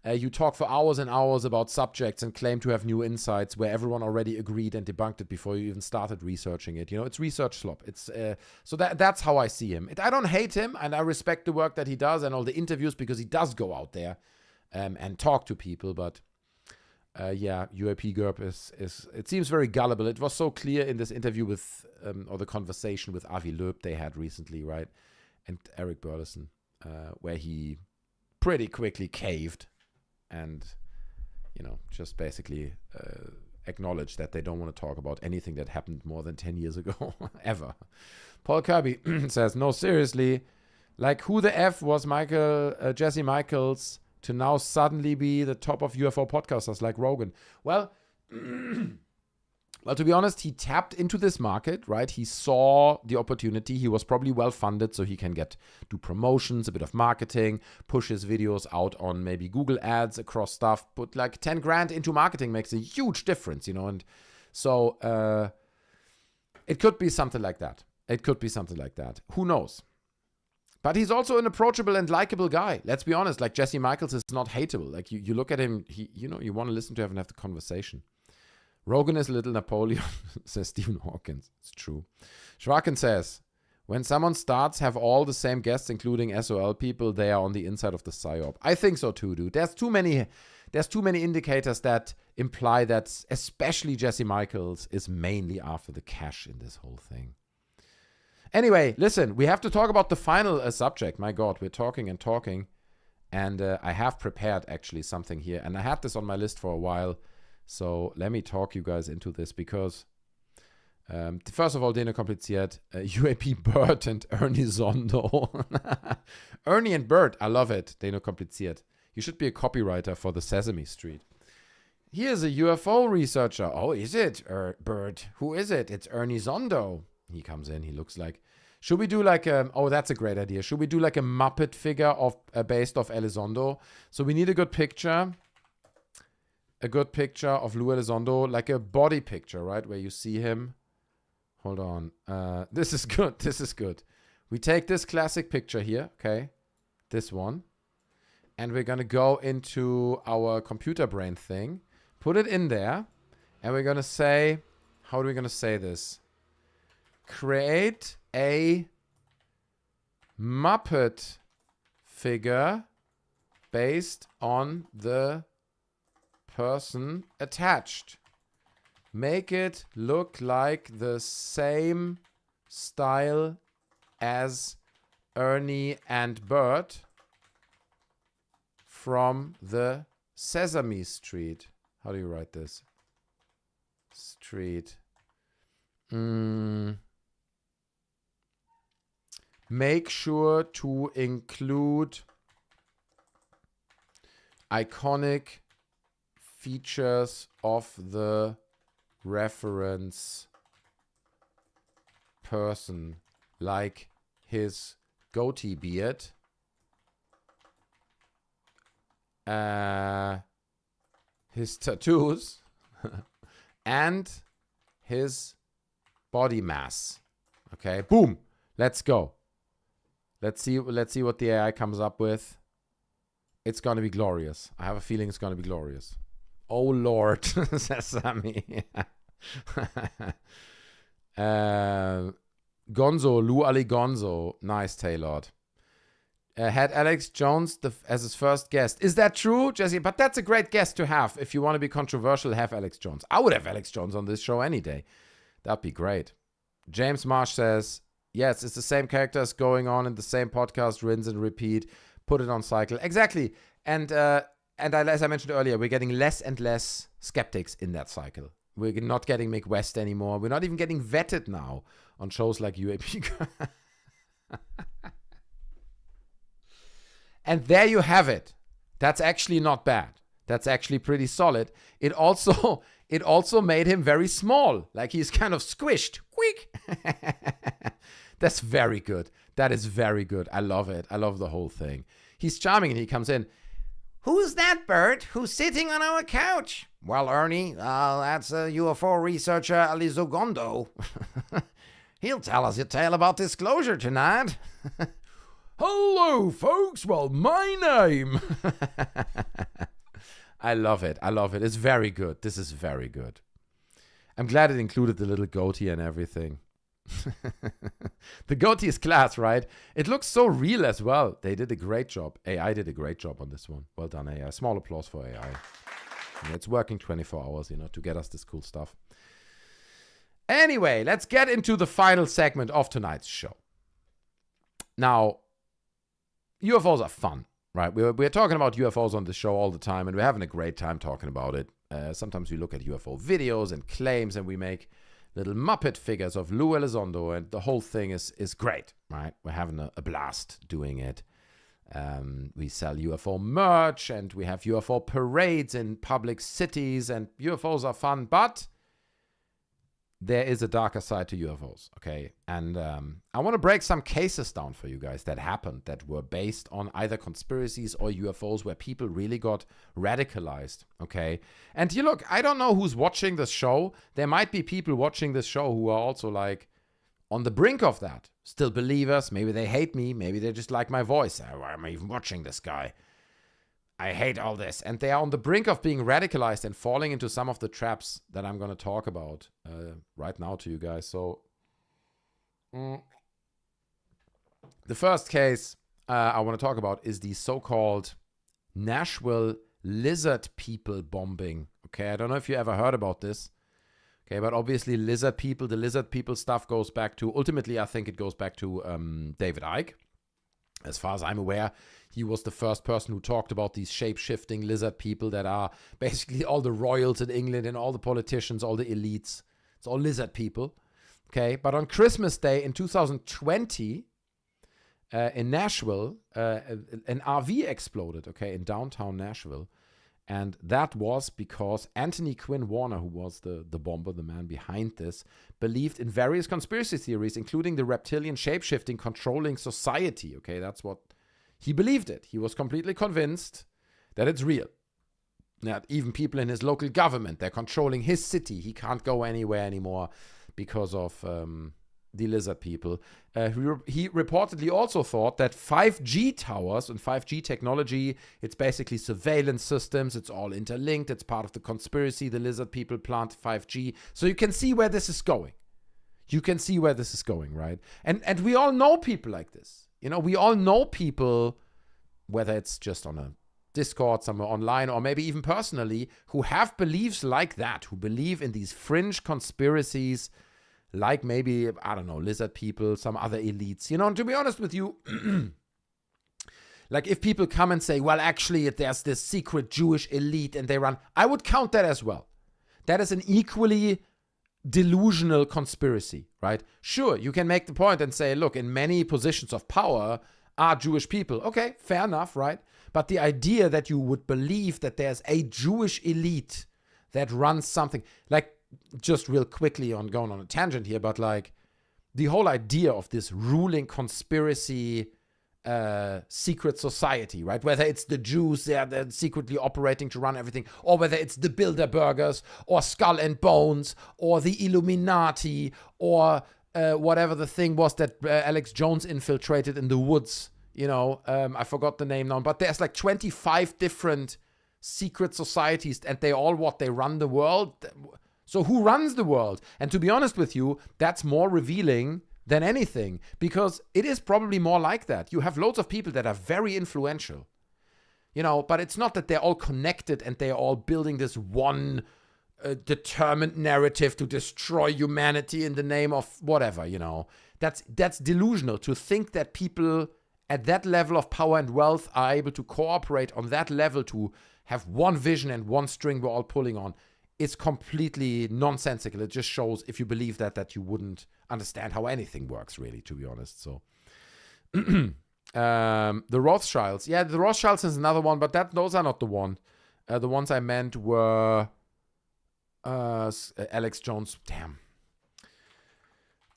You talk for hours and hours about subjects and claim to have new insights where everyone already agreed and debunked it before you even started researching it. You know, it's research slop. It's so that's how I see him. I don't hate him, and I respect the work that he does and all the interviews because he does go out there and talk to people. But yeah, UAP Gerb is it seems very gullible. It was so clear in this interview with or the conversation with Avi Loeb they had recently, right, and Eric Burleson, where he pretty quickly caved. And, you know, just basically acknowledge that they don't want to talk about anything that happened more than 10 years ago, ever. Paul Kirby says, no, seriously, like who the F was Jesse Michels to now suddenly be the top of UFO podcasters like Rogan? Well, to be honest, he tapped into this market, right? He saw the opportunity. He was probably well-funded, so he can do promotions, a bit of marketing, push his videos out on maybe Google ads across stuff. Put like 10 grand into marketing makes a huge difference, you know? And so it could be something like that. Who knows? But he's also an approachable and likable guy. Let's be honest. Like Jesse Michels is not hateable. Like you look at him, you want to listen to him and have the conversation. Rogan is a little Napoleon, says Stephen Hawkins. It's true. Schwaken says, when someone starts have all the same guests, including SOL people, they are on the inside of the psyop. I think so too, dude. There's too many indicators that imply that especially Jesse Michels is mainly after the cash in this whole thing. Anyway, listen, we have to talk about the final subject. My God, we're talking and talking. And I have prepared actually something here. And I had this on my list for a while. So let me talk you guys into this because, first of all, Dene kompliziert, UAP Bird and Ernie Zondo. Ernie and Bird, I love it, Dene kompliziert. You should be a copywriter for the Sesame Street. Here's a UFO researcher. Oh, is it, Bird? Who is it? It's Ernie Zondo. He comes in, he looks like... Should we do like oh, that's a great idea. Should we do like a Muppet figure of based off Elizondo? So we need a good picture. A good picture of Lou Elizondo, like a body picture, right? Where you see him. Hold on. This is good. We take this classic picture here, okay? This one. And we're going to go into our computer brain thing. Put it in there. And we're going to say, how are we going to say this? Create a Muppet figure based on the person attached. Make it look like the same style as Ernie and Bert from the Sesame Street. How do you write this? Street. Make sure to include iconic features of the reference person, like his goatee beard, his tattoos, and his body mass. Okay, boom. Let's go. Let's see what the AI comes up with. It's gonna be glorious. I have a feeling it's gonna be glorious. Oh Lord, says Sammy. Gonzo, Lou Ali Gonzo. Nice, Taylor. Had Alex Jones as his first guest. Is that true, Jesse? But that's a great guest to have. If you want to be controversial, have Alex Jones. I would have Alex Jones on this show any day. That'd be great. James Marsh says, yes, it's the same characters going on in the same podcast, rinse and repeat, put it on cycle. Exactly. And as I mentioned earlier, we're getting less and less skeptics in that cycle. We're not getting Mick West anymore. We're not even getting vetted now on shows like UAP. And there you have it. That's actually not bad. That's actually pretty solid. It also made him very small. Like he's kind of squished. Quick. That's very good. That is very good. I love it. I love the whole thing. He's charming and he comes in. Who's that bird who's sitting on our couch? Well, Ernie, that's UFO researcher Elizondo. He'll tell us a tale about disclosure tonight. Hello, folks. Well, my name. I love it. I love it. It's very good. This is very good. I'm glad it included the little goatee and everything. The goatee is class, right? It looks so real as well. They did a great job. AI did a great job on this one. Well done, AI. Small applause for AI. Yeah, it's working 24 hours, to get us this cool stuff. Anyway, let's get into the final segment of tonight's show. Now, UFOs are fun, right? We're talking about UFOs on the show all the time, and we're having a great time talking about it. Sometimes we look at UFO videos and claims, and we make little Muppet figures of Lou Elizondo, and the whole thing is great, right? We're having a blast doing it. We sell UFO merch, and we have UFO parades in public cities, and UFOs are fun, but there is a darker side to UFOs, okay? And I want to break some cases down for you guys that happened that were based on either conspiracies or UFOs where people really got radicalized, okay? And you look, I don't know who's watching this show. There might be people watching this show who are also like on the brink of that. Still believers. Maybe they hate me. Maybe they just like my voice. Why am I even watching this guy? I hate all this. And they are on the brink of being radicalized and falling into some of the traps that I'm going to talk about right now to you guys. So the first case I want to talk about is the so-called Nashville lizard people bombing. Okay, I don't know if you ever heard about this. Okay, but obviously the lizard people stuff goes back to, ultimately I think it goes back to David Icke. As far as I'm aware, he was the first person who talked about these shape-shifting lizard people that are basically all the royals in England and all the politicians, all the elites. It's all lizard people. Okay, but on Christmas Day in 2020, in Nashville, an RV exploded, okay, in downtown Nashville. And that was because Anthony Quinn Warner, who was the bomber, the man behind this, believed in various conspiracy theories, including the reptilian shape-shifting controlling society. Okay, that's what he believed it. He was completely convinced that it's real. That even people in his local government, they're controlling his city. He can't go anywhere anymore because of the lizard people. He reportedly also thought that 5G towers and 5G technology, it's basically surveillance systems. It's all interlinked. It's part of the conspiracy. The lizard people plant 5G. So you can see where this is going. You can see where this is going, right? And we all know people like this. We all know people, whether it's just on a Discord, somewhere online, or maybe even personally, who have beliefs like that, who believe in these fringe conspiracies, like maybe, I don't know, lizard people, some other elites. And to be honest with you, like if people come and say, well, actually, there's this secret Jewish elite and they run, I would count that as well. That is an equally delusional conspiracy, right? Sure, you can make the point and say, look, in many positions of power are Jewish people. Okay, fair enough, right? But the idea that you would believe that there's a Jewish elite that runs something, like, just real quickly on going on a tangent here, but like the whole idea of this ruling conspiracy secret society, right? Whether it's the Jews, they're secretly operating to run everything, or whether it's the Bilderbergers or Skull and Bones or the Illuminati or whatever the thing was that Alex Jones infiltrated in the woods, I forgot the name now, but there's like 25 different secret societies and they run the world. So who runs the world? And to be honest with you, that's more revealing than anything, because it is probably more like that. You have loads of people that are very influential, but it's not that they're all connected and they're all building this one determined narrative to destroy humanity in the name of whatever, That's delusional to think that people at that level of power and wealth are able to cooperate on that level to have one vision and one string we're all pulling on. It's completely nonsensical. It just shows, if you believe that you wouldn't understand how anything works, really, to be honest. So, the Rothschilds. Yeah, the Rothschilds is another one, but those are not the one. The ones I meant were Alex Jones. Damn.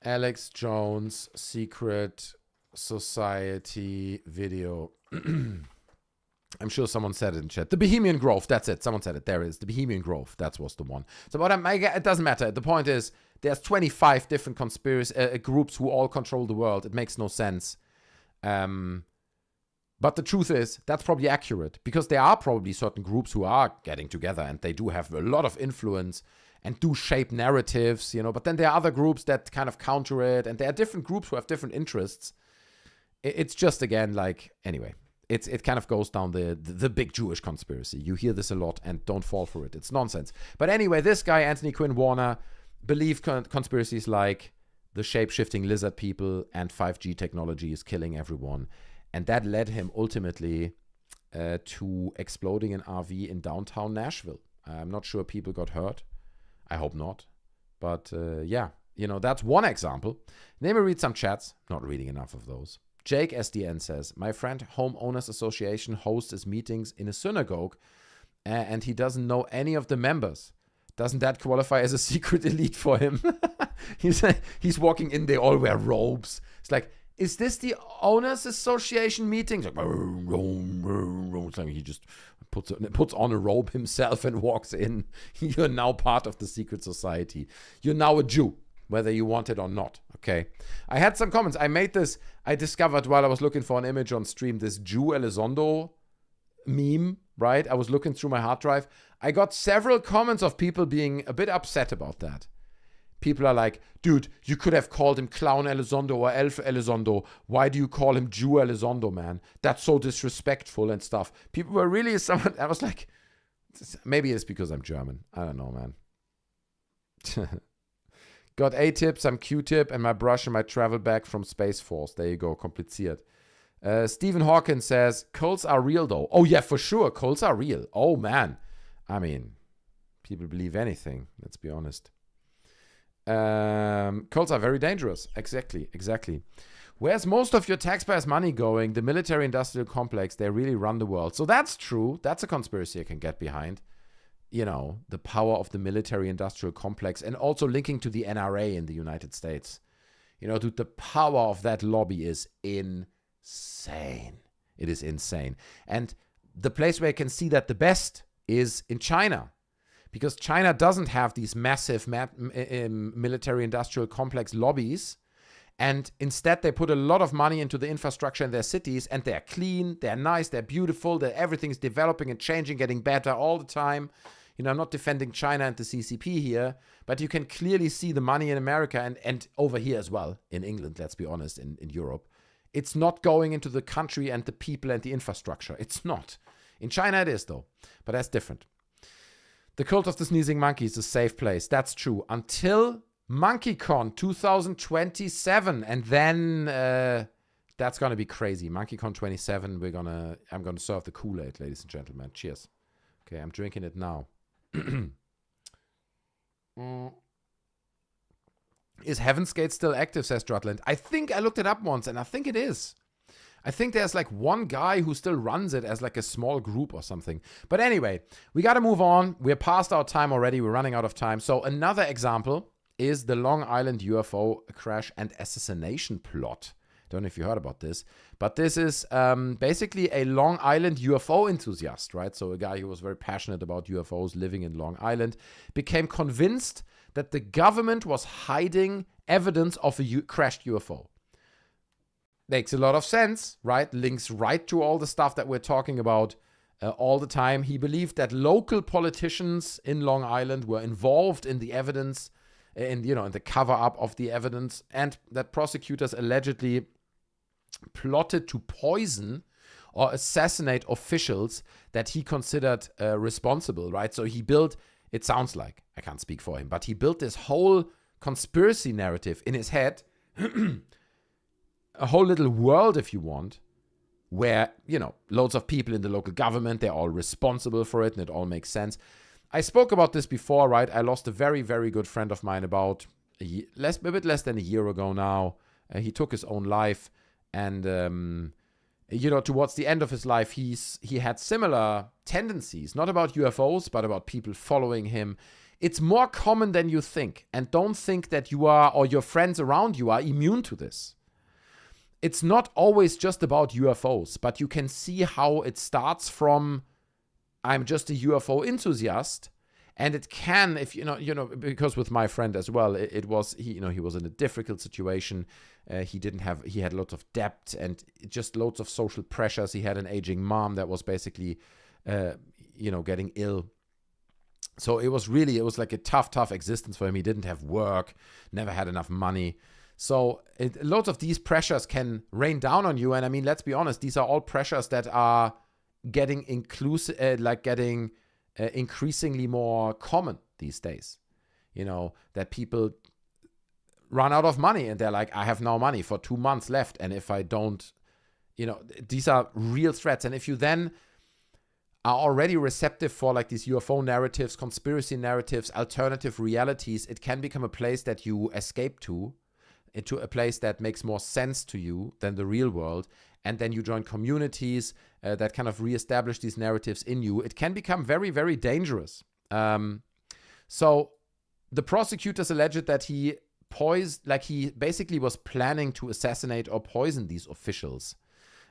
Alex Jones Secret Society video. I'm sure someone said it in chat. The Bohemian Grove. That's it. Someone said it. There it is. The Bohemian Grove. That was the one. So it doesn't matter. The point is, there's 25 different conspiracy groups who all control the world. It makes no sense. But the truth is, that's probably accurate, because there are probably certain groups who are getting together and they do have a lot of influence and do shape narratives, But then there are other groups that kind of counter it, and there are different groups who have different interests. It's just, again, anyway. It kind of goes down the big Jewish conspiracy. You hear this a lot, and don't fall for it. It's nonsense. But anyway, this guy, Anthony Quinn Warner, believed conspiracies like the shape-shifting lizard people and 5G technology is killing everyone. And that led him ultimately to exploding an RV in downtown Nashville. I'm not sure people got hurt. I hope not. But that's one example. Let me read some chats. Not reading enough of those. Jake SDN says, my friend Homeowners Association hosts his meetings in a synagogue and he doesn't know any of the members. Doesn't that qualify as a secret elite for him? He's walking in, they all wear robes. It's like, is this the Owners Association meeting? It's like, he just puts on a robe himself and walks in. You're now part of the secret society. You're now a Jew, whether you want it or not, okay? I had some comments. I discovered while I was looking for an image on stream, this Jew Elizondo meme, right? I was looking through my hard drive. I got several comments of people being a bit upset about that. People are like, dude, you could have called him Clown Elizondo or Elf Elizondo. Why do you call him Jew Elizondo, man? That's so disrespectful and stuff. People were really I was like, maybe it's because I'm German. I don't know, man. Got A-Tips, I'm Q-Tip, and my brush and my travel bag from Space Force. There you go, kompliziert. Stephen Hawkins says, cults are real, though. Oh, yeah, for sure, cults are real. Oh, man. I mean, people believe anything, let's be honest. Cults are very dangerous. Exactly. Where's most of your taxpayers' money going? The military-industrial complex, they really run the world. So that's true. That's a conspiracy I can get behind. The power of the military-industrial complex, and also linking to the NRA in the United States. Dude, the power of that lobby is insane. It is insane. And the place where you can see that the best is in China. Because China doesn't have these massive military-industrial complex lobbies. And instead, they put a lot of money into the infrastructure in their cities. And they're clean, they're nice, they're beautiful. Everything's developing and changing, getting better all the time. I'm not defending China and the CCP here. But you can clearly see the money in America and over here as well. In England, let's be honest, in Europe. It's not going into the country and the people and the infrastructure. It's not. In China, it is, though. But that's different. The cult of the sneezing monkey is a safe place. That's true. Until MonkeyCon 2027. And then that's going to be crazy. MonkeyCon 27, I'm going to serve the Kool-Aid, ladies and gentlemen. Cheers. Okay, I'm drinking it now. Is Heaven's Gate still active, says Drutland? I think I looked it up once, and I think it is. I think there's one guy who still runs it as a small group or something. But anyway, we got to move on. We're past our time already. We're running out of time. So another example is the Long Island UFO crash and assassination plot. Don't know if you heard about this, but this is basically a Long Island UFO enthusiast, right? So a guy who was very passionate about UFOs living in Long Island became convinced that the government was hiding evidence of a crashed UFO. Makes a lot of sense, right? Links right to all the stuff that we're talking about all the time. He believed that local politicians in Long Island were involved in the evidence in the cover up of the evidence, and that prosecutors allegedly plotted to poison or assassinate officials that he considered responsible, right? So he built, it sounds like, I can't speak for him, but he built this whole conspiracy narrative in his head, a whole little world, if you want, where, loads of people in the local government, they're all responsible for it, and it all makes sense. I spoke about this before, right? I lost a very, very good friend of mine about a bit less than a year ago now. He took his own life, and towards the end of his life, he had similar tendencies, not about UFOs, but about people following him. It's more common than you think, and don't think that you are, or your friends around you are, immune to this. It's not always just about UFOs, but you can see how it starts from, I'm just a UFO enthusiast, and it can, if because with my friend as well, it was, he was in a difficult situation. He had lots of debt and just loads of social pressures. He had an aging mom that was basically, getting ill. So it was like a tough existence for him. He didn't have work, never had enough money. So lots of these pressures can rain down on you. And I mean, let's be honest, these are all pressures that are getting increasingly more common these days. That people run out of money and they're like, I have no money for 2 months left. And if I don't, these are real threats. And if you then are already receptive for like these UFO narratives, conspiracy narratives, alternative realities, it can become a place that you escape to a place that makes more sense to you than the real world. And then you join communities that kind of reestablish these narratives in you. It can become very, very dangerous. So the prosecutors alleged that he basically was planning to assassinate or poison these officials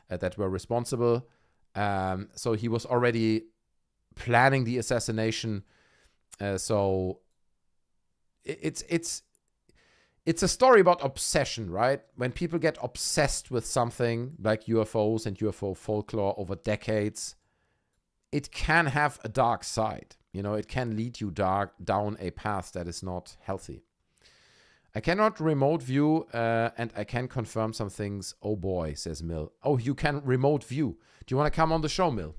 that were responsible. So he was already planning the assassination. So it's a story about obsession, right? When people get obsessed with something like UFOs and UFO folklore over decades, it can have a dark side. It can lead you down a path that is not healthy. I cannot remote view, and I can confirm some things. Oh boy, says Mill. Oh, you can remote view. Do you want to come on the show, Mill?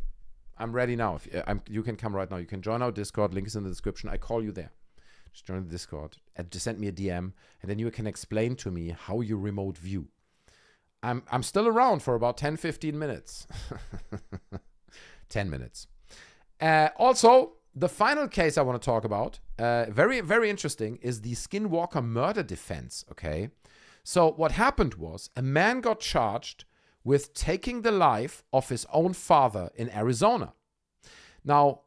I'm ready now. You can come right now. You can join our Discord. Link is in the description. I call you there. Just join the Discord and just send me a DM, and then you can explain to me how you remote view. I'm still around for about 10-15 minutes. 10 minutes. Also, the final case I want to talk about, very, very interesting, is the Skinwalker murder defense, okay? So what happened was a man got charged with taking the life of his own father in Arizona. Now,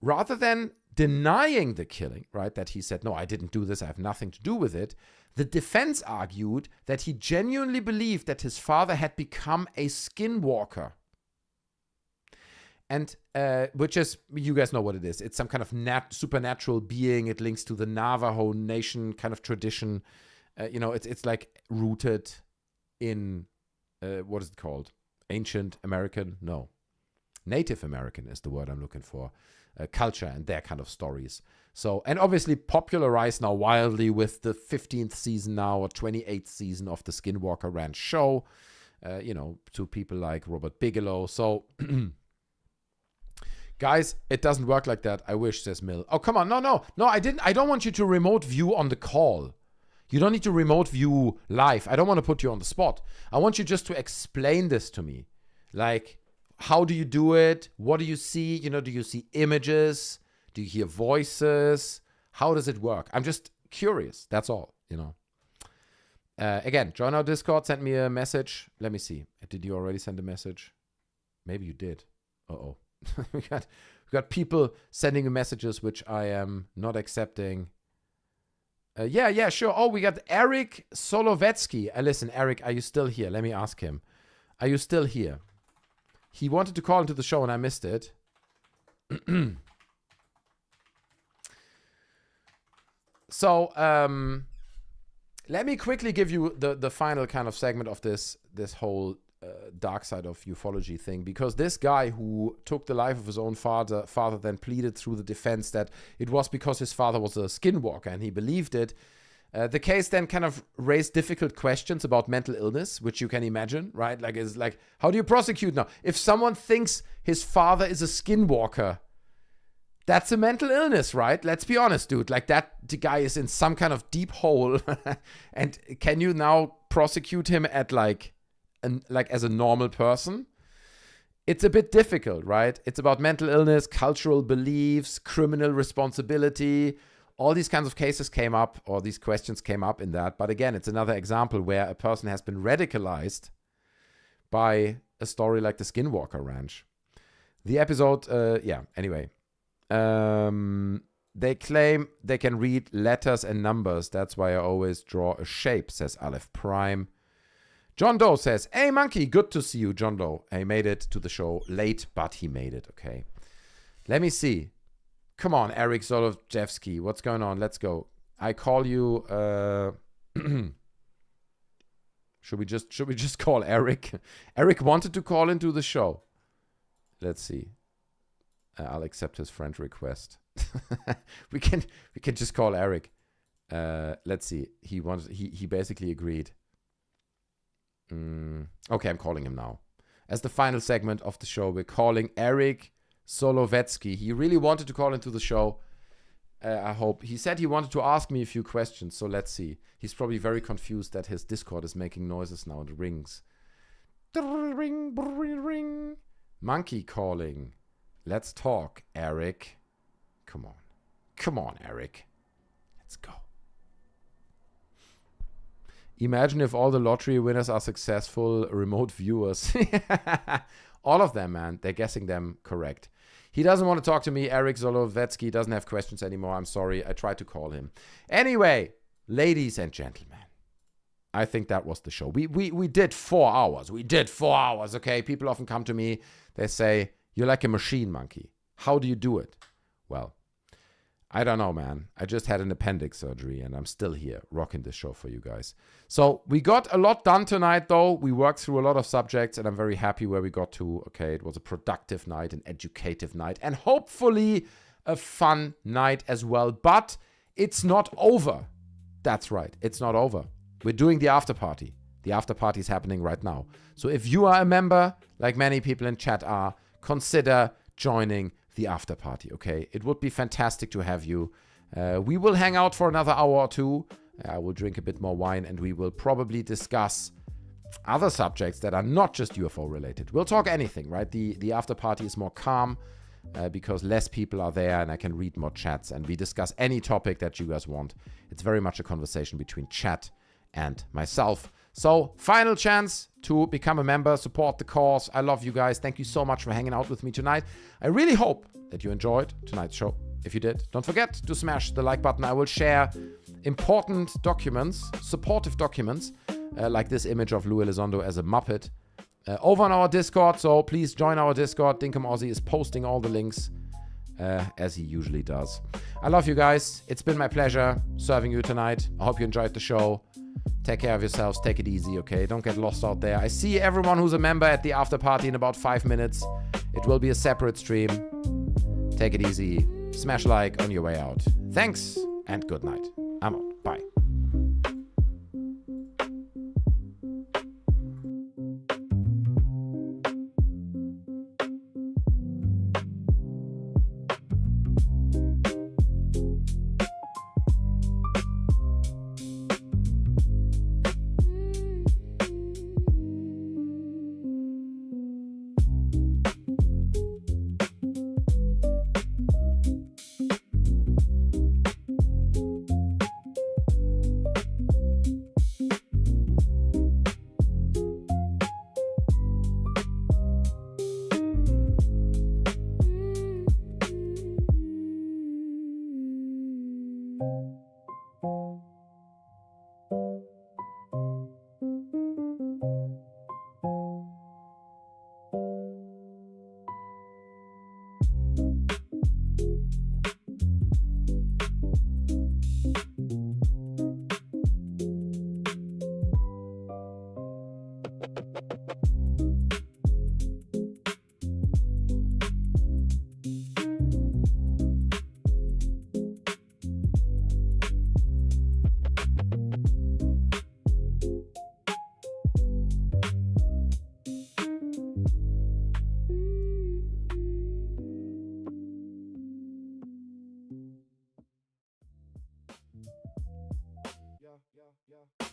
rather than denying the killing, right, that he said, no, I didn't do this, I have nothing to do with it, the defense argued that he genuinely believed that his father had become a skinwalker. And which is, you guys know what it is. It's some kind of supernatural being. It links to the Navajo Nation kind of tradition. It's like rooted in, what is it called? Ancient American? No. Native American is the word I'm looking for. Culture and their kind of stories. So, and obviously popularized now wildly with the 15th season now, or 28th season of the Skinwalker Ranch show, to people like Robert Bigelow. So, guys, it doesn't work like that. I wish, says Mill. Oh, come on. No, I don't want you to remote view on the call. You don't need to remote view live. I don't want to put you on the spot. I want you just to explain this to me. Like, how do you do it? What do you see? Do you see images? Do you hear voices? How does it work? I'm just curious. That's all, Again, join our Discord. Send me a message. Let me see. Did you already send a message? Maybe you did. Uh-oh. we got people sending messages which I am not accepting. Yeah, sure. Oh, we got Eric Solovetsky. Listen, Eric, are you still here? Let me ask him. Are you still here? He wanted to call into the show and I missed it. So, let me quickly give you the final kind of segment of this whole dark side of ufology thing, because this guy who took the life of his own father then pleaded through the defense that it was because his father was a skinwalker and he believed it. The case then kind of raised difficult questions about mental illness, which you can imagine, right? Like, is like, how do you prosecute now? If someone thinks his father is a skinwalker, that's a mental illness, right? Let's be honest, dude. Like, the guy is in some kind of deep hole. And can you now prosecute him at like as a normal person? It's a bit difficult, right? It's about mental illness, cultural beliefs, criminal responsibility. All these kinds of cases came up, or these questions came up in that. But again, it's another example where a person has been radicalized by a story like the Skinwalker Ranch. The episode, anyway. They claim they can read letters and numbers. That's why I always draw a shape, says Aleph Prime. John Doe says, hey, Monkey, good to see you, John Doe. He made it to the show late, but he made it, okay. Let me see. Come on, Eric Zolotjevsky. What's going on? Let's go. I call you. Should we just call Eric? Eric wanted to call into the show. Let's see. I'll accept his friend request. we can just call Eric. Let's see. He basically agreed. Okay, I'm calling him now. As the final segment of the show, we're calling Eric Solovetsky. He really wanted to call into the show. I hope. He said he wanted to ask me a few questions, so let's see. He's probably very confused that his Discord is making noises now. It rings. Ring, ring. Monkey calling. Let's talk, Eric. Come on. Come on, Eric. Let's go. Imagine if all the lottery winners are successful remote viewers. All of them, man. They're guessing them correct. He doesn't want to talk to me. Eric Zolovetsky doesn't have questions anymore. I'm sorry. I tried to call him. Anyway, ladies and gentlemen, I think that was the show. We did 4 hours. We did 4 hours, okay? People often come to me. They say, you're like a machine, Monkey. How do you do it? Well, I don't know, man. I just had an appendix surgery and I'm still here rocking this show for you guys. So we got a lot done tonight, though. We worked through a lot of subjects and I'm very happy where we got to. Okay, it was a productive night, an educative night, and hopefully a fun night as well. But it's not over. That's right. It's not over. We're doing the after party. The after party is happening right now. So if you are a member, like many people in chat are, consider joining the after party, okay? It would be fantastic to have you. We will hang out for another hour or two. I will drink a bit more wine and we will probably discuss other subjects that are not just UFO related. We'll talk anything, right? The after party is more calm because less people are there and I can read more chats and we discuss any topic that you guys want. It's very much a conversation between chat and myself. So, final chance to become a member, support the cause. I love you guys. Thank you so much for hanging out with me tonight. I really hope that you enjoyed tonight's show. If you did, don't forget to smash the like button. I will share important documents, supportive documents, like this image of Lou Elizondo as a Muppet, over on our Discord. So please join our Discord. Dinkum Aussie is posting all the links as he usually does. I love you guys. It's been my pleasure serving you tonight. I hope you enjoyed the show. Take care of yourselves. Take it easy, okay? Don't get lost out there. I see everyone who's a member at the after party in about 5 minutes. It will be a separate stream. Take it easy. Smash like on your way out. Thanks and good night. I'm out. Bye. yeah.